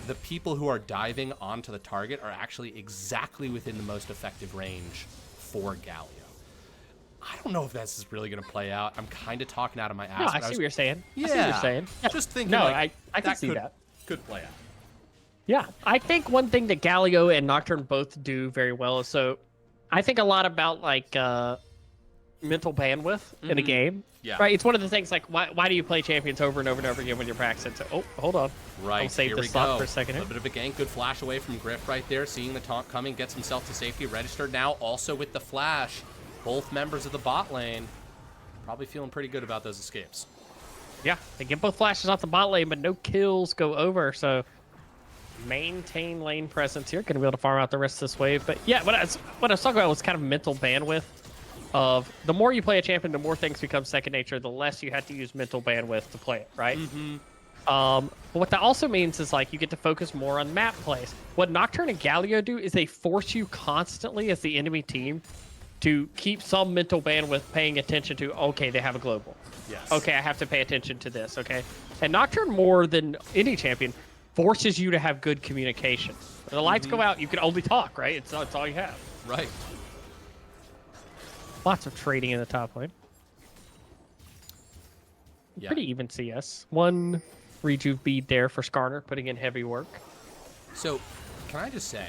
the people who are diving onto the target are actually exactly within the most effective range for Galio. I don't know if this is really going to play out. I'm kind of talking out of my ass. No, I see what you're saying. Yeah. I see what you're saying. Yeah. Just thinking. No, like, I can see that. Could play out. Yeah, I think one thing that Galio and Nocturne both do very well is, so I think a lot about like mental bandwidth in a game. Yeah. Right. It's one of the things like why do you play champions over and over and over again when you're practicing? So, oh, hold on. Right. I'll save here the we slot go. for a second A here. little bit of a gank. Good flash away from Griff right there. Seeing the taunt coming, gets himself to safety. Registered now also with the flash. Both members of the bot lane probably feeling pretty good about those escapes. Yeah, they get both flashes off the bot lane, but no kills go over. So maintain lane presence here. Gonna be able to farm out the rest of this wave. But yeah, what I was talking about was kind of mental bandwidth of the more you play a champion, the more things become second nature, the less you have to use mental bandwidth to play it, right? But what that also means is like you get to focus more on map plays. What Nocturne and Galio do is they force you constantly as the enemy team to keep some mental bandwidth paying attention to, okay, they have a global. Yes. Okay, I have to pay attention to this, okay? And Nocturne, more than any champion, forces you to have good communication. When the lights go out, you can only talk, right? It's all you have. Right. Lots of trading in the top lane. Yeah. Pretty even CS. One rejuve bead there for Skarner, putting in heavy work. So, can I just say,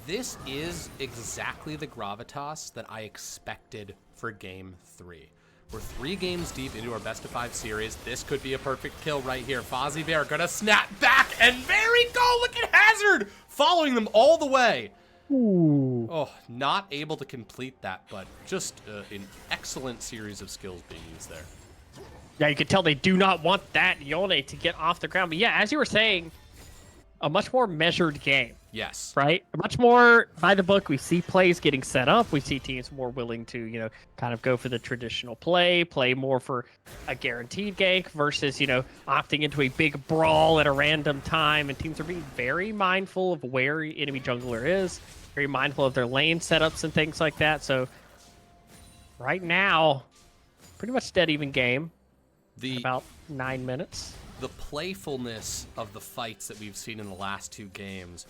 this is exactly the gravitas that I expected for Game 3. We're 3 games deep into our best-of-5 series. This could be a perfect kill right here. Fozzie Bear gonna snap back, and there he go! Look at Hazard! Following them all the way. Ooh. Oh, not able to complete that, but just an excellent series of skills being used there. Yeah, you can tell they do not want that Yone to get off the ground. But yeah, as you were saying, a much more measured game. Yes. Right? Much more by the book. We see plays getting set up. We see teams more willing to, you know, kind of go for the traditional play more for a guaranteed gank versus, you know, opting into a big brawl at a random time. And teams are being very mindful of where enemy jungler is, very mindful of their lane setups and things like that. So right now, pretty much dead even game. About 9 minutes. The playfulness of the fights that we've seen in the last 2 games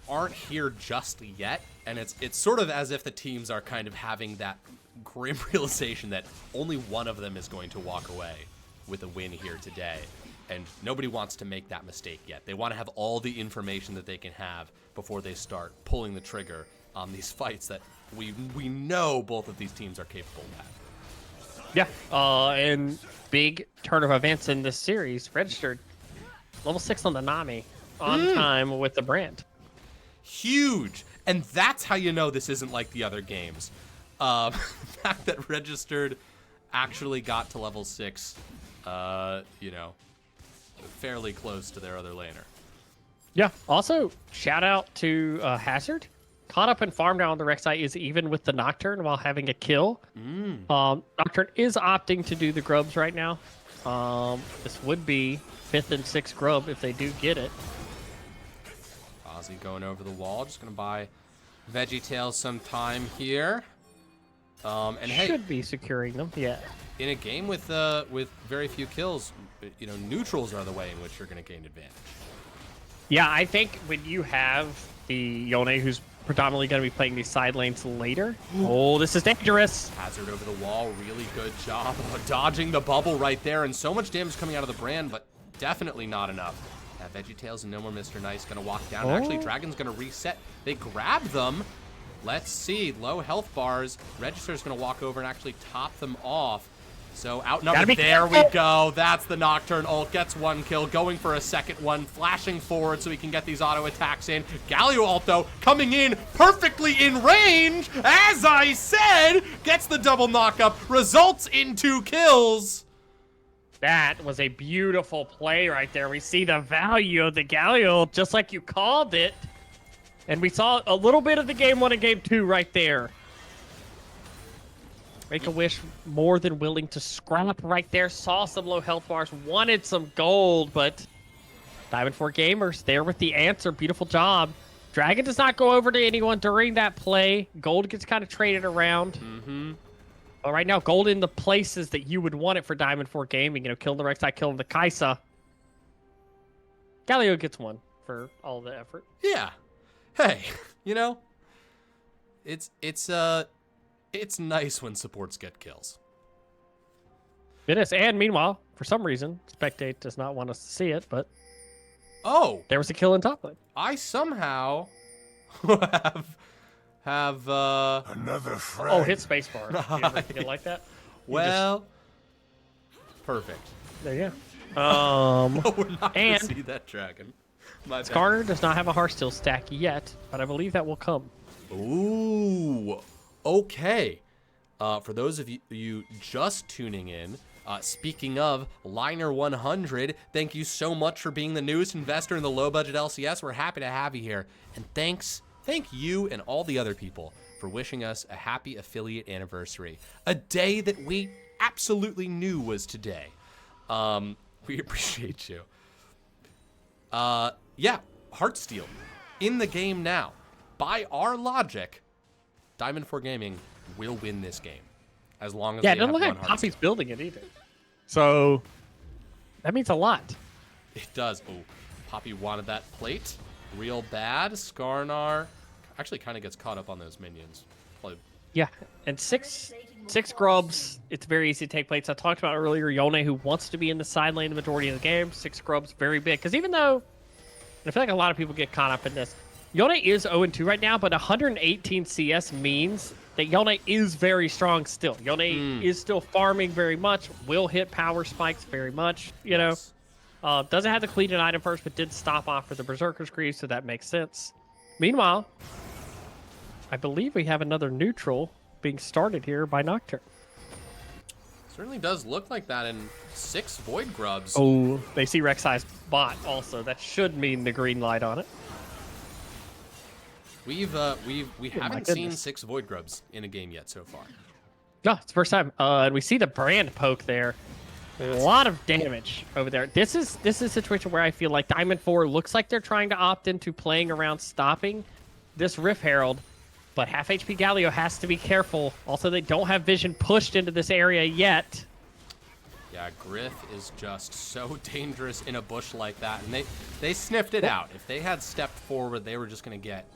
aren't here just yet, and it's sort of as if the teams are kind of having that grim realization that only one of them is going to walk away with a win here today, and nobody wants to make that mistake yet. They want to have all the information that they can have before they start pulling the trigger on these fights that we know both of these teams are capable of having. Yeah, and big turn of events in this series. Registered level 6 on the Nami on time with the brand. Huge, and that's how you know this isn't like the other games. The fact that Registered actually got to level 6, you know, fairly close to their other laner. Yeah. Also, shout out to Hazard. caught up in farm now on the Rek'Sai is even with the Nocturne while having a kill. Nocturne is opting to do the grubs right now. This would be 5th and 6th grub if they do get it. Ozzy going over the wall, just gonna buy VeggieTales some time here. And hey, Should be securing them, yeah. in a game with very few kills, you know, neutrals are the way in which you're gonna gain advantage. Yeah, I think when you have the Yone who's predominantly going to be playing these side lanes later. Oh, this is dangerous. Hazard over the wall, really good job of dodging the bubble right there, and so much damage coming out of the brand, but definitely not enough. VeggieTales and no more Mr. Nice gonna walk down. Actually, Dragon's gonna reset. They grab them. Let's see, low health bars. Register's gonna walk over and actually top them off. So outnumbered. There we go. That's the Nocturne ult. Gets 1 kill. Going for a second one. Flashing forward so he can get these auto attacks in. Galio ult, though, coming in perfectly in range. As I said, gets the double knockup. Results in 2 kills. That was a beautiful play right there. We see the value of the Galio ult, just like you called it. And we saw a little bit of the game 1 and game 2 right there. Make-A-Wish more than willing to scrap right there. Saw some low health bars, wanted some gold, but Diamond 4 Gamers there with the answer. Beautiful job. Dragon does not go over to anyone during that play. Gold gets kind of traded around. But right now, gold in the places that you would want it for Diamond 4 Gaming. You know, killing the Rek'Sai, killing the Kaisa. Galio gets 1 for all the effort. Yeah. Hey, you know, it's nice when supports get kills. It is. And meanwhile, for some reason, Spectate does not want us to see it, but Oh, there was a kill in top lane. I somehow have Another friend. Oh, hit spacebar. You ever get like that? well, perfect. There you go. We're not And- gonna see that dragon. My bad. Skarner does not have a Heartsteel stack yet, but I believe that will come. Ooh, okay. For those of you just tuning in, speaking of Liner 100, thank you so much for being the newest investor in the low budget LCS. We're happy to have you here, and thank you and all the other people for wishing us a happy affiliate anniversary, a day that we absolutely knew was today. We appreciate you. Yeah, Heartsteel in the game now. By our logic, Diamond 4 Gaming will win this game as long as Yeah, they it doesn't have look one like Heartsteel. Poppy's building it either. So that means a lot. It does. Oh, Poppy wanted that plate real bad. Skarnar actually kind of gets caught up on those minions. Probably. Yeah, and six grubs, it's very easy to take plates. I talked about earlier, Yone, who wants to be in the side lane the majority of the game. 6 grubs, very big. Because even though, and I feel like a lot of people get caught up in this, Yone is 0-2 right now, but 118 CS means that Yone is very strong still. Yone is still farming very much, will hit power spikes very much, you know. Doesn't have the completed item first, but did stop off for the Berserker's Greaves, so that makes sense. Meanwhile, I believe we have another neutral being started here by Nocturne. Certainly does look like that in 6 Void Grubs. Oh, they see Rek'Sai's bot also. That should mean the green light on it. We haven't seen 6 Void Grubs in a game yet so far. No, it's the first time. And we see the brand poke there. A lot of damage over there. This is a situation where I feel like Diamond 4 looks like they're trying to opt into playing around stopping this Rift Herald, but half HP Galio has to be careful. Also, they don't have vision pushed into this area yet. Yeah, Griff is just so dangerous in a bush like that, and they sniffed it out. If they had stepped forward, they were just going to get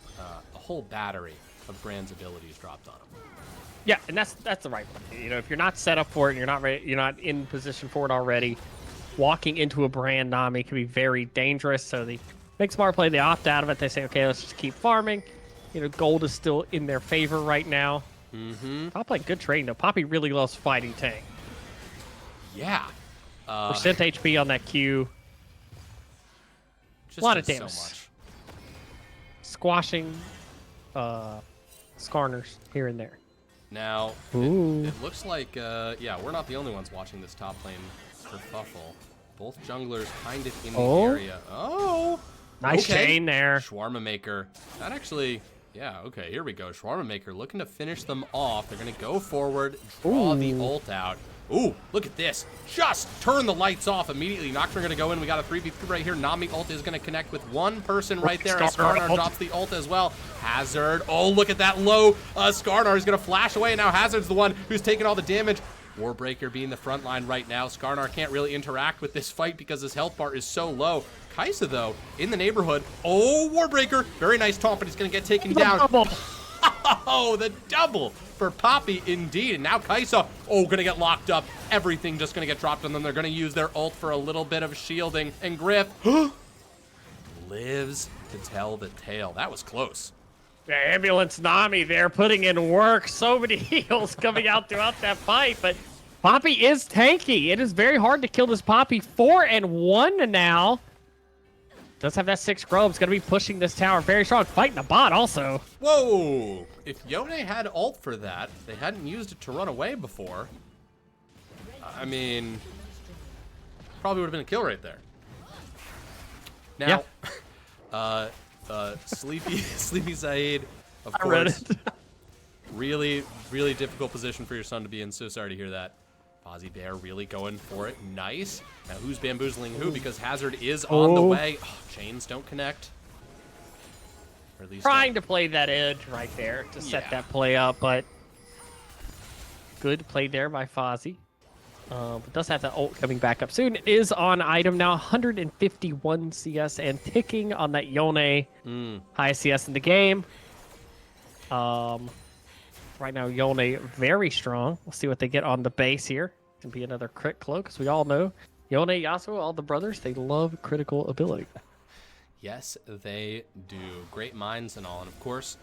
a whole battery of Brand's abilities dropped on them. Yeah, and that's the right one. You know, if you're not set up for it and you're not ready, you're not in position for it already, walking into a Brand Nami can be very dangerous. So they make smart play. They opt out of it. They say, okay, let's just keep farming. You know, gold is still in their favor right now. Top playing good trading though. Poppy really loves fighting tank. Yeah. Percent HP on that Q. Just A lot of does damage. So much. Squashing Skarners here and there. Now, it looks like, yeah, we're not the only ones watching this top lane kerfuffle. Both junglers kind of in the area. Oh! Nice okay. chain there. Shawarma Maker. That actually, Yeah, okay, here we go. Shawarma Maker looking to finish them off. They're going to go forward, draw the ult out. Ooh, look at this. Just turn the lights off immediately. Nocturne going to go in. We got a 3v3 right here. Nami ult is going to connect with one person right there. Skarnar drops the ult as well. Hazard. Oh, look at that low. Skarnar is going to flash away. Now Hazard's the one who's taking all the damage. Warbreaker being the front line right now. Skarnar can't really interact with this fight because his health bar is so low. Kaisa, though, in the neighborhood. Oh, Warbreaker. Very nice taunt, but he's going to get taken down. Oh, the double for Poppy, indeed. And now Kaisa, gonna get locked up. Everything just gonna get dropped on them. They're gonna use their ult for a little bit of shielding. And Griff lives to tell the tale. That was close. Yeah, Ambulance Nami there putting in work. So many heals coming out throughout that fight. But Poppy is tanky. It is very hard to kill this Poppy. 4-1 now. Does have that 6 grubs. Going to be pushing this tower very strong. Fighting the bot also. Whoa! If Yone had ult for that, they hadn't used it to run away before. I mean, probably would have been a kill right there. Now, Sleepy Saeed, of course. I read it. Really, really difficult position for your son to be in. So sorry to hear that. Fozzie Bear really going for it. Nice. Now who's bamboozling who? Because Hazard is on the way. Oh, chains don't connect. Or at least trying to play that edge right there to set that play up, but good play there by Fozzie. But does have the ult coming back up soon. It is on item now, 151 CS and ticking on that Yone. Highest CS in the game. Right now, Yone very strong. We'll see what they get on the base here. Can be another crit cloak, because we all know Yone, Yasuo, all the brothers, they love critical ability. Yes, they do. Great minds and all. And of course,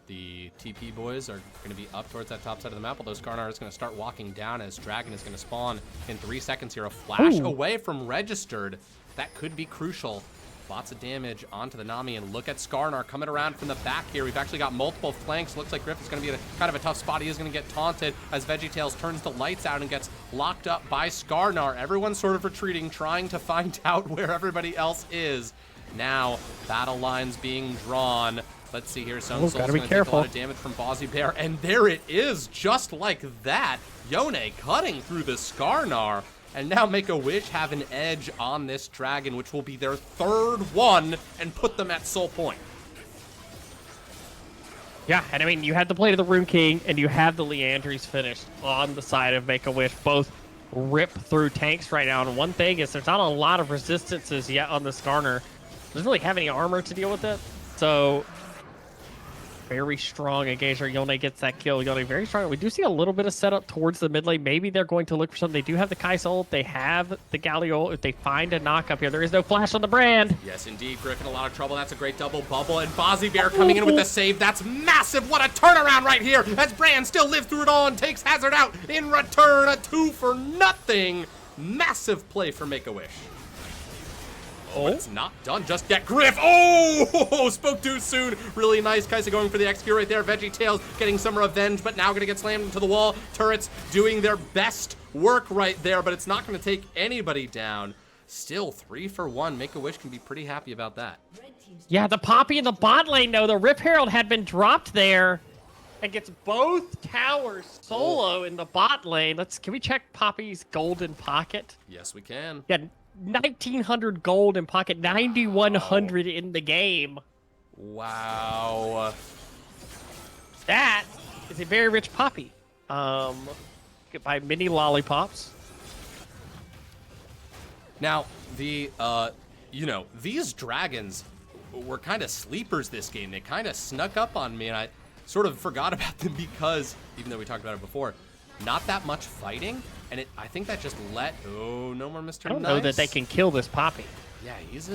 the TP boys are going to be up towards that top side of the map, although Skarnar is going to start walking down as Dragon is going to spawn in 3 seconds here. A flash away from Registered. That could be crucial. Lots of damage onto the Nami, and look at Skarnar coming around from the back here. We've actually got multiple flanks. Looks like Griff is going to be in kind of a tough spot. He is going to get taunted as VeggieTales turns the lights out and gets locked up by Skarnar. Everyone's sort of retreating, trying to find out where everybody else is. Now, battle lines being drawn. Let's see here. Sun Soul's going to take a lot of damage from Fozzie Bear, and there it is, just like that. Yone cutting through the Skarnar. And now Make-A-Wish have an edge on this Dragon, which will be their 3rd one, and put them at soul point. Yeah, and I mean, you had the play to the Rune King, and you have the Leandries finished on the side of Make-A-Wish. Both rip through tanks right now. And one thing is, there's not a lot of resistances yet on the Skarnar. Doesn't really have any armor to deal with it. So, very strong engager. Yone gets that kill. Yone very strong. We do see a little bit of setup towards the mid lane. Maybe they're going to look for something. They do have the Kaisa ult. They have the Galio ult. If they find a knock up here, there is no flash on the Brand. Yes, indeed. Griffin, a lot of trouble. That's a great double bubble. And Fozzie Bear coming in with a save. That's massive. What a turnaround right here. As Brand still lives through it all and takes Hazard out in return. A 2-for-0. Massive play for Make-A-Wish. But it's not done just yet. Griff, spoke too soon. Really nice. Kaisa going for the execute right there. VeggieTales getting some revenge, but now going to get slammed into the wall. Turrets doing their best work right there, but it's not going to take anybody down. Still 3-for-1. Make-A-Wish can be pretty happy about that. Yeah, the Poppy in the bot lane, though. The Rip Herald had been dropped there and gets both towers solo in the bot lane. Can we check Poppy's golden pocket? Yes, we can. Yeah. 1,900 gold in pocket, 9,100 in the game. Wow. That is a very rich Poppy. You can buy mini lollipops. Now, these dragons were kind of sleepers this game. They kind of snuck up on me, and I sort of forgot about them because, even though we talked about it before, not that much fighting. And I think that just no more Mr. I don't know that they can kill this Poppy. Yeah, she's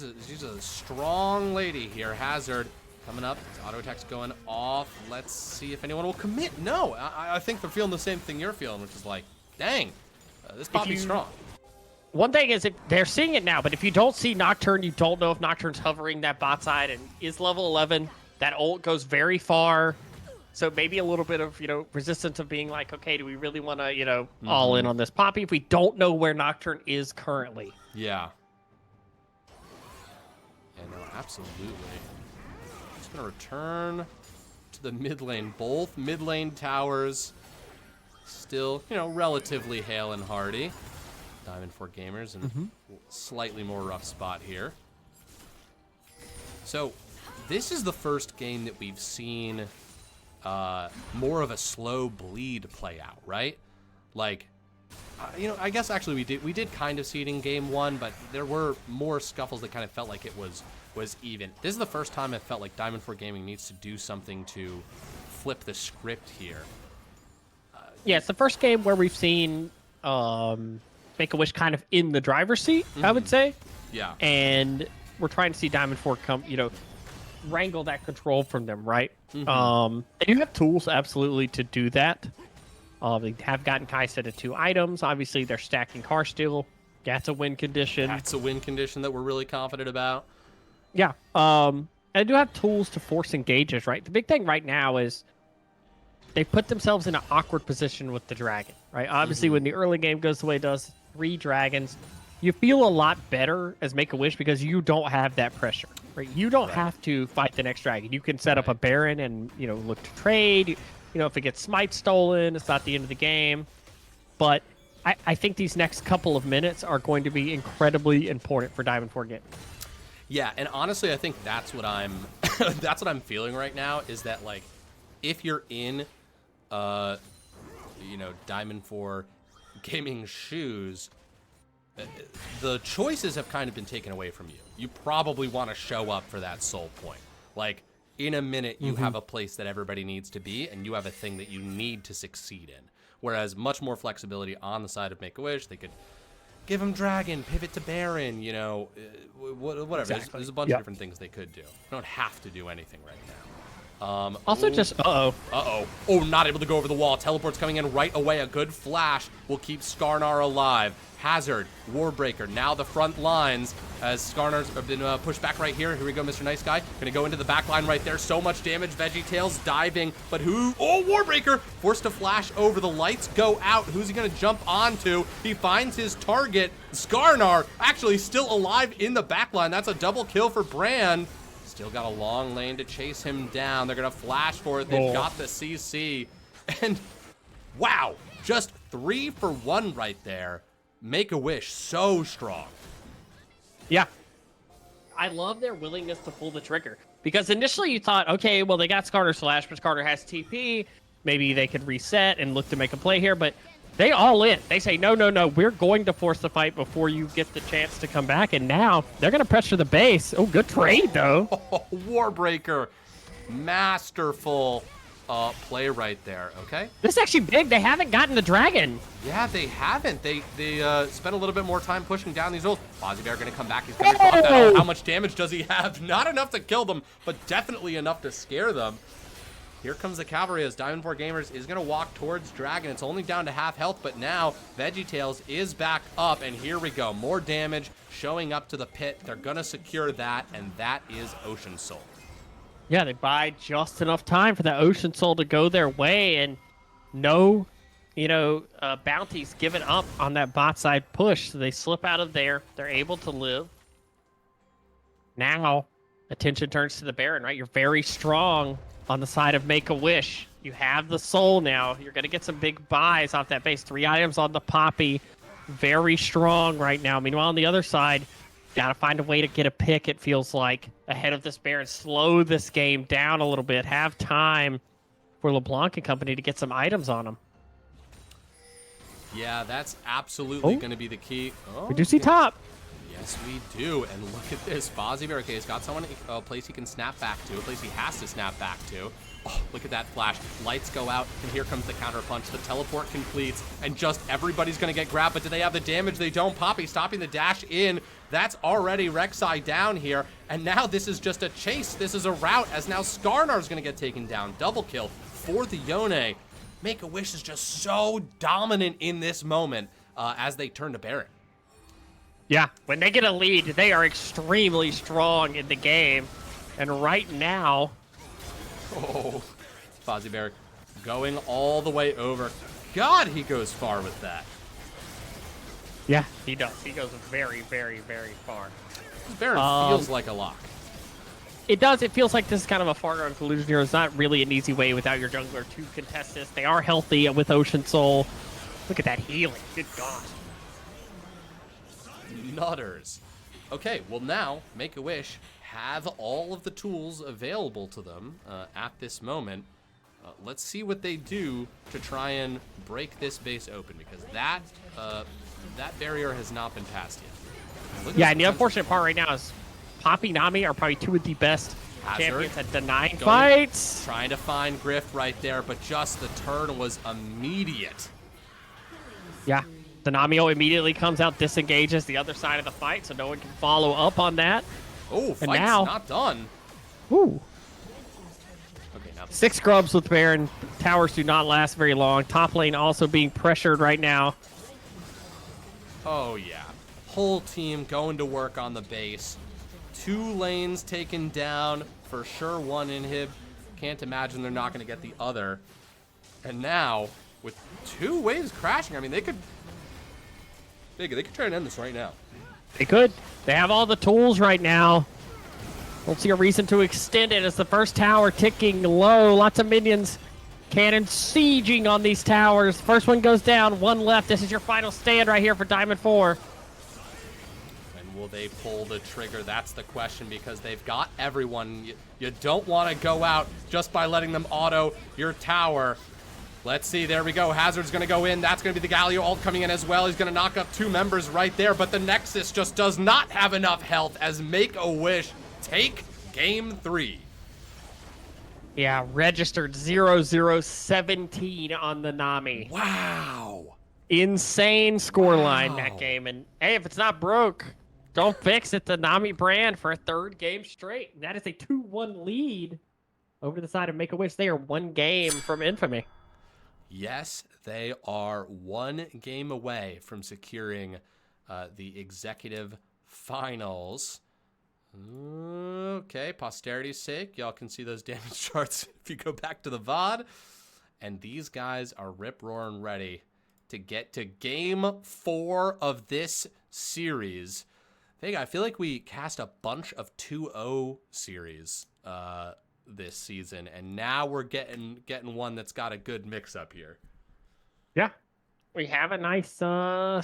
a strong lady here. Hazard coming up. Auto attack's going off. Let's see if anyone will commit. No, I think they're feeling the same thing you're feeling, which is like, dang, this Poppy's strong. One thing is they're seeing it now, but if you don't see Nocturne, you don't know if Nocturne's hovering that bot side and is level 11. That ult goes very far. So maybe a little bit of, resistance of being like, okay, do we really want to, all in on this Poppy if we don't know where Nocturne is currently? Yeah. Yeah, no, absolutely. Gonna return to the mid lane. Both mid lane towers still, you know, relatively hale and hardy. Diamond 4 Gamers in a slightly more rough spot here. So this is the first game that we've seen more of a slow bleed play out, right? Like, you know, I guess actually we did kind of see it in game 1, but there were more scuffles that kind of felt like it was even. This is the first time it felt like Diamond 4 Gaming needs to do something to flip the script here. Yeah, it's the first game where we've seen Make-A-Wish kind of in the driver's seat, I would say. Yeah. And we're trying to see Diamond 4 come, you know, wrangle that control from them, right? They do have tools, absolutely, to do that. They have gotten Kaisa to 2 items. Obviously, they're stacking car steel. That's a win condition. That's a win condition that we're really confident about. Yeah. And they do have tools to force engages, right? The big thing right now is they put themselves in an awkward position with the dragon, right? Obviously, when the early game goes the way it does, 3 dragons, you feel a lot better as Make-A-Wish because you don't have that pressure, right? You don't have to fight the next dragon. You can set up a Baron and, you know, look to trade. You know, if it gets Smite stolen, it's not the end of the game. But I think these next couple of minutes are going to be incredibly important for Diamond 4 Gaming. Yeah, and honestly, I think that's what I'm that's what I'm feeling right now is that, like, if you're in you know, Diamond 4 Gaming shoes, the choices have kind of been taken away from you. You probably want to show up for that soul point. Like, in a minute, you have a place that everybody needs to be, and you have a thing that you need to succeed in. Whereas much more flexibility on the side of Make-A-Wish. They could give him Dragon, pivot to Baron, you know, whatever. Exactly. There's a bunch of different things they could do. You don't have to do anything right now. Also, just Oh, not able to go over the wall. Teleport's coming in right away. A good flash will keep Skarnar alive. Hazard, Warbreaker, now the front lines as Skarnar's been pushed back right here. Here we go, Mr. Nice Guy. Gonna go into the back line right there. So much damage. VeggieTales diving, but who? Oh, Warbreaker forced to flash over. The lights go out. Who's he gonna jump onto? He finds his target. Skarnar actually still alive in the back line. That's a double kill for Brand. Still got a long lane to chase him down. They're gonna flash for it. They've got the CC. And wow, just 3 for 1 right there. Make-A-Wish so strong. Yeah. I love their willingness to pull the trigger. Because initially you thought, okay, well, they got Skarner Slash, but Skarner has TP. Maybe they could reset and look to make a play here. But they all in. They say, no, we're going to force the fight before you get the chance to come back. And now they're going to pressure the base. Oh, good trade, though. Warbreaker. Masterful play right there, okay? This is actually big. They haven't gotten the dragon. Yeah, they haven't. They spent a little bit more time pushing down these rolls. Fozzie Bear gonna come back. He's gonna drop that. Oh, how much damage does he have? Not enough to kill them, but definitely enough to scare them. Here comes the cavalry as Diamond 4 Gamers is gonna walk towards Dragon. It's only down to half health, but now VeggieTales is back up, and here we go. More damage showing up to the pit. They're gonna secure that, and that is Ocean Soul. Yeah, they buy just enough time for that Ocean Soul to go their way, and no, bounties given up on that bot side push. So they slip out of there. They're able to live. Now, attention turns to the Baron, right? You're very strong on the side of Make-A-Wish. You have the soul now. You're going to get some big buys off that base. 3 items on the Poppy. Very strong right now. Meanwhile, on the other side, got to find a way to get a pick, it feels like, ahead of this Baron. Slow this game down a little bit. Have time for LeBlanc and company to get some items on them. Yeah, that's absolutely going to be the key. Oh, We do see top. Yes, we do. And look at this. Fozzie Bear, okay, he's got someone, a place he can snap back to, a place he has to snap back to. Oh, look at that flash. Lights go out, and here comes the counter punch. The teleport completes, and just everybody's going to get grabbed, but do they have the damage? They don't. Poppy stopping the dash in. That's already Rek'Sai down here, and now this is just a chase. This is a rout, as now Skarnar's going to get taken down. Double kill for the Yone. Make-A-Wish is just so dominant in this moment as they turn to Baron. Yeah, when they get a lead, they are extremely strong in the game. And right now... Oh, Fozzie Bear going all the way over. God, he goes far with that. Yeah, he does. He goes very, very, very far. Baron feels like a lock. it does. It feels like this is kind of a foregone conclusion here. It's not really an easy way without your jungler to contest this. They are healthy with Ocean Soul. Look at that healing. Good God. Nutters. Okay, well now, Make-A-Wish have all of the tools available to them at this moment. Let's see what they do to try and break this base open, because that barrier has not been passed yet. Yeah, and the unfortunate part right now is Poppy, Nami are probably two of the best champions at denying fights. Trying to find Griff right there, but just the turn was immediate. Yeah, the Namio immediately comes out, disengages the other side of the fight, so no one can follow up on that. Oh, fight's now, not done. Ooh. Okay, now 6 grubs with Baron. Towers do not last very long. Top lane also being pressured right now. Oh, yeah. Whole team going to work on the base. 2 lanes taken down. For sure, 1 inhib. Can't imagine they're not going to get the other. And now, with 2 waves crashing, I mean, they could try and end this right now. They could. They have all the tools right now. Don't see a reason to extend it as the first tower ticking low. Lots of minions. Cannon sieging on these towers. First one goes down, 1 left. This is your final stand right here for Diamond 4. And will they pull the trigger? That's the question, because they've got everyone. You don't want to go out just by letting them auto your tower. Let's see, there we go. Hazard's going to go in. That's going to be the Galio ult coming in as well. He's going to knock up 2 members right there, but the Nexus just does not have enough health as Make-A-Wish take game 3. Yeah, registered 0-0-17 on the Nami. Wow. Insane scoreline that game. And hey, if it's not broke, don't fix it. The Nami brand for a 3rd game straight. And that is a 2-1 lead over the side of Make-A-Wish. They are 1 game from infamy. Yes, they are 1 game away from securing the executive finals. Okay, posterity's sake, y'all can see those damage charts if you go back to the VOD. And these guys are rip-roaring ready to get to game 4 of this series. Vega, I feel like we cast a bunch of 2-0 series this season, and now we're getting one that's got a good mix-up here. Yeah, we have a nice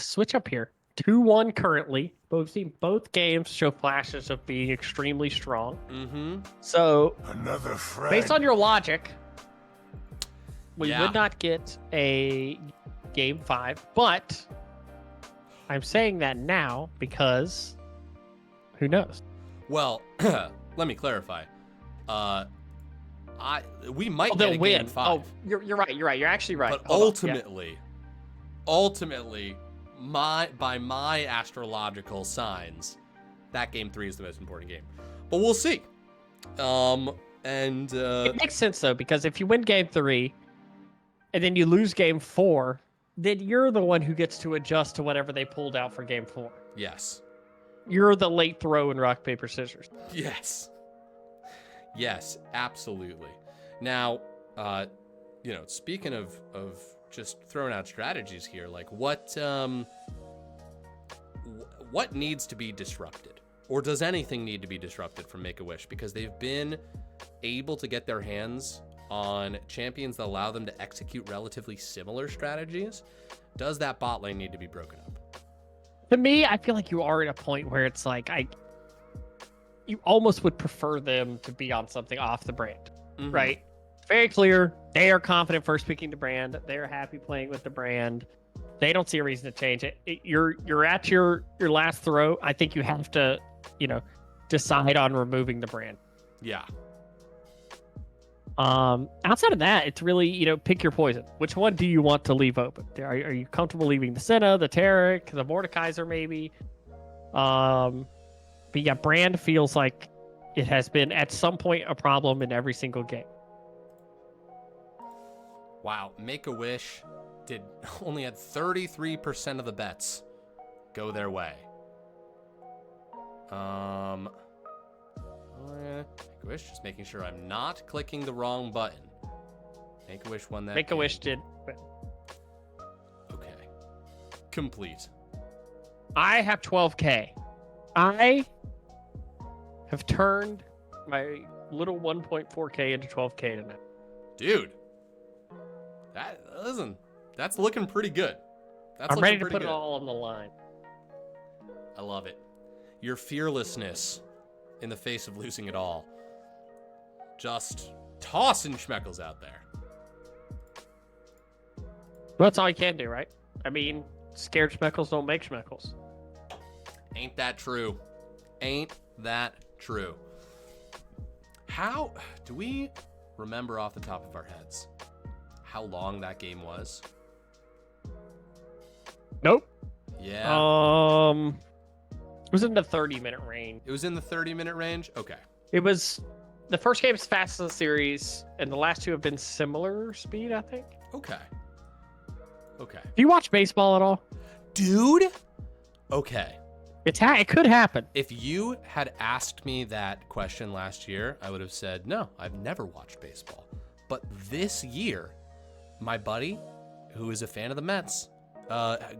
switch up here. 2-1 currently, but we've seen both games show flashes of being extremely strong. Mm-hmm. So, Another friend. based on your logic, we Yeah. would not get a game 5, but I'm saying that now because who knows? Well, let me clarify. We might get They'll a win. game 5. Oh, you're right. You're actually right. But Hold on. Yeah. ultimately, by my astrological signs, that game 3 is the most important game. But we'll see. It makes sense though, because if you win game 3 and then you lose game 4, then you're the one who gets to adjust to whatever they pulled out for game 4. Yes. You're the late throw in rock, paper, scissors. Yes, absolutely. Now, speaking of just throwing out strategies here, like what needs to be disrupted? Or does anything need to be disrupted from Make-A-Wish? Because they've been able to get their hands on champions that allow them to execute relatively similar strategies. Does that bot lane need to be broken up? To me, I feel like you are at a point where it's like you almost would prefer them to be on something off the brand, right? Very clear. They are confident first picking the brand. They're happy playing with the brand. They don't see a reason to change it. You're at your last throw. I think you have to, decide on removing the brand. Yeah. Outside of that, it's really, pick your poison. Which one do you want to leave open? Are you comfortable leaving the Senna, the Tarek, the Mordekaiser maybe? But yeah, brand feels like it has been at some point a problem in every single game. Wow, Make-A-Wish only had 33% of the bets go their way. Make-A-Wish, just making sure I'm not clicking the wrong button. Make-A-Wish won that. Make-A-Wish did. Okay. Complete. I have 12K. I have turned my little 1.4K into 12K tonight. Dude, that's looking pretty good. I'm ready to put it all on the line. I love it. Your fearlessness in the face of losing it all. Just tossing schmeckles out there. Well, that's all you can do, right? I mean, scared schmeckles don't make schmeckles. Ain't that true? Ain't that true? How do we remember off the top of our heads how long that game was? Nope. Yeah. It was in the 30-minute range. It was in the 30-minute range? Okay. It was the first game's fastest in the series, and the last two have been similar speed, I think. Okay. Okay. Do you watch baseball at all? Dude? Okay. It could happen. If you had asked me that question last year, I would have said, no, I've never watched baseball. But this year, my buddy, who is a fan of the Mets,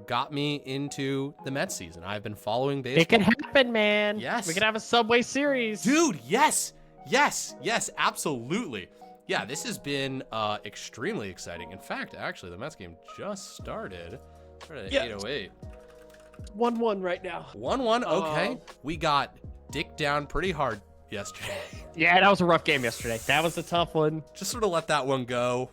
got me into the Mets season. I've been following baseball. It could happen, man. Yes. We could have a Subway Series. Dude, yes. Yes, absolutely. Yeah, this has been extremely exciting. In fact, actually, the Mets game just started. Started at 8:08. 1-1 right now. 1-1, okay. We got dicked down pretty hard yesterday. Yeah, that was a rough game yesterday. That was a tough one. Just sort of let that one go.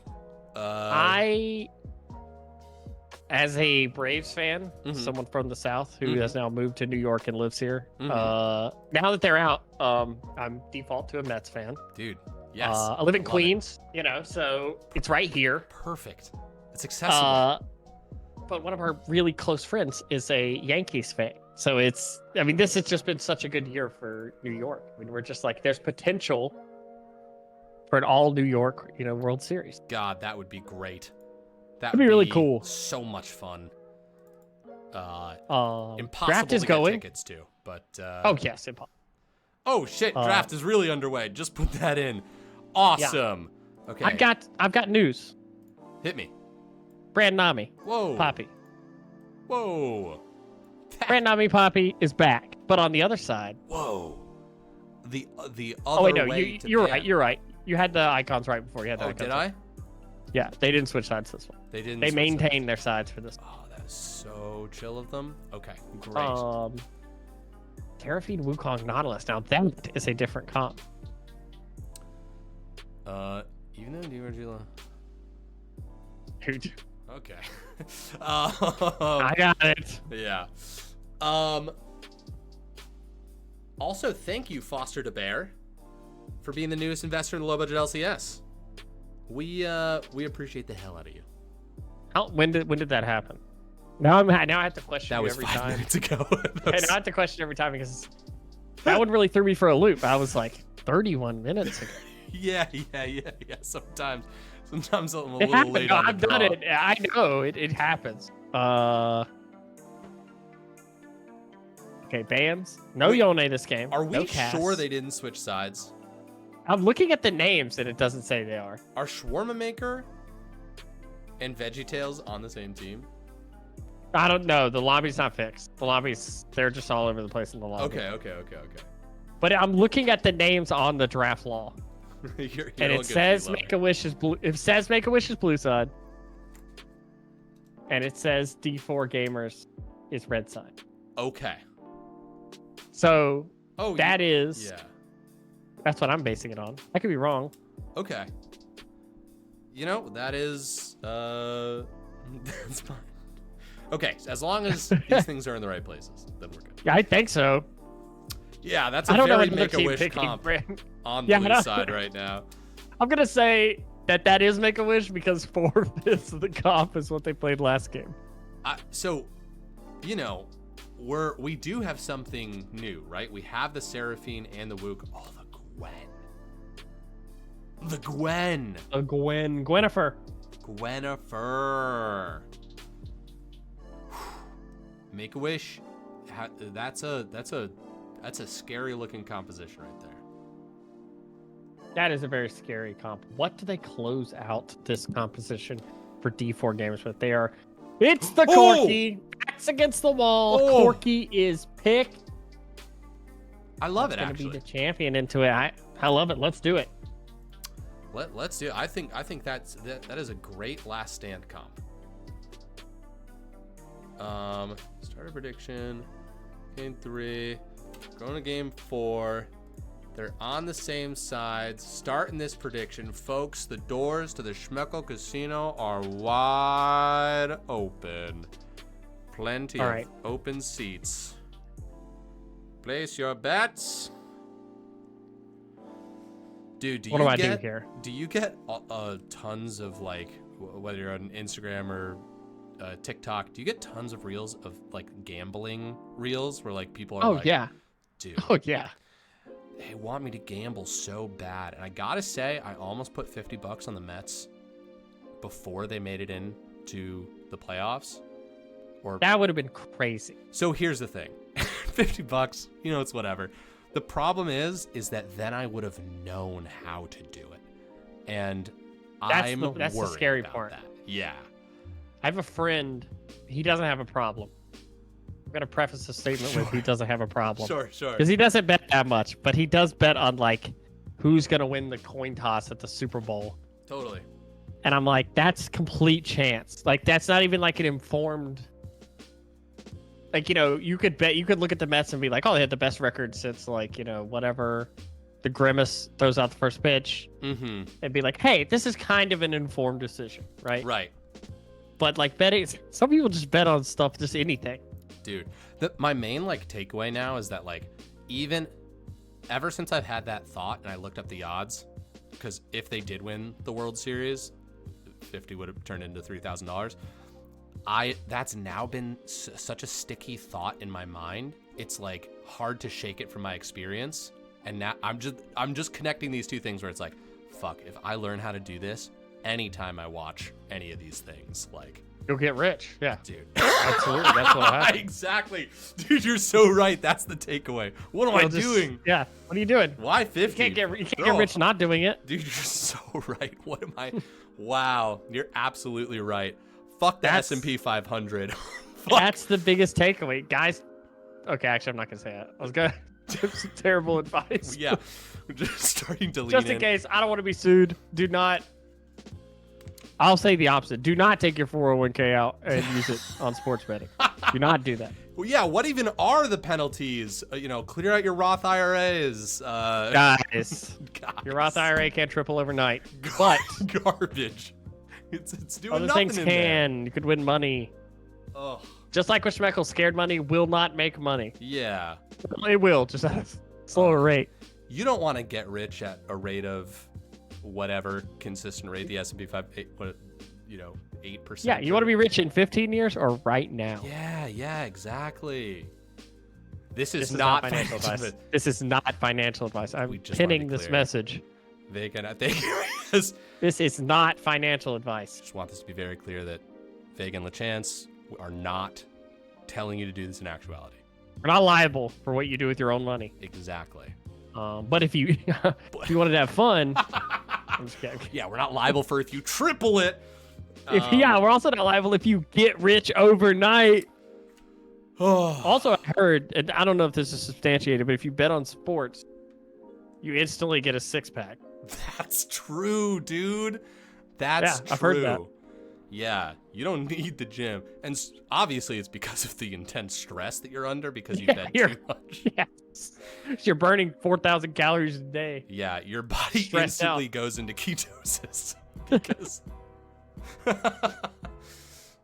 As a Braves fan, someone from the South who has now moved to New York and lives here, now that they're out, I'm default to a Mets fan. Dude, yes. I live in Queens, so it's right here. Perfect. It's accessible. But one of our really close friends is a Yankees fan. So this has just been such a good year for New York. I mean, we're just like, there's potential for an all New York, World Series. God, that would be great. That'd be really cool. So much fun. Impossible draft is to get going. Tickets to, but oh yes, impossible. Oh shit, draft is really underway. Just put that in. Awesome. Yeah. Okay. I've got news. Hit me. Brand Nami. Whoa. Poppy. Whoa. Brand Nami Poppy is back, but on the other side. Whoa. The other oh wait, no, way you're ban. right. You're right. You had the icons right before you had the icons. Did I? Yeah, they didn't switch sides this one. They didn't. They maintained their sides for this. Oh, that is so chill of them. Okay, great. Terrafeed Wukong Nautilus. Now that is a different comp. Even though Divergila. Dude. Okay. I got it. Yeah. Also, thank you, Foster de Bear, for being the newest investor in the low budget LCS. We appreciate the hell out of you. When did that happen? Now I have to question that you was every 5 time. minutes ago. And I have to question every time because that one really threw me for a loop. I was like 31 minutes ago. Yeah. Sometimes I'm a little happened. late No, on the I've done draw. it. I know it happens. Okay, bans. No Wait, Yone this game. Are we no Cass. sure they didn't switch sides? I'm looking at the names and it doesn't say they are. Are Shawarma Maker and VeggieTales on the same team? I don't know. The lobby's not fixed. The lobbies, they're just all over the place in the lobby. Okay. But I'm looking at the names on the draft law. You're And it says Make-A-Wish is blue. It says Make-A-Wish is blue side. And it says D4 Gamers is red side. Okay. So that Yeah. is that's what I'm basing it on. I could be wrong. Okay. That is that's fine. Okay, so as long as these things are in the right places, then we're good. Yeah, I think so. Yeah, that's a I don't know very another team Make-A-Wish picking comp brand. on the Yeah, blue I know. side right now. I'm gonna say that is Make-A-Wish because 4/5 of the comp is what they played last game. So, we do have something new, right? We have the Seraphine and the Wook. Oh, the Gwen. Gwennifer. Gwennifer. Make-A-Wish. That's a scary looking composition right there. That is a very scary comp. What do they close out this composition for D4 gamers with? It's the Corki. Backs against the wall. Corki is picked. I love it, It's actually. gonna be the champion into it. I love it. Let's do it. Let's do it. I think that is a great last stand comp. Starter prediction. Game 3. Going to game 4. They're on the same sides. Starting this prediction, folks. The doors to the Schmeckel Casino are wide open. Plenty of open seats. Place your bets. Dude, do you get tons of, like, whether you're on Instagram or TikTok, do you get tons of reels of, like, gambling reels where, like, people are dude, they want me to gamble so bad. And I gotta say, I almost put $50 on the Mets before they made it into the playoffs. Or that would have been crazy. So here's the thing. $50, it's whatever. The problem is that then I would have known how to do it. And that's the scary part. That. Yeah. I have a friend, he doesn't have a problem. I'm going to preface the statement with he doesn't have a problem. Sure. Because he doesn't bet that much, but he does bet on, like, who's going to win the coin toss at the Super Bowl. Totally. And I'm like, that's complete chance. Like, that's not even like an informed... Like, you could look at the Mets and be like, oh, they had the best record since, like, whatever. The Grimace throws out the first pitch. Mm-hmm. And be like, hey, this is kind of an informed decision, right? Right. But, like, betting, some people just bet on stuff, just anything. Dude, my main, like, takeaway now is that, like, even ever since I've had that thought and I looked up the odds, because if they did win the World Series, 50 would have turned into $3,000. That's now been such a sticky thought in my mind. It's, like, hard to shake it from my experience. And now I'm just connecting these two things where it's like, fuck, if I learn how to do this anytime I watch any of these things, like, you'll get rich. Yeah. Dude. Absolutely. That's what happens. Exactly. Dude, you're so right. That's the takeaway. What am I doing? Yeah. What are you doing? Why 50? You can't get rich not doing it. Dude, you're so right. What am I? Wow. You're absolutely right. Fuck the S&P 500. That's the biggest takeaway. Guys. Okay, actually, I'm not going to say that. I was going to give some terrible advice. Yeah. We're just starting to lean Just in case. I don't want to be sued. Do not. I'll say the opposite. Do not take your 401k out and use it on sports betting. Do not do that. Well, yeah, what even are the penalties? Clear out your Roth IRAs. Guys, your Roth IRA can't triple overnight. But garbage. It's doing other nothing things in can. there. You could win money. Oh. Just like with Schmeckel, scared money will not make money. Yeah. It will, just at a slower rate. You don't want to get rich at a rate of whatever consistent rate, the S&P 500, 8%. Yeah, you want to be rich in 15 years or right now? Yeah, exactly. This is not financial advice. This is not financial advice. I'm pinning this message. Vegan, I think. Yes. This is not financial advice. Just want this to be very clear that Vegan LaChance are not telling you to do this in actuality. We're not liable for what you do with your own money. Exactly. But if you wanted to have fun, I'm just kidding. Yeah, we're not liable for if you triple it. We're also not liable if you get rich overnight. Also, I heard, and I don't know if this is substantiated, but if you bet on sports, you instantly get a six-pack. That's true, dude. That's true. I've heard that. Yeah, you don't need the gym. And obviously it's because of the intense stress that you're under because you bet too much. Yes. You're burning 4,000 calories a day. Yeah, your body Stressed instantly out. goes into ketosis. Because...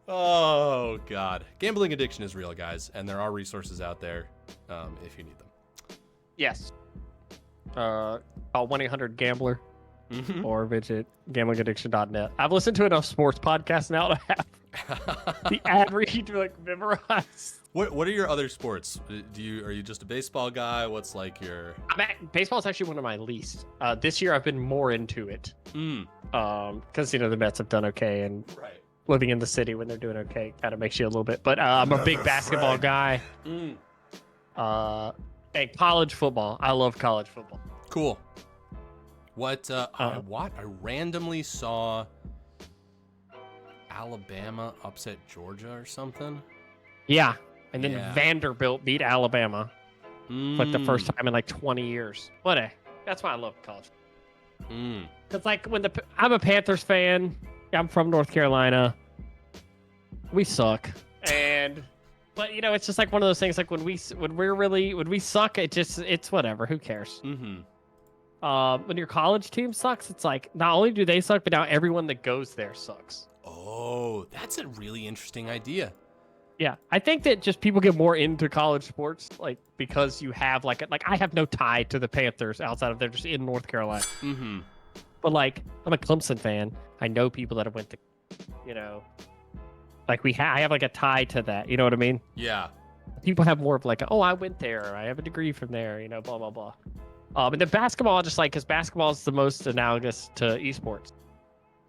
Oh, God. Gambling addiction is real, guys. And there are resources out there if you need them. Yes. Call 1-800-GAMBLER. Mm-hmm. Or visit gamblingaddiction.net. I've listened to enough sports podcasts now to have the ad read like memorized. What are your other sports? Are you just a baseball guy? What's like your? Baseball is actually one of my least. This year I've been more into it. Because the Mets have done okay, and living in the city when they're doing okay kind of makes you a little bit. But I'm a big basketball guy. And college football. I love college football. Cool. I randomly saw Alabama upset Georgia or something. Yeah, and then Vanderbilt beat Alabama for like the first time in like 20 years. What a That's why I love college. Mm. Because like I'm a Panthers fan. I'm from North Carolina. We suck, but you know it's just like one of those things. Like when we suck, it's whatever. Who cares? Mm-hmm. When your college team sucks, it's like not only do they suck, but now everyone that goes there sucks. Oh, that's a really interesting idea. Yeah, I think that just people get more into college sports, like because you have like I have no tie to the Panthers outside of they're just in North Carolina. Mm-hmm. But like I'm a Clemson fan. I know people that have went to, you know, like I have like a tie to that. You know what I mean? Yeah. People have more of like, oh, I went there. I have a degree from there. You know, blah blah blah. And then basketball, just like because basketball is the most analogous to esports.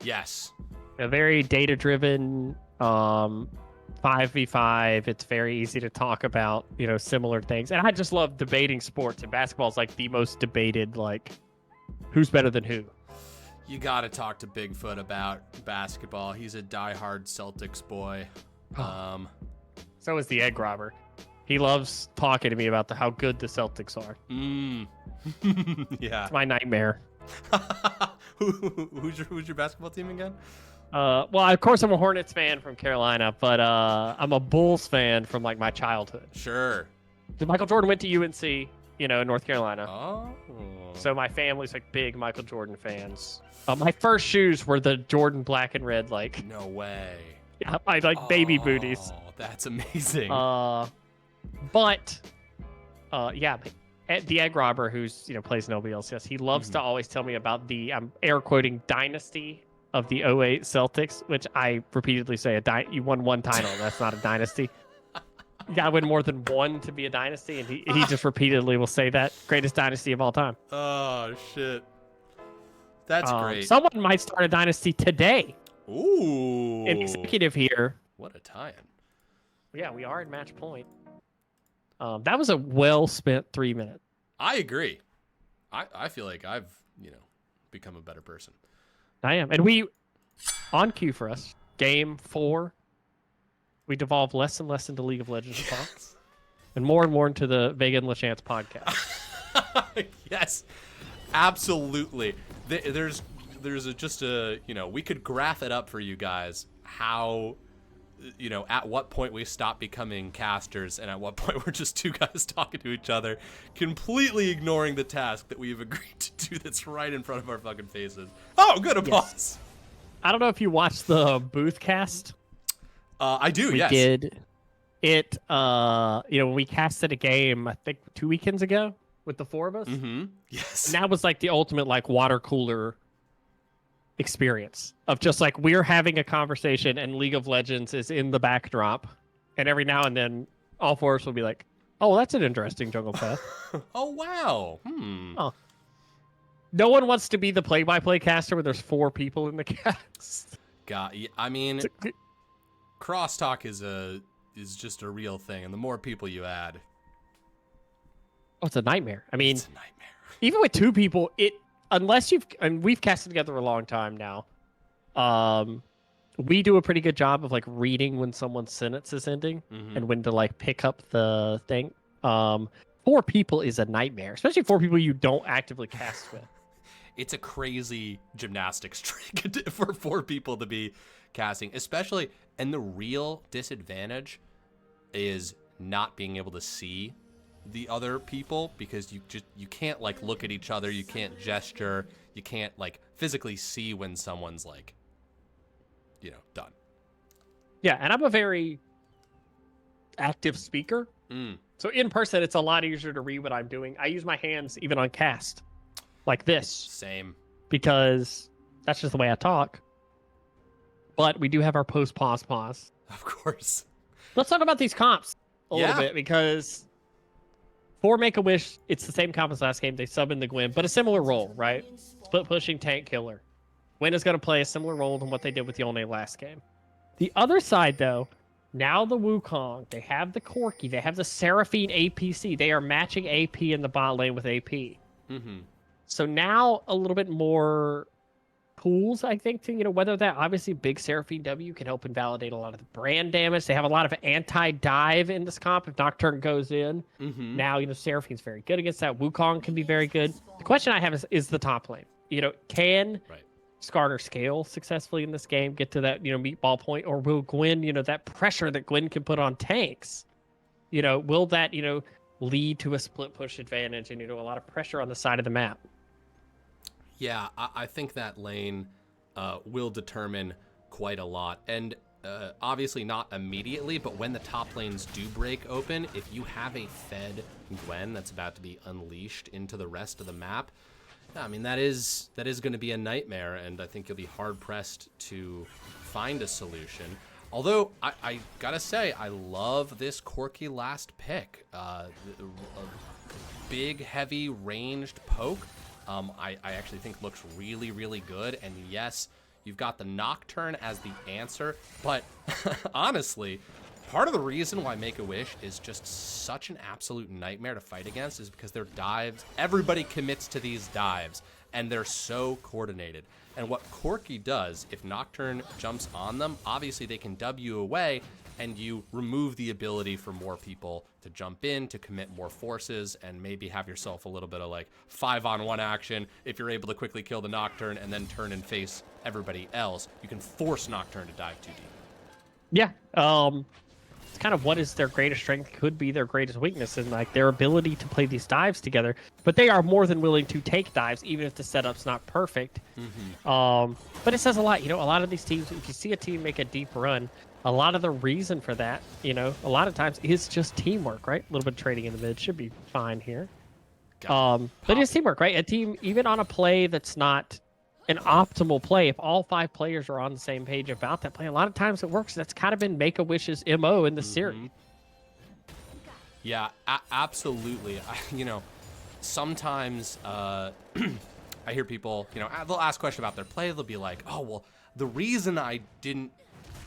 Yes. A very data-driven 5v5. It's very easy to talk about, you know, similar things. And I just love debating sports. And basketball is like the most debated, like, who's better than who. You got to talk to Bigfoot about basketball. He's a diehard Celtics boy. So is the egg robber. He loves talking to me about how good the Celtics are. Yeah. It's my nightmare. Who's your basketball team again? Well, of course I'm a Hornets fan from Carolina, but I'm a Bulls fan from like my childhood. Sure. Michael Jordan went to UNC, you know, in North Carolina. Oh. So my family's like big Michael Jordan fans. My first shoes were the Jordan black and red, like No way. yeah, I like baby booties. Oh, that's amazing. But yeah, the egg robber who's plays in LBLCS, he loves to always tell me about the I'm air quoting dynasty of the '08 Celtics, which I repeatedly say you won one title. That's not a dynasty. You gotta win more than one to be a dynasty, and he just repeatedly will say that greatest dynasty of all time. Oh shit. That's great. Someone might start a dynasty today. Ooh. An executive here. What a tie-in. Yeah, we are in match point. That was a well-spent 3 minutes. I agree. I feel like I've, become a better person. I am. And we, on cue for us, game 4, we devolve less and less into League of Legends talks and more into the Vega and LaChance podcast. Yes, absolutely. There's we could graph it up for you guys how, at what point we stop becoming casters and at what point we're just two guys talking to each other, completely ignoring the task that we've agreed to do that's right in front of our fucking faces. Oh, good applause. I don't know if you watched the booth cast. I do, yes. We did it, when we casted a game, I think 2 weekends ago with the 4 of us. Mm-hmm. Yes. And that was like the ultimate like water cooler experience of just like we're having a conversation and League of Legends is in the backdrop, and every now and then all 4 of us will be like, oh, that's an interesting jungle path. Oh wow. Oh. No one wants to be the play-by-play caster where there's 4 people in the cast. I mean, crosstalk is just a real thing, and the more people you add, it's a nightmare. I mean, it's a nightmare. Even with 2 people, we've casted together a long time now. We do a pretty good job of like reading when someone's sentence is ending and when to like pick up the thing. 4 people is a nightmare, especially 4 people you don't actively cast with. It's a crazy gymnastics trick for 4 people to be casting, especially, and the real disadvantage is not being able to see the other people because you can't like look at each other, you can't gesture, you can't like physically see when someone's like done. Yeah, and I'm a very active speaker. So in person it's a lot easier to read what I'm doing. I use my hands even on cast like this. Same. Because that's just the way I talk. But we do have our pause. Of course. Let's talk about these comps a little bit, because for Make-A-Wish, it's the same comp as last game. They sub in the Gwyn, but a similar role, right? Split pushing tank killer. Gwyn is going to play a similar role than what they did with Yone last game. The other side, though, now the Wukong, they have the Corki, they have the Seraphine APC. They are matching AP in the bot lane with AP. Mm-hmm. So now a little bit more tools, I think, to, whether that obviously big Seraphine W can help invalidate a lot of the brand damage. They have a lot of anti-dive in this comp if Nocturne goes in. Now, Seraphine's very good against that. Wukong can be very good. The question I have is the top lane. Can Skarner scale successfully in this game, get to that, meatball point, or will Gwen, that pressure that Gwen can put on tanks, will that, lead to a split push advantage and, a lot of pressure on the side of the map? Yeah, I think that lane will determine quite a lot. And obviously not immediately, but when the top lanes do break open, if you have a fed Gwen that's about to be unleashed into the rest of the map, I mean, that is going to be a nightmare, and I think you'll be hard-pressed to find a solution. Although, I gotta say, I love this Corki last pick. A big, heavy, ranged poke. I actually think looks really, really good. And yes, you've got the Nocturne as the answer. But honestly, part of the reason why Make-A-Wish is just such an absolute nightmare to fight against is because their dives, everybody commits to these dives, and they're so coordinated. And what Corki does, if Nocturne jumps on them, obviously they can W away, and you remove the ability for more people to jump in, to commit more forces, and maybe have yourself a little bit of like 5-on-1 action. If you're able to quickly kill the Nocturne and then turn and face everybody else, you can force Nocturne to dive too deep. Yeah, it's kind of what is their greatest strength could be their greatest weakness, and like their ability to play these dives together. But they are more than willing to take dives, even if the setup's not perfect. But it says a lot. A lot of these teams, if you see a team make a deep run, a lot of the reason for that, a lot of times is just teamwork, right? A little bit of trading in the mid should be fine here. But it's teamwork, right? A team, even on a play that's not an optimal play, if all 5 players are on the same page about that play, a lot of times it works. That's kind of been Make-A-Wish's MO in the series. Yeah, absolutely. Sometimes I hear people, they'll ask questions about their play. They'll be like, oh, well, the reason I didn't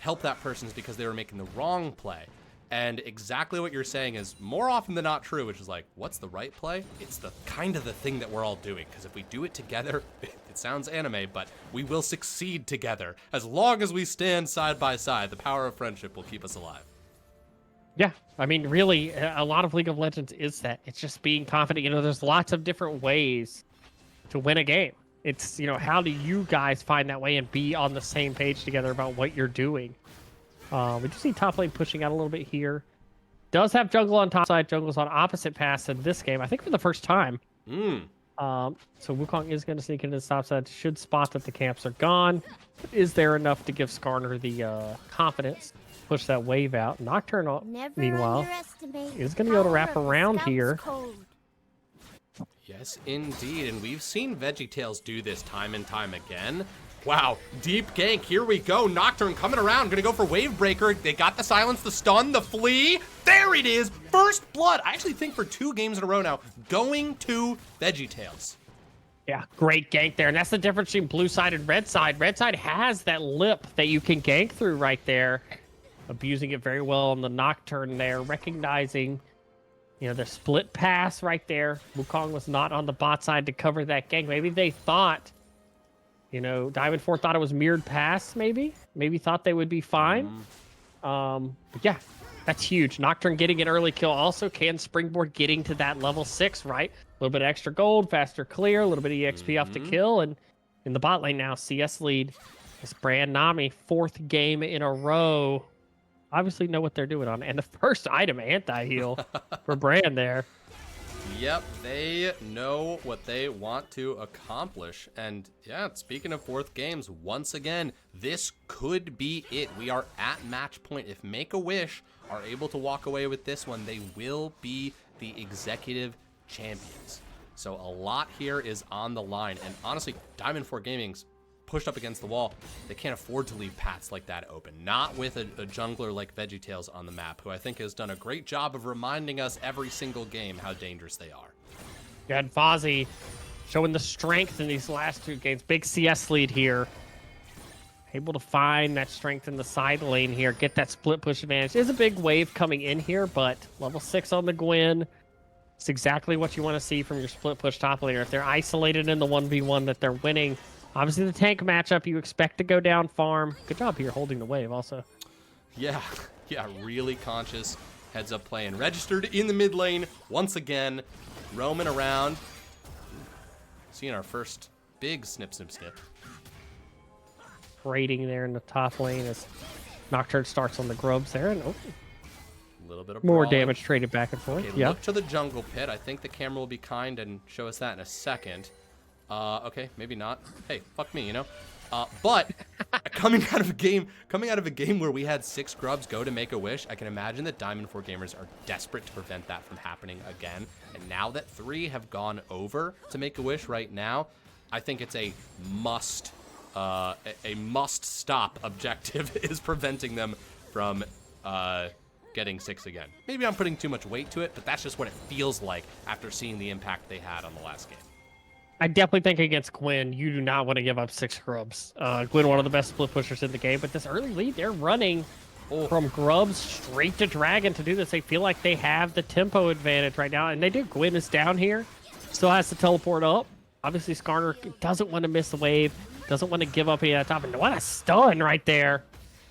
help that person is because they were making the wrong play. And exactly what you're saying is more often than not true, which is like, what's the right play? It's the kind of the thing that we're all doing. Because if we do it together, it sounds anime, but we will succeed together. As long as we stand side by side, the power of friendship will keep us alive. Yeah, I mean, really, a lot of League of Legends is that. It's just being confident. There's lots of different ways to win a game. It's, how do you guys find that way and be on the same page together about what you're doing? We do see top lane pushing out a little bit here. Does have jungle on top side. Jungle's on opposite pass in this game, I think for the first time. So Wukong is going to sneak into the top side. Should spot that the camps are gone. But is there enough to give Skarner the confidence? Push that wave out. Nocturne, meanwhile, is going to be able to wrap around here. Yes, indeed. And we've seen VeggieTales do this time and time again. Wow, deep gank, here we go. Nocturne coming around, gonna go for Wave Breaker. They got the silence, the stun, the flee. There it is, first blood. I actually think for 2 games in a row now, going to VeggieTales. Yeah, great gank there. And that's the difference between blue side and red side. Red side has that lip that you can gank through right there. Abusing it very well on the Nocturne there, recognizing, the split pass right there. Wukong was not on the bot side to cover that gank. Maybe they thought, Diamond 4 thought it was mirrored pass, maybe thought they would be fine. But yeah, that's huge. Nocturne getting an early kill also can springboard getting to that level 6, right? A little bit of extra gold, faster clear, a little bit of EXP off the kill, and in the bot lane now, CS lead. This Brand Nami, 4th game in a row. Obviously know what they're doing on. And the first item, anti-heal for Brand there. Yep, they know what they want to accomplish. And yeah, speaking of 4th games, once again, this could be it. We are at match point. If Make-A-Wish are able to walk away with this one, they will be the executive champions. So a lot here is on the line. And honestly, Diamond 4 Gaming's pushed up against the wall. They can't afford to leave paths like that open. Not with a jungler like VeggieTales on the map, who I think has done a great job of reminding us every single game how dangerous they are. You had Fozzy showing the strength in these last 2 games. Big CS lead here. Able to find that strength in the side lane here. Get that split push advantage. There's a big wave coming in here, but level 6 on the Gwen. It's exactly what you want to see from your split push top laner. If they're isolated in the 1v1 that they're winning, Obviously, the tank matchup, you expect to go down farm. Good job here holding the wave also. Yeah, really conscious heads up play and registered in the mid lane once again, roaming around. Seeing our first big snip. Trading there in the top lane as Nocturne starts on the grubs there. And A little bit of more brawling. damage traded back and forth. Okay, Yeah. look to the jungle pit. I think the camera will be kind and show us that in a second. Okay, maybe not. Hey, fuck me, you know. But coming out of a game where we had 6 grubs go to make a wish, I can imagine that Diamond 4 gamers are desperate to prevent that from happening again. And now that 3 have gone over to make a wish right now, I think it's a must stop objective is preventing them from getting 6 again. Maybe I'm putting too much weight to it, but that's just what it feels like after seeing the impact they had on the last game. I definitely think against Gwyn, you do not want to give up 6 grubs. Gwyn, one of the best split pushers in the game, but this early lead, they're running from grubs straight to dragon to do this. They feel like they have the tempo advantage right now, and they do. Gwyn is down here, still has to teleport up. Obviously, Skarner doesn't want to miss the wave, doesn't want to give up any of that top, and what a stun right there.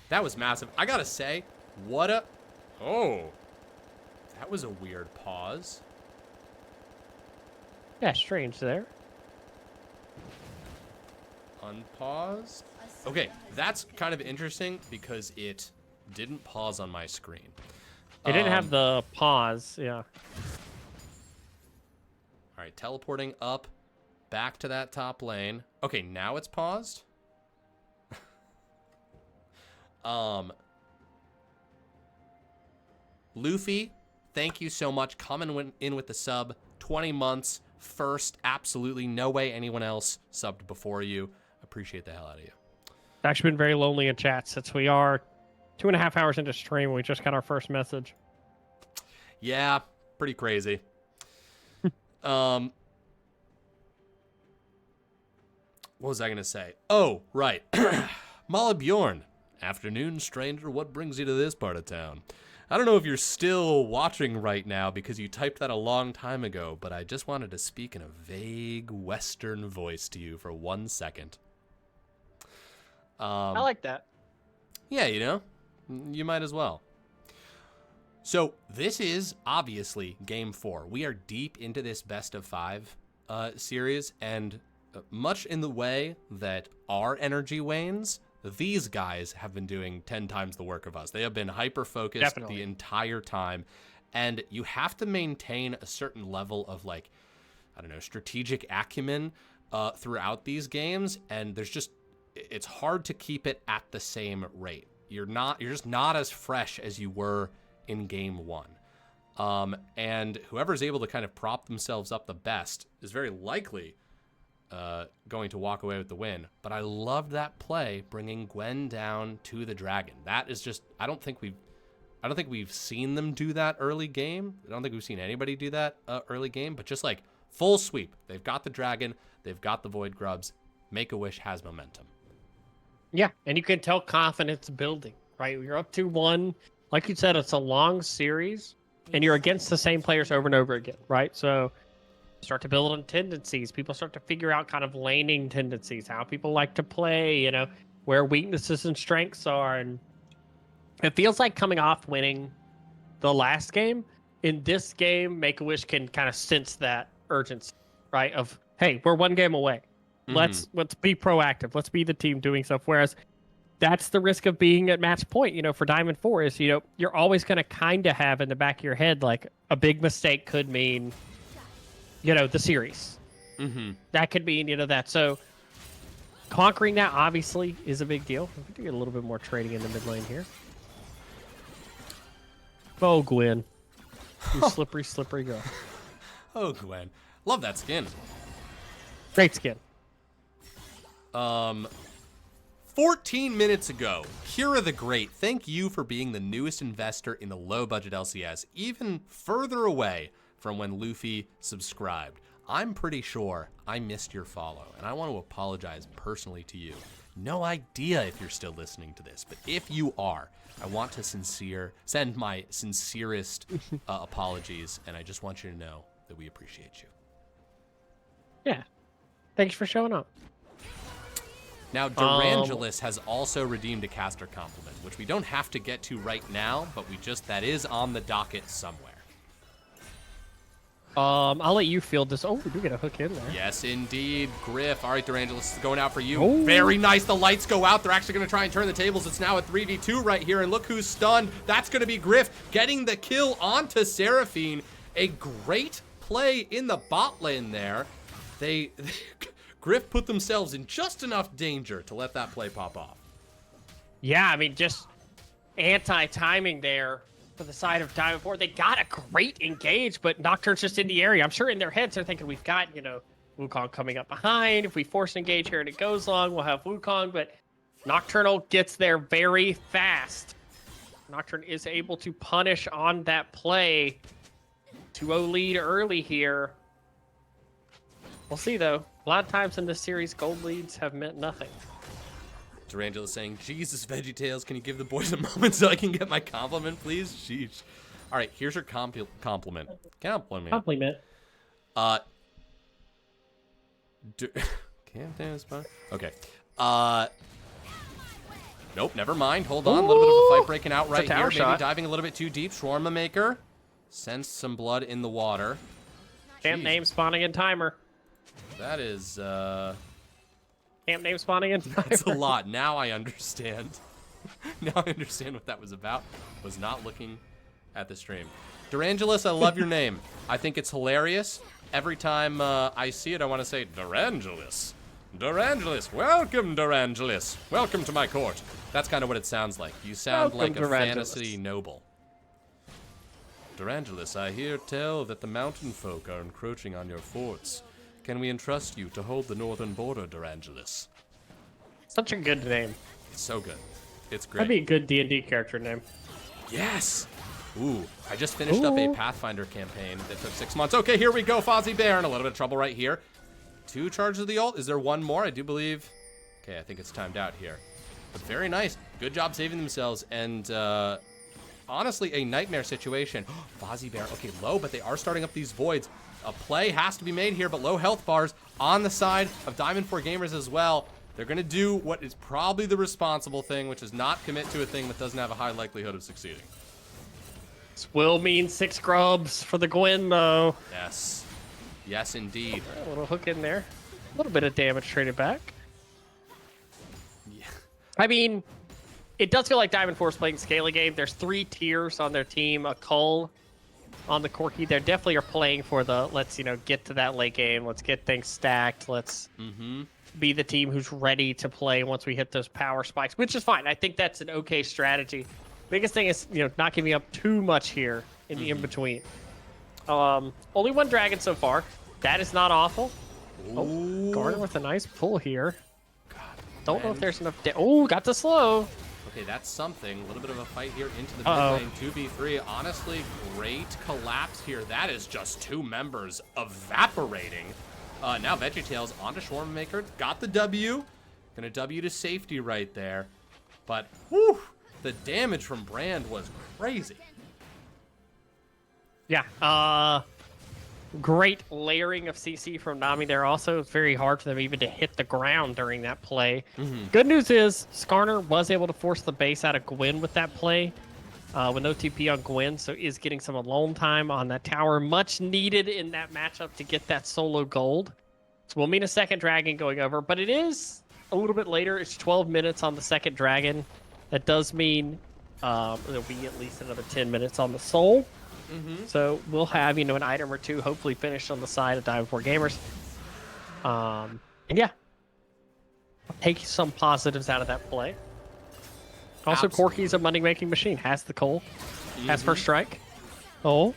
That was massive. I gotta say, what a... Oh. That was a weird pause. Yeah, strange there. Unpaused. Okay, that's kind of interesting because it didn't pause on my screen. It didn't have the pause, yeah. All right, teleporting up, back to that top lane. Okay, now it's paused. Luffy, thank you so much. Coming in with the sub, 20 months, first, absolutely no way anyone else subbed before you. Appreciate the hell out of you. It's actually been very lonely in chat since we are 2.5 hours into stream. We just got our first message. Yeah, pretty crazy. What was I going to say? Oh, right. Mala Bjorn. Afternoon, stranger. What brings you to this part of town? I don't know if you're still watching right now because you typed that a long time ago, but I just wanted to speak in a vague Western voice to you for 1 second. I like that. Yeah, you know, you might as well. So this is obviously game 4. We are deep into this best of 5 series, and much in the way that our energy wanes, these guys have been doing 10 times the work of us. They have been hyper-focused the entire time, and you have to maintain a certain level of, like, I don't know, strategic acumen throughout these games, and it's hard to keep it at the same rate. You're just not as fresh as you were in game 1. And whoever's able to kind of prop themselves up the best is very likely going to walk away with the win. But I loved that play, bringing Gwen down to the dragon. That is just, I don't think we've seen them do that early game. I don't think we've seen anybody do that early game, but just like full sweep. They've got the dragon, they've got the void grubs. Make-A-Wish has momentum. Yeah, and you can tell confidence building, right? You're up 2-1. Like you said, it's a long series, and you're against the same players over and over again, right? So start to build on tendencies. People start to figure out kind of laning tendencies, how people like to play, you know, where weaknesses and strengths are. And it feels like coming off winning the last game, in this game, Make-A-Wish can kind of sense that urgency, right? Of, hey, we're 1 game away. Let's be proactive. Let's be the team doing stuff. Whereas that's the risk of being at match point, you know, for Diamond 4 is, you know, you're always going to kind of have in the back of your head, like, a big mistake could mean, you know, the series. That could mean, you know, that. So conquering that obviously is a big deal. We do get a little bit more trading in the mid lane here. Oh, Gwen. You slippery, slippery girl. Oh, Gwen. Love that skin. Great skin. 14 minutes ago, Kira the Great, thank you for being the newest investor in the low-budget LCS, even further away from when Luffy subscribed. I'm pretty sure I missed your follow, and I want to apologize personally to you. No idea if you're still listening to this, but if you are, I want to send my sincerest apologies, and I just want you to know that we appreciate you. Yeah. Thanks for showing up. Now, Durangelis has also redeemed a caster compliment, which we don't have to get to right now, but that is on the docket somewhere. I'll let you field this. Oh, we do get a hook in there. Yes, indeed. Griff. All right, Durangelis is going out for you. Oh. Very nice. The lights go out. They're actually going to try and turn the tables. It's now a 3v2 right here, and look who's stunned. That's going to be Griff getting the kill onto Seraphine. A great play in the bot lane there. Griff put themselves in just enough danger to let that play pop off. Yeah, I mean, just anti-timing there for the side of Diamond 4. They got a great engage, but Nocturne's just in the area. I'm sure in their heads they're thinking, we've got, Wukong coming up behind. If we force an engage here and it goes long, we'll have Wukong, but Nocturnal gets there very fast. Nocturne is able to punish on that play. 2-0 lead early here. We'll see, though. A lot of times in this series, gold leads have meant nothing. Durangela saying, Jesus, VeggieTales, can you give the boys a moment so I can get my compliment, please? Sheesh. All right, here's your compliment. Compliment. Can't dance, okay. Nope, never mind. Hold on. A little bit of a fight breaking out right here. Maybe diving a little bit too deep. Shawarma Maker. Sense some blood in the water. Camp name spawning in timer. That is, Camp name spawning in timer. That's a lot. Now I understand. Now I understand what that was about. Was not looking at the stream. Durangelis, I love your name. I think it's hilarious. Every time I see it, I want to say, Durangelis. Durangelis. Welcome, Durangelis. Welcome to my court. That's kind of what it sounds like. You sound like a fantasy noble. Durangelis, I hear tell that the mountain folk are encroaching on your forts. Can we entrust you to hold the northern border, Durangelis? Such a good name. It's so good. It's great. That'd be a good D&D character name. Yes! Ooh, I just finished up a Pathfinder campaign that took 6 months. Okay, here we go, Fozzie Bear, in a little bit of trouble right here. 2 charges of the ult. Is there one more? I do believe. Okay, I think it's timed out here. But very nice. Good job saving themselves, and honestly, a nightmare situation. Fozzie Bear, okay, low, but they are starting up these voids. A play has to be made here, but low health bars on the side of Diamond 4 Gamers as well. They're going to do what is probably the responsible thing, which is not commit to a thing that doesn't have a high likelihood of succeeding. This will mean 6 grubs for the Gwen, though. Yes. Yes, indeed. A little hook in there. A little bit of damage traded back. Yeah. I mean, it does feel like Diamond 4 is playing scaling game. There's 3 tiers on their team. A Cull on the Corki. They definitely are playing for the, let's, get to that late game. Let's get things stacked. Let's be the team who's ready to play once we hit those power spikes, which is fine. I think that's an okay strategy. Biggest thing is, not giving up too much here in the in-between. Only 1 dragon so far. That is not awful. Oh, Garner with a nice pull here. God, don't know if there's enough. Got the slow. Okay, that's something. A little bit of a fight here into the mid lane. 2v3. Honestly, great collapse here. That is just 2 members evaporating. Now VeggieTales onto Shawarma Maker. Got the W. Gonna W to safety right there. But, whew, the damage from Brand was crazy. Yeah, great layering of CC from Nami there also. It's very hard for them even to hit the ground during that play. Good news is Skarner was able to force the base out of Gwen with that play with no TP on Gwen, so is getting some alone time on that tower. Much needed in that matchup to get that solo gold. So we'll mean a second dragon going over, but it is a little bit later. It's 12 minutes on the second dragon. That does mean there'll be at least another 10 minutes on the soul. So we'll have, an item or 2 hopefully finished on the side of Diamond 4 Gamers. And yeah, take some positives out of that play. Also, Corki's a money-making machine. Has the coal. Has first strike. Oh.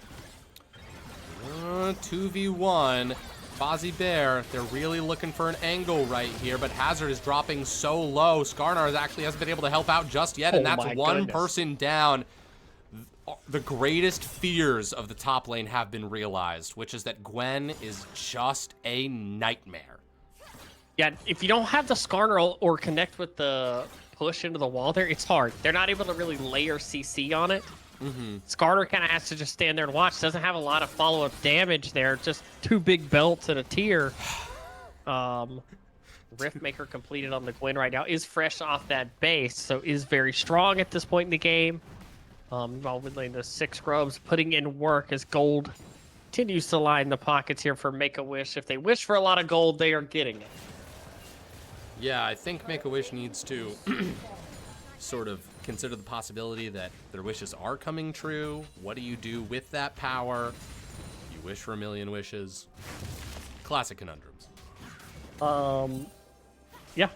2v1. Fozzie Bear, they're really looking for an angle right here, but Hazard is dropping so low. Skarnar actually hasn't been able to help out just yet, and that's one person down. The greatest fears of the top lane have been realized, which is that Gwen is just a nightmare. Yeah, if you don't have the Skarner or connect with the push into the wall there, it's hard. They're not able to really layer CC on it. Skarner kind of has to just stand there and watch. Doesn't have a lot of follow-up damage there. Just 2 big belts and a tier. Riftmaker completed on the Gwen right now. Is fresh off that base, so is very strong at this point in the game. While with the 6 scrubs putting in work as gold continues to line the pockets here for Make-A-Wish. If they wish for a lot of gold, they are getting it. Yeah, I think Make-A-Wish needs to sort of consider the possibility that their wishes are coming true. What do you do with that power? You wish for a million wishes. Classic conundrums. Yeah.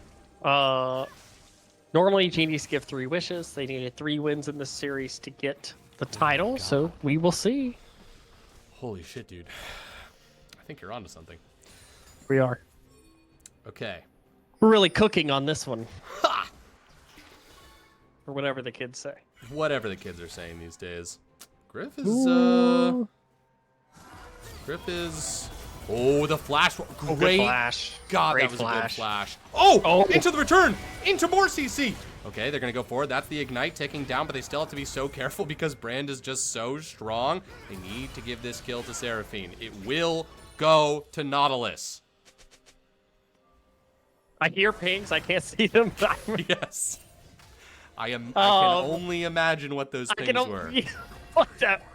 Normally, genies give 3 wishes. They needed 3 wins in this series to get the title, so we will see. Holy shit, dude. I think you're onto something. We are. Okay. We're really cooking on this one. Ha! Or whatever the kids say. Whatever the kids are saying these days. Griff is, Ooh. Griff is... Oh, the flash. Good Great. flash. God, Great that was flash. a good flash. Oh, Oh. into the return. Into more CC. Okay, they're going to go forward. That's the Ignite taking down, but they still have to be so careful because Brand is just so strong. They need to give this kill to Seraphine. It will go to Nautilus. I hear pings. I can't see them. But Yes. I can only imagine what those I things can were.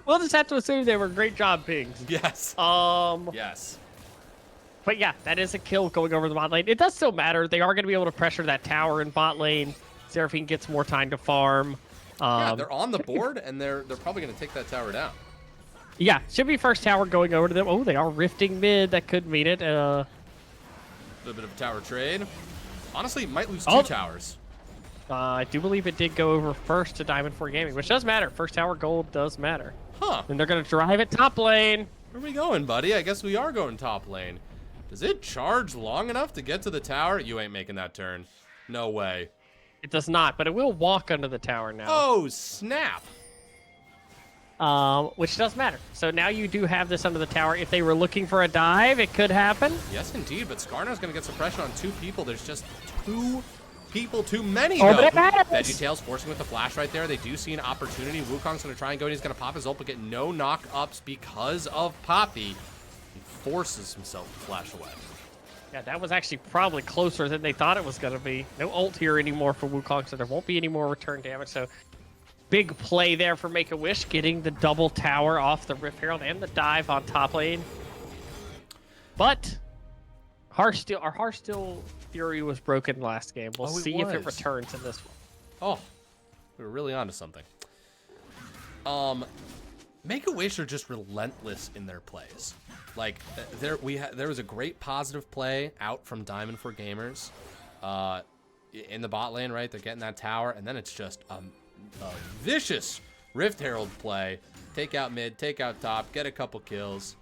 We'll just have to assume they were great job pings. Yes. Yes. But yeah, that is a kill going over the bot lane. It does still matter. They are going to be able to pressure that tower in bot lane. Seraphine gets more time to farm. Yeah, they're on the board, and they're probably going to take that tower down. Yeah, should be first tower going over to them. Oh, they are rifting mid. That could mean it. A little bit of a tower trade. Honestly, might lose 2 Oh. towers. I do believe it did go over first to Diamond 4 Gaming, which does matter. First tower gold does matter. Huh. And they're going to drive it top lane. Where are we going, buddy? I guess we are going top lane. Does it charge long enough to get to the tower? You ain't making that turn. No way. It does not, but it will walk under the tower now. Oh, snap. Which does matter. So now you do have this under the tower. If they were looking for a dive, it could happen. Yes, indeed, but Skarner's going to get suppression on 2 people. There's just 2 people too many, Oh, though. but it matters. VeggieTales forcing with the flash right there. They do see an opportunity. Wukong's going to try and go, and he's going to pop his ult, but get no knock-ups because of Poppy. He forces himself to flash away. Yeah, that was actually probably closer than they thought it was going to be. No ult here anymore for Wukong, so there won't be any more return damage. So big play there for Make-A-Wish, getting the double tower off the Rift Herald and the dive on top lane. But our Heartsteel Fury was broken last game. We'll see if it returns in this one. Oh, we were really onto something. Make-A-Wish are just relentless in their plays. Like there was a great positive play out from Diamond 4 Gamers in the bot lane, right? They're getting that tower, and then it's just a vicious Rift Herald play. Take out mid, take out top, get a couple kills.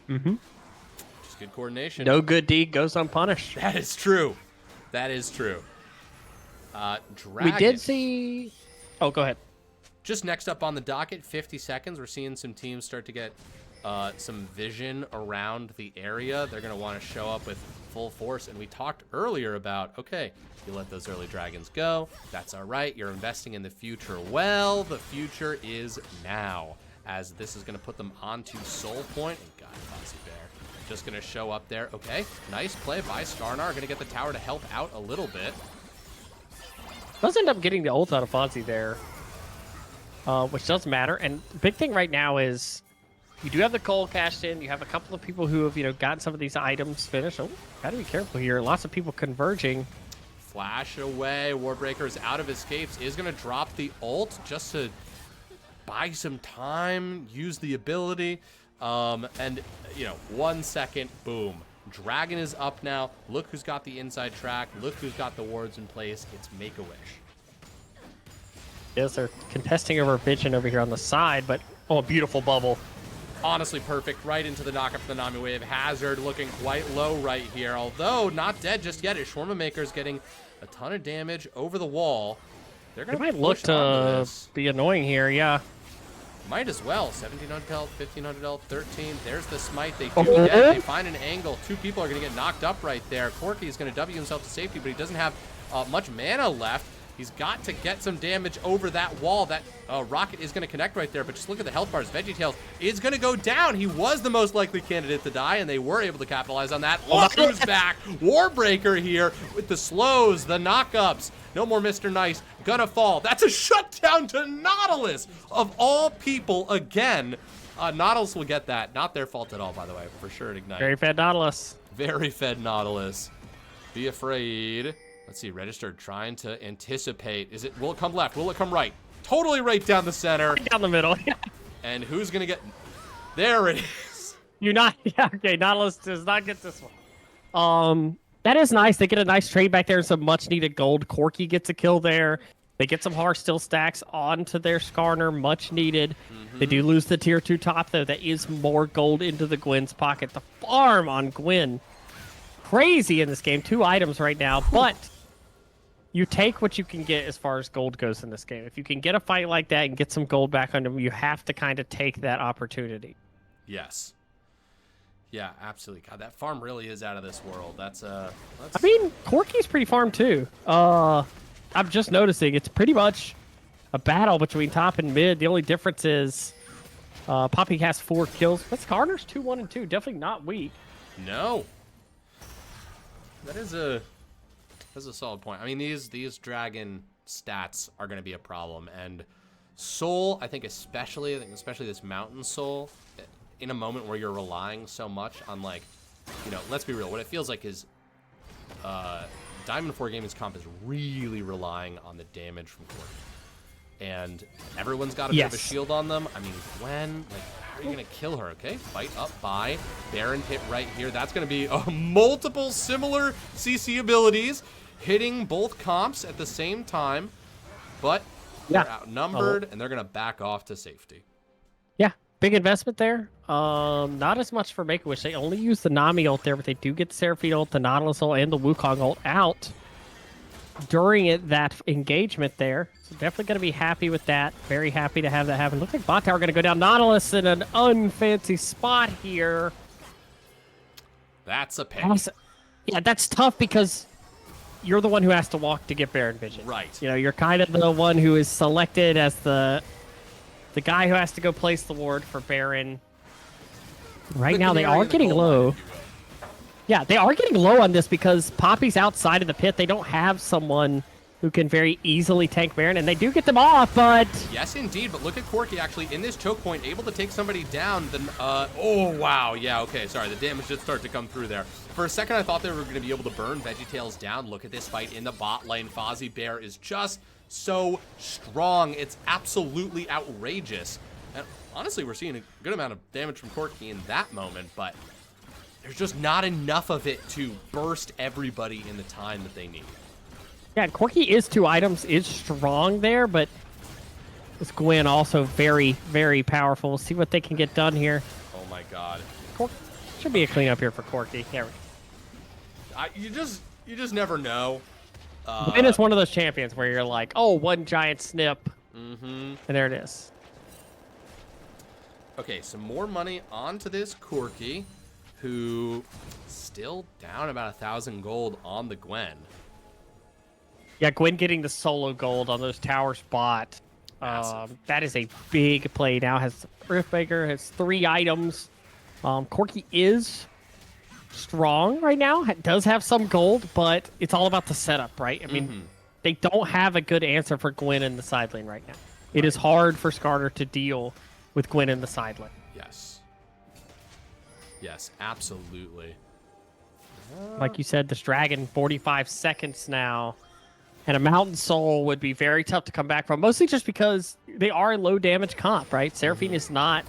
Mm-hmm. Just good coordination. No good deed goes unpunished. That is true. That is true. Dragon. We did see... Oh, go ahead. Just next up on the docket, 50 seconds. We're seeing some teams start to get some vision around the area. They're going to want to show up with full force. And we talked earlier about, okay, you let those early dragons go. That's all right. You're investing in the future. Well, the future is now, as this is going to put them onto Soul Point. And God, Fozzie Bear just going to show up there. Okay, nice play by Skarnar. Going to get the tower to help out a little bit. Does end up getting the ult out of Fonzie there, which does matter. And the big thing right now is you do have the coal cashed in. You have a couple of people who have, gotten some of these items finished. Oh, gotta be careful here. Lots of people converging. Flash away. Warbreaker is out of escapes. Is going to drop the ult just to buy some time, use the ability. And, 1 second, boom. Dragon is up now. Look who's got the inside track. Look who's got the wards in place. It's Make-A-Wish. Yes, they're contesting over Vision over here on the side, but oh, a beautiful bubble. Honestly perfect. Right into the knockup for the Nami Wave. Hazard looking quite low right here, although not dead just yet. Shawarma Maker's getting a ton of damage over the wall. They're going to might look to be annoying here, yeah. Might as well. 1,700 health, 1,500 health, 13. There's the smite. They do get it. They find an angle. 2 people are going to get knocked up right there. Corky is going to W himself to safety, but he doesn't have much mana left. He's got to get some damage over that wall. That rocket is going to connect right there, but just look at the health bars. VeggieTales is going to go down. He was the most likely candidate to die, and they were able to capitalize on that. Look who's back. Warbreaker here with the slows, the knockups. No more Mr. Nice. Gonna fall. That's a shutdown to Nautilus, of all people, again. Nautilus will get that. Not their fault at all, by the way, for sure at Ignite. Very fed Nautilus. Very fed Nautilus. Be afraid. Let's see, Registered trying to anticipate. Will it come left? Will it come right? Totally right down the center. Right down the middle. And who's gonna get, there it is. Yeah, okay, Nautilus does not get this one. That is nice. They get a nice trade back there and some much needed gold. Corky gets a kill there. They get some Heart Steel stacks onto their Skarner, much needed. They do lose the tier 2 top though. That is more gold into the Gwen's pocket. The farm on Gwen, crazy in this game. 2 items right now, but you take what you can get as far as gold goes in this game. If you can get a fight like that and get some gold back on them, you have to kind of take that opportunity. Yes. Yeah, absolutely. God, that farm really is out of this world. That's I mean, Corky's pretty farm too. I'm just noticing it's pretty much a battle between top and mid. The only difference is Poppy has 4 kills, but Skarner's 2, 1, and 2. Definitely not weak. No. That's a solid point. I mean, these dragon stats are going to be a problem, and Soul, I think especially this Mountain Soul, in a moment where you're relying so much on, like, you know, let's be real, what it feels like is Diamond 4 Gaming's comp is really relying on the damage from Corky. And everyone's got a bit of a shield on them. I mean, Gwen, like, how are you going to kill her? Okay, fight up by Baron hit right here. That's going to be multiple similar CC abilities hitting both comps at the same time. But they're outnumbered, and they're going to back off to safety. Yeah, big investment there. Not as much for Make-A-Wish. They only use the Nami ult there, but they do get the Seraphine ult, the Nautilus ult, and the Wukong ult out during that engagement there. So definitely going to be happy with that. Very happy to have that happen. Looks like bot tower going to go down. Nautilus in an unfancy spot here. That's a pain. Yeah, that's tough because you're the one who has to walk to get Baron Vision. Right. You know, you're kind of the one who is selected as the guy who has to go place the ward for Baron. Right now, they are getting low. Yeah, they are getting low on this because Poppy's outside of the pit. They don't have someone who can very easily tank Baron, and they do get them off, but... Yes, indeed, but look at Corky actually in this choke point, able to take somebody down. Then, oh, wow, yeah, okay, sorry, the damage did start to come through there. For a second, I thought they were going to be able to burn VeggieTales down. Look at this fight in the bot lane. Fozzie Bear is just so strong. It's absolutely outrageous. And honestly, we're seeing a good amount of damage from Corky in that moment, but there's just not enough of it to burst everybody in the time that they need. Yeah, Corky is 2 items, is strong there, but this Gwen also very, very powerful. We'll see what they can get done here. Oh my god. Should be a cleanup here for Corky. Yeah. You just never know. Gwen is one of those champions where you're like, oh, one giant snip, and there it is. Okay, some more money onto this Corky, who still down about 1,000 gold on the Gwen. Yeah, Gwen getting the solo gold on those towers bot. That is a big play now. Has Earthbreaker, has 3 items. Corky is strong right now. Does have some gold, but it's all about the setup, right? I mean, they don't have a good answer for Gwen in the side lane right now. It is hard for Skarner to deal with Gwen in the side lane. Yes. Yes, absolutely. Like you said, this dragon, 45 seconds now. And a Mountain Soul would be very tough to come back from, mostly just because they are a low damage comp, right? Seraphine is not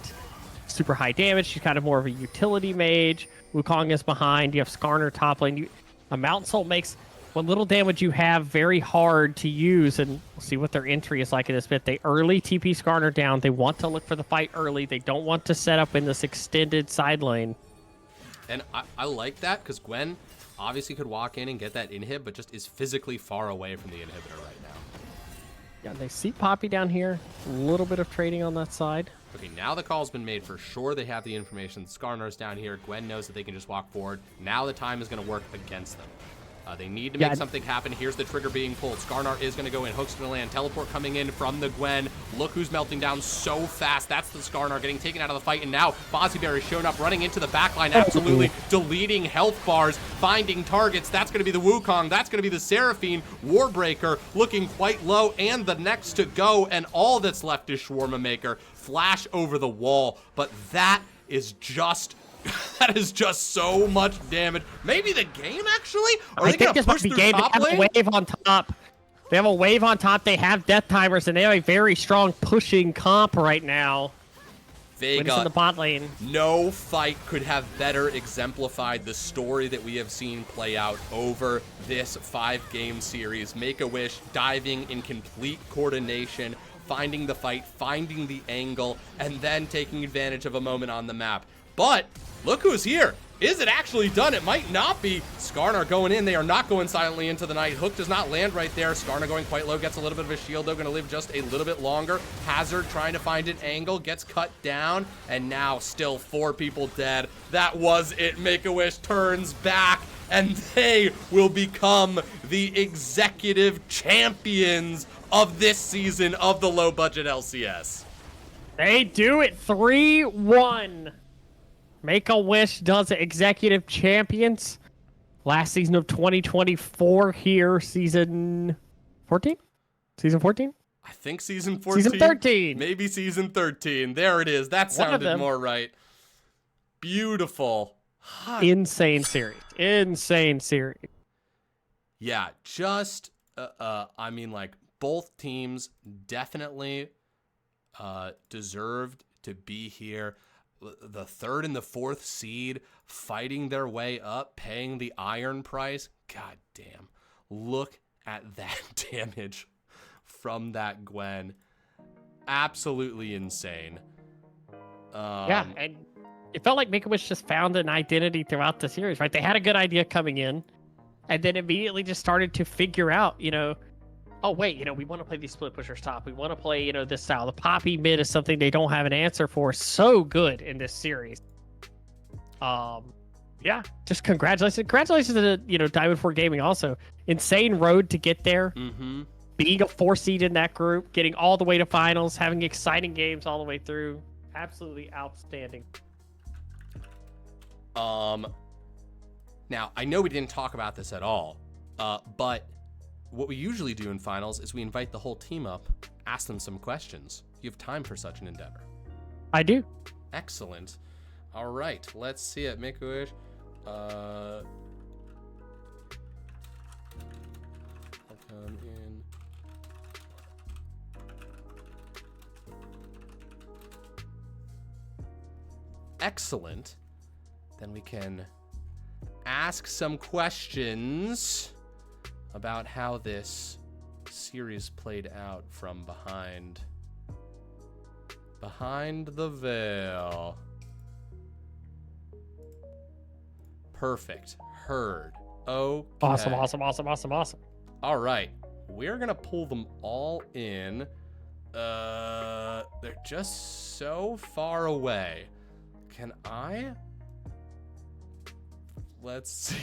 super high damage. She's kind of more of a utility mage. Wukong is behind. You have Skarner top lane. A Mountain Soul makes what little damage you have very hard to use, and we'll see what their entry is like in this bit. They early TP Skarner down. They want to look for the fight early. They don't want to set up in this extended side lane. And I like that because Gwen obviously could walk in and get that inhib, but just is physically far away from the inhibitor right now. Yeah, they see Poppy down here. A little bit of trading on that side. Okay, now the call's been made for sure. They have the information. Skarner's down here. Gwen knows that they can just walk forward. Now the time is going to work against them. They need to make something happen. Here's the trigger being pulled. Skarnar is going to go in. Hooks going to land. Teleport coming in from the Gwen. Look who's melting down so fast. That's the Skarnar getting taken out of the fight. And now Fozzie is showing up, running into the backline. Absolutely deleting health bars, finding targets. That's going to be the Wukong. That's going to be the Seraphine. Warbreaker looking quite low and the next to go. And all that's left is Shawarma Maker. Flash over the wall. But that is just... that is just so much damage. Maybe the game, actually? Are they going to push through top lane? They have a wave on top. They have a wave on top. They have death timers, and they have a very strong pushing comp right now. Vega, in the bot lane. No fight could have better exemplified the story that we have seen play out over this 5-game series. Make-A-Wish diving in complete coordination, finding the fight, finding the angle, and then taking advantage of a moment on the map. But look who's here. Is it actually done? It might not be. Skarnar going in. They are not going silently into the night. Hook does not land right there. Skarnar going quite low. Gets a little bit of a shield, though. Going to live just a little bit longer. Hazard trying to find an angle. Gets cut down. And now still 4 people dead. That was it. Make-A-Wish turns back. And they will become the executive champions of this season of the low-budget LCS. They do it 3-1. Make-A-Wish does it. Executive champions. Last season of 2024 here. Season 14? Season 14? I think season 14. Season 13. Maybe season 13. There it is. That sounded more right. Beautiful. Insane series. Insane series. Yeah, just, I mean, like, both teams definitely deserved to be here. The 3rd and the 4th seed fighting their way up, paying the iron price. God damn. Look at that damage from that Gwen. Absolutely insane. Yeah, and it felt like Make-A-Wish just found an identity throughout the series, right? They had a good idea coming in, and then immediately just started to figure out, oh, wait, we want to play these split pushers top. We want to play, this style. The Poppy mid is something they don't have an answer for. So good in this series. Yeah, just congratulations. Congratulations to, Diamond 4 Gaming also. Insane road to get there. Mm-hmm. Being a 4 seed in that group, getting all the way to finals, having exciting games all the way through. Absolutely outstanding. Now, I know we didn't talk about this at all, but what we usually do in finals is we invite the whole team up, ask them some questions. You have time for such an endeavor? I do. Excellent. All right, let's see it. Make-A-Wish. I'll come in. Excellent. Then we can ask some questions about how this series played out from behind the veil. Perfect. Heard. Okay. Awesome. All right. We're going to pull them all in. They're just so far away. Can I? Let's see.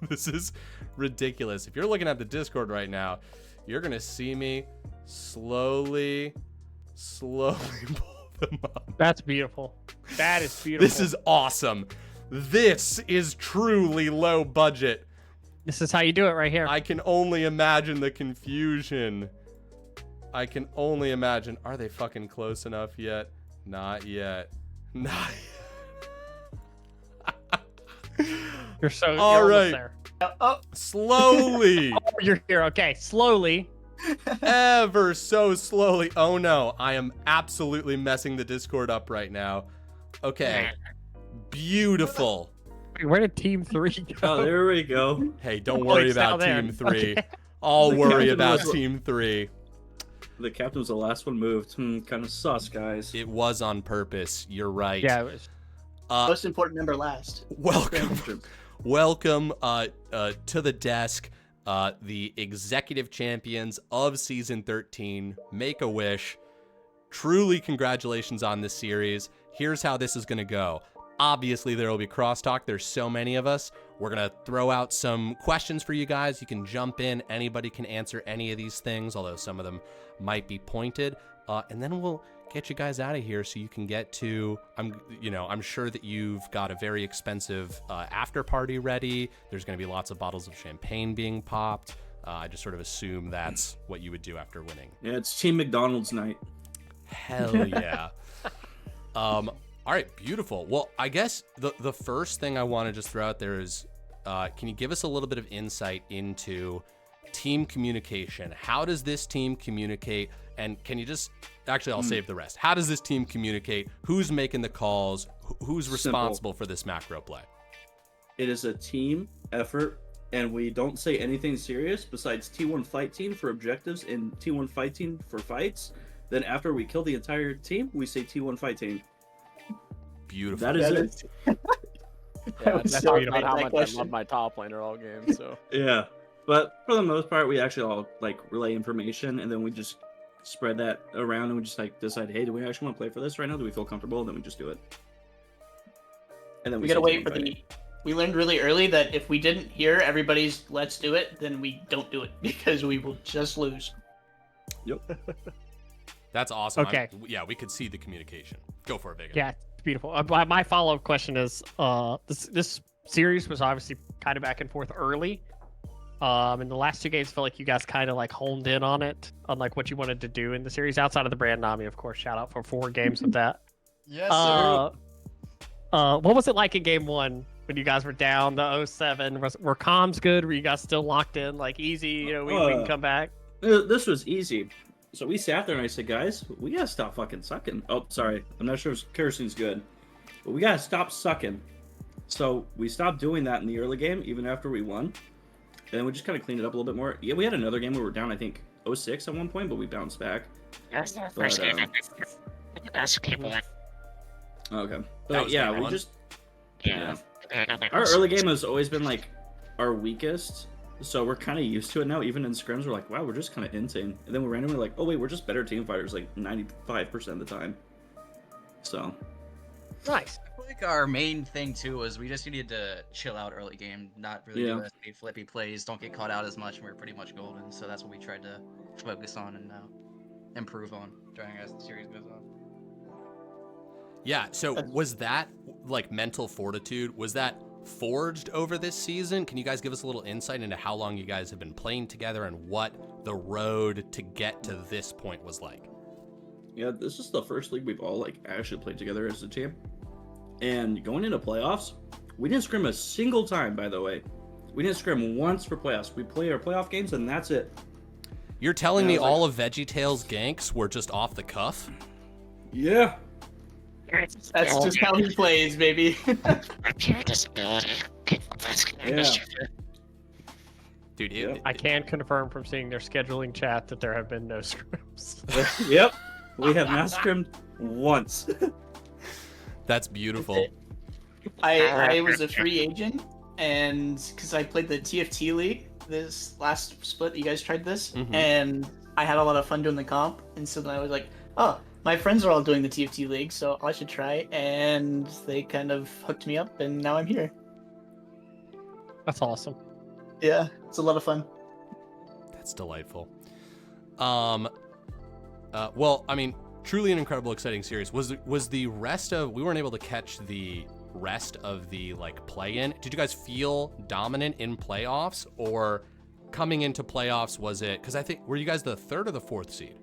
This is ridiculous. If you're looking at the Discord right now, you're gonna see me slowly pull them up. That's beautiful. That is beautiful. This is awesome. This is truly low budget. This is how you do it right here. I can only imagine the confusion. I can only imagine. Are they fucking close enough yet? Not yet. Not yet. You're so all you're right. there. Slowly. Oh, you're here. Okay, slowly. Ever so slowly. Oh no, I am absolutely messing the Discord up right now. Okay. Beautiful. Wait, where did Team 3 go? Oh, there we go. Hey, don't worry about Team 3. Okay. I'll The worry captain about was- Team 3. The captain was the last one moved. Kind of sus, guys. It was on purpose. You're right. Yeah, it was. Most important member last. Welcome. Welcome to the desk. The executive champions of season 13, Make-A-Wish. Truly congratulations on this series. Here's how this is going to go. Obviously, there will be crosstalk. There's so many of us. We're going to throw out some questions for you guys. You can jump in. Anybody can answer any of these things, although some of them might be pointed. And then we'll get you guys out of here so you can get to, I'm sure that you've got a very expensive after party ready. There's going to be lots of bottles of champagne being popped. I just sort of assume that's what you would do after winning. Yeah, it's Team McDonald's night. Hell yeah. All right, beautiful. Well, I guess the first thing I want to just throw out there is, can you give us a little bit of insight into team communication? How does this team communicate? And can you just, actually, I'll save the rest. How does this team communicate? Who's making the calls? Who's responsible for this macro play? It is a team effort, and we don't say anything serious besides T1 fight team for objectives and T1 fight team for fights. Then after we kill the entire team, we say T1 fight team. Beautiful. That is it. Yeah, that's so about how that much question. I love my top laner all game. So Yeah, but for the most part, we actually all like relay information, and then we just spread that around, and we just like decide, hey, do we actually want to play for this right now? Do we feel comfortable? And then we just do it. And then We gotta say wait T1 for fighting. the. We learned really early that if we didn't hear everybody's "let's do it," then we don't do it because we will just lose. Yep. That's awesome. Okay. Yeah, we could see the communication. Go for it, Vega. Yeah, it's beautiful. My follow-up question is, this series was obviously kind of back and forth early. And the last two games felt like you guys kind of like honed in on it, on like what you wanted to do in the series outside of the brand Nami, of course. Shout out for 4 games of that. Yes, sir. What was it like in game 1 when you guys were down the 07? Were comms good? Were you guys still locked in, like easy? We can come back. This was easy. So we sat there and I said, guys, we gotta stop fucking sucking. Oh, sorry. I'm not sure if cursing's good. But we gotta stop sucking. So we stopped doing that in the early game, even after we won. And then we just kind of cleaned it up a little bit more. Yeah, we had another game where we were down, I think, 06 at one point, but we bounced back. That's the But, first game. That's game one. Okay. That But was yeah, game we one? just... Yeah. Our early game has always been, like, our weakest. So we're kind of used to it now. Even in scrims, we're like, wow, we're just kind of inting. And then we're randomly like, oh, wait, we're just better team fighters, like, 95% of the time. So... Nice. I feel like our main thing too was we just needed to chill out early game, not really do as many flippy plays, don't get caught out as much, and we were pretty much golden. So that's what we tried to focus on and improve on during as the series goes on. Yeah, so was that, like, mental fortitude, was that forged over this season? Can you guys give us a little insight into how long you guys have been playing together and what the road to get to this point was like? Yeah, this is the first league we've all, like, actually played together as a team. And going into playoffs, we didn't scrim a single time, by the way. We didn't scrim once for playoffs. We play our playoff games, and that's it. You're telling And I me was like- all of VeggieTales ganks were just off the cuff? Yeah. That's just how he plays, baby. Pure disability. Yeah. Dude, Yep. I can confirm from seeing their scheduling chat that there have been no scrims. Yep. We have not scrimmed once. that's beautiful. I was a free agent, and because I played the TFT league this last split, you guys tried this, Mhm. and I had a lot of fun doing the comp, and so then I was like, oh, my friends are all doing the TFT league, so I should try, and they kind of hooked me up, and now I'm here. That's awesome. Yeah, it's a lot of fun. That's delightful. Well, I mean, truly an incredible, exciting series. Was the rest of, we weren't able to catch the rest of the, like, play-in. Did you guys feel dominant in playoffs, or coming into playoffs, was it, because I think, were you guys the 3rd or the 4th seed?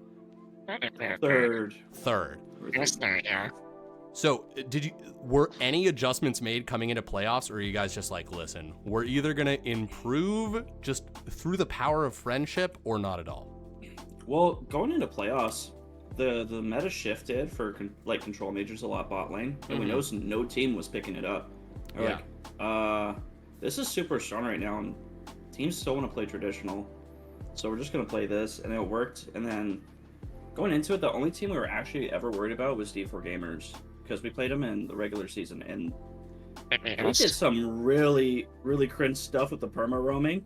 Third. 3rd. Yes, there, yeah. So were any adjustments made coming into playoffs, or are you guys just like, listen, we're either going to improve just through the power of friendship or not at all? Well, going into playoffs, the meta shifted for control majors a lot bot lane, and we noticed no team was picking it up. They're like, this is super strong right now, and teams still want to play traditional, so we're just gonna play this, and it worked. And then going into it, the only team we were actually ever worried about was D4 Gamers, because we played them in the regular season, and they did some really, really cringe stuff with the perma roaming.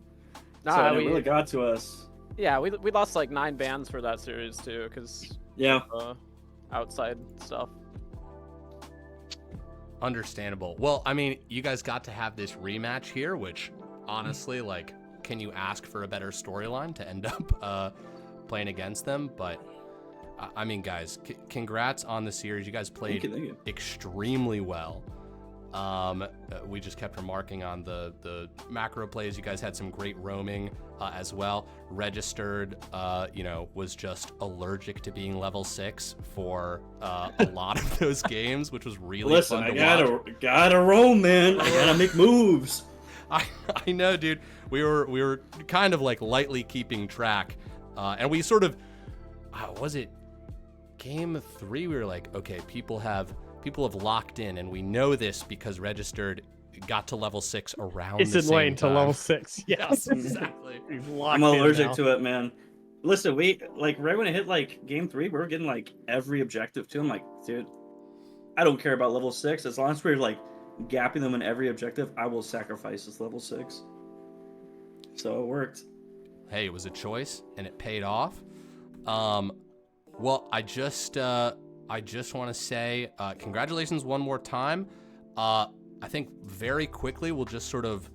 Nah, So it really got to us. yeah, we lost like 9 bans for that series too, because Yeah. outside stuff. Understandable. Well, I mean, you guys got to have this rematch here, which honestly, like, can you ask for a better storyline to end up playing against them? But I mean, guys, congrats on the series. You guys played Thank you. extremely well. We just kept remarking on the macro plays. You guys had some great roaming as well. Registered, was just allergic to being level 6 for a lot of those games, which was really fun to watch. Gotta roam, man. I gotta make moves. I know, dude. We were kind of like lightly keeping track, and we sort of was it game 3? We were like, okay, people have locked in, and we know this because Registered got to level 6 around It's the in same lane to time. level 6. Yes, Exactly. I'm allergic to it, man. Listen, right when it hit like game 3, we were getting like every objective too. I'm like, dude, I don't care about level 6 as long as we're like gapping them in every objective. I will sacrifice this level 6. So it worked. Hey, it was a choice, and it paid off. Well, I just want to say congratulations one more time. I think very quickly we'll just sort of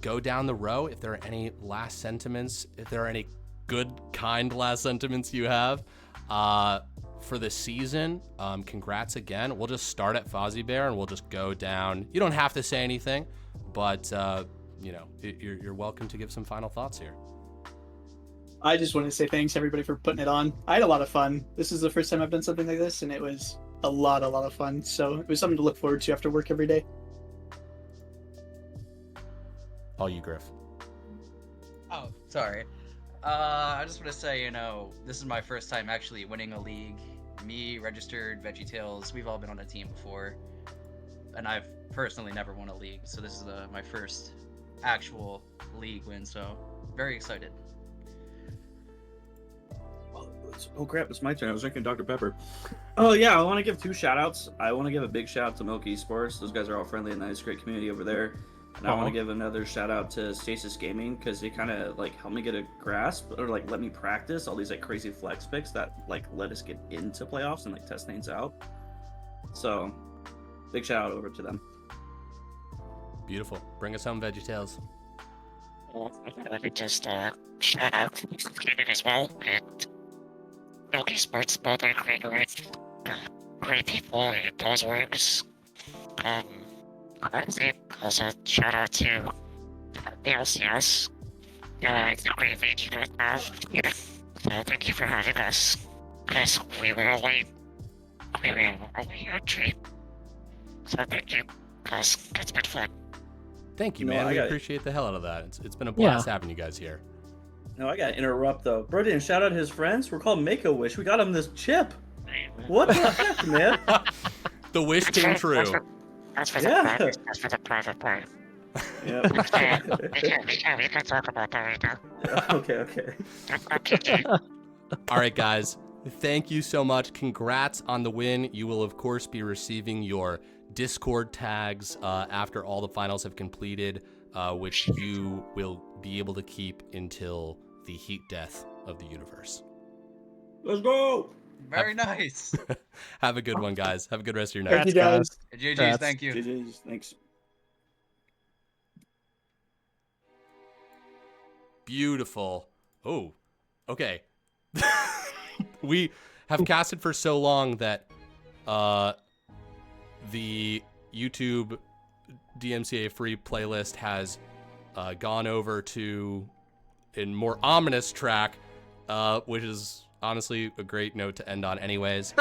go down the row. If there are any last sentiments, if there are any good, kind last sentiments you have for the season, congrats again. We'll just start at Fozzie Bear and we'll just go down. You don't have to say anything, but you're welcome to give some final thoughts here. I just want to say thanks everybody for putting it on. I had a lot of fun. This is the first time I've done something like this, and it was a lot of fun. So it was something to look forward to after work every day. All you, Griff. Oh, sorry. I just want to say, this is my first time actually winning a league. Me, Registered, VeggieTales, we've all been on a team before, and I've personally never won a league, so this is my first actual league win, so very excited. Oh crap, it's my turn. I was drinking Dr. Pepper. Oh yeah, I want to give 2 shout outs. I want to give a big shout out to Milk Esports. Those guys are all friendly and nice, great community over there. And I want to give another shout out to Stasis Gaming because they kind of like helped me get a grasp or like let me practice all these like crazy flex picks that like let us get into playoffs and like test things out. So big shout out over to them. Beautiful. Bring us home, VeggieTales. Let me just shout out to Gaming as well, and Milky Sports, both are great people in those works. Also, shout out to the LCS. It's a great event you guys have. So thank you for having us. Because we were only a treat. So thank you, guys. It's been fun. Thank you, No, man. I We got it. appreciate the hell out of that. It's been a blast having you guys here. No, I gotta interrupt though. Bro didn't shout out his friends. We're called Make-A-Wish. We got him this chip. What the heck, man? The wish came true. That's for Yeah. the private part. Yeah. We can talk about that right now. Okay. All right, guys. Thank you so much. Congrats on the win. You will, of course, be receiving your Discord tags after all the finals have completed, which you will be able to keep until the heat death of the universe. Let's go. Very nice. Have a good one, guys. Have a good rest of your night. Thank you guys. GG's, thank you. GG's, thanks. Beautiful. Oh, okay. We have casted for so long that the YouTube DMCA free playlist has gone over to a more ominous track, which is honestly a great note to end on anyways.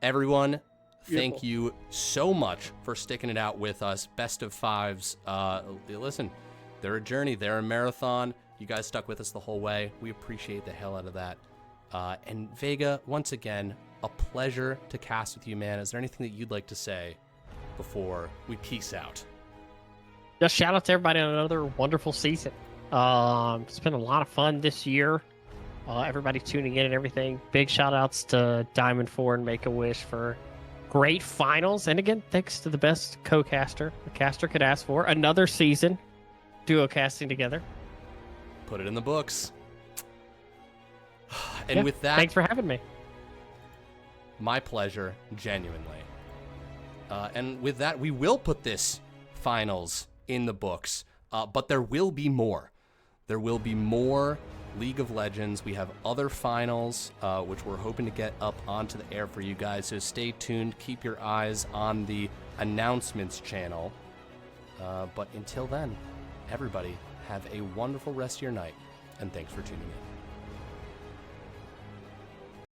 Everyone, thank you so much for sticking it out with us. Best of fives. Listen, they're a journey. They're a marathon. You guys stuck with us the whole way. We appreciate the hell out of that. And Vega, once again, a pleasure to cast with you, man. Is there anything that you'd like to say before we peace out? Just shout out to everybody on another wonderful season. It's been a lot of fun this year. Everybody tuning in and everything. Big shout outs to Diamond 4 and Make-A-Wish for great finals. And again, thanks to the best co-caster a caster could ask for. Another season, duo casting together. Put it in the books. And with that, thanks for having me. my pleasure, genuinely. And with that, we will put this finals in the books. But there will be more. There will be more League of Legends. We have other finals, which we're hoping to get up onto the air for you guys. So stay tuned. Keep your eyes on the announcements channel. But until then, everybody have a wonderful rest of your night. And thanks for tuning in.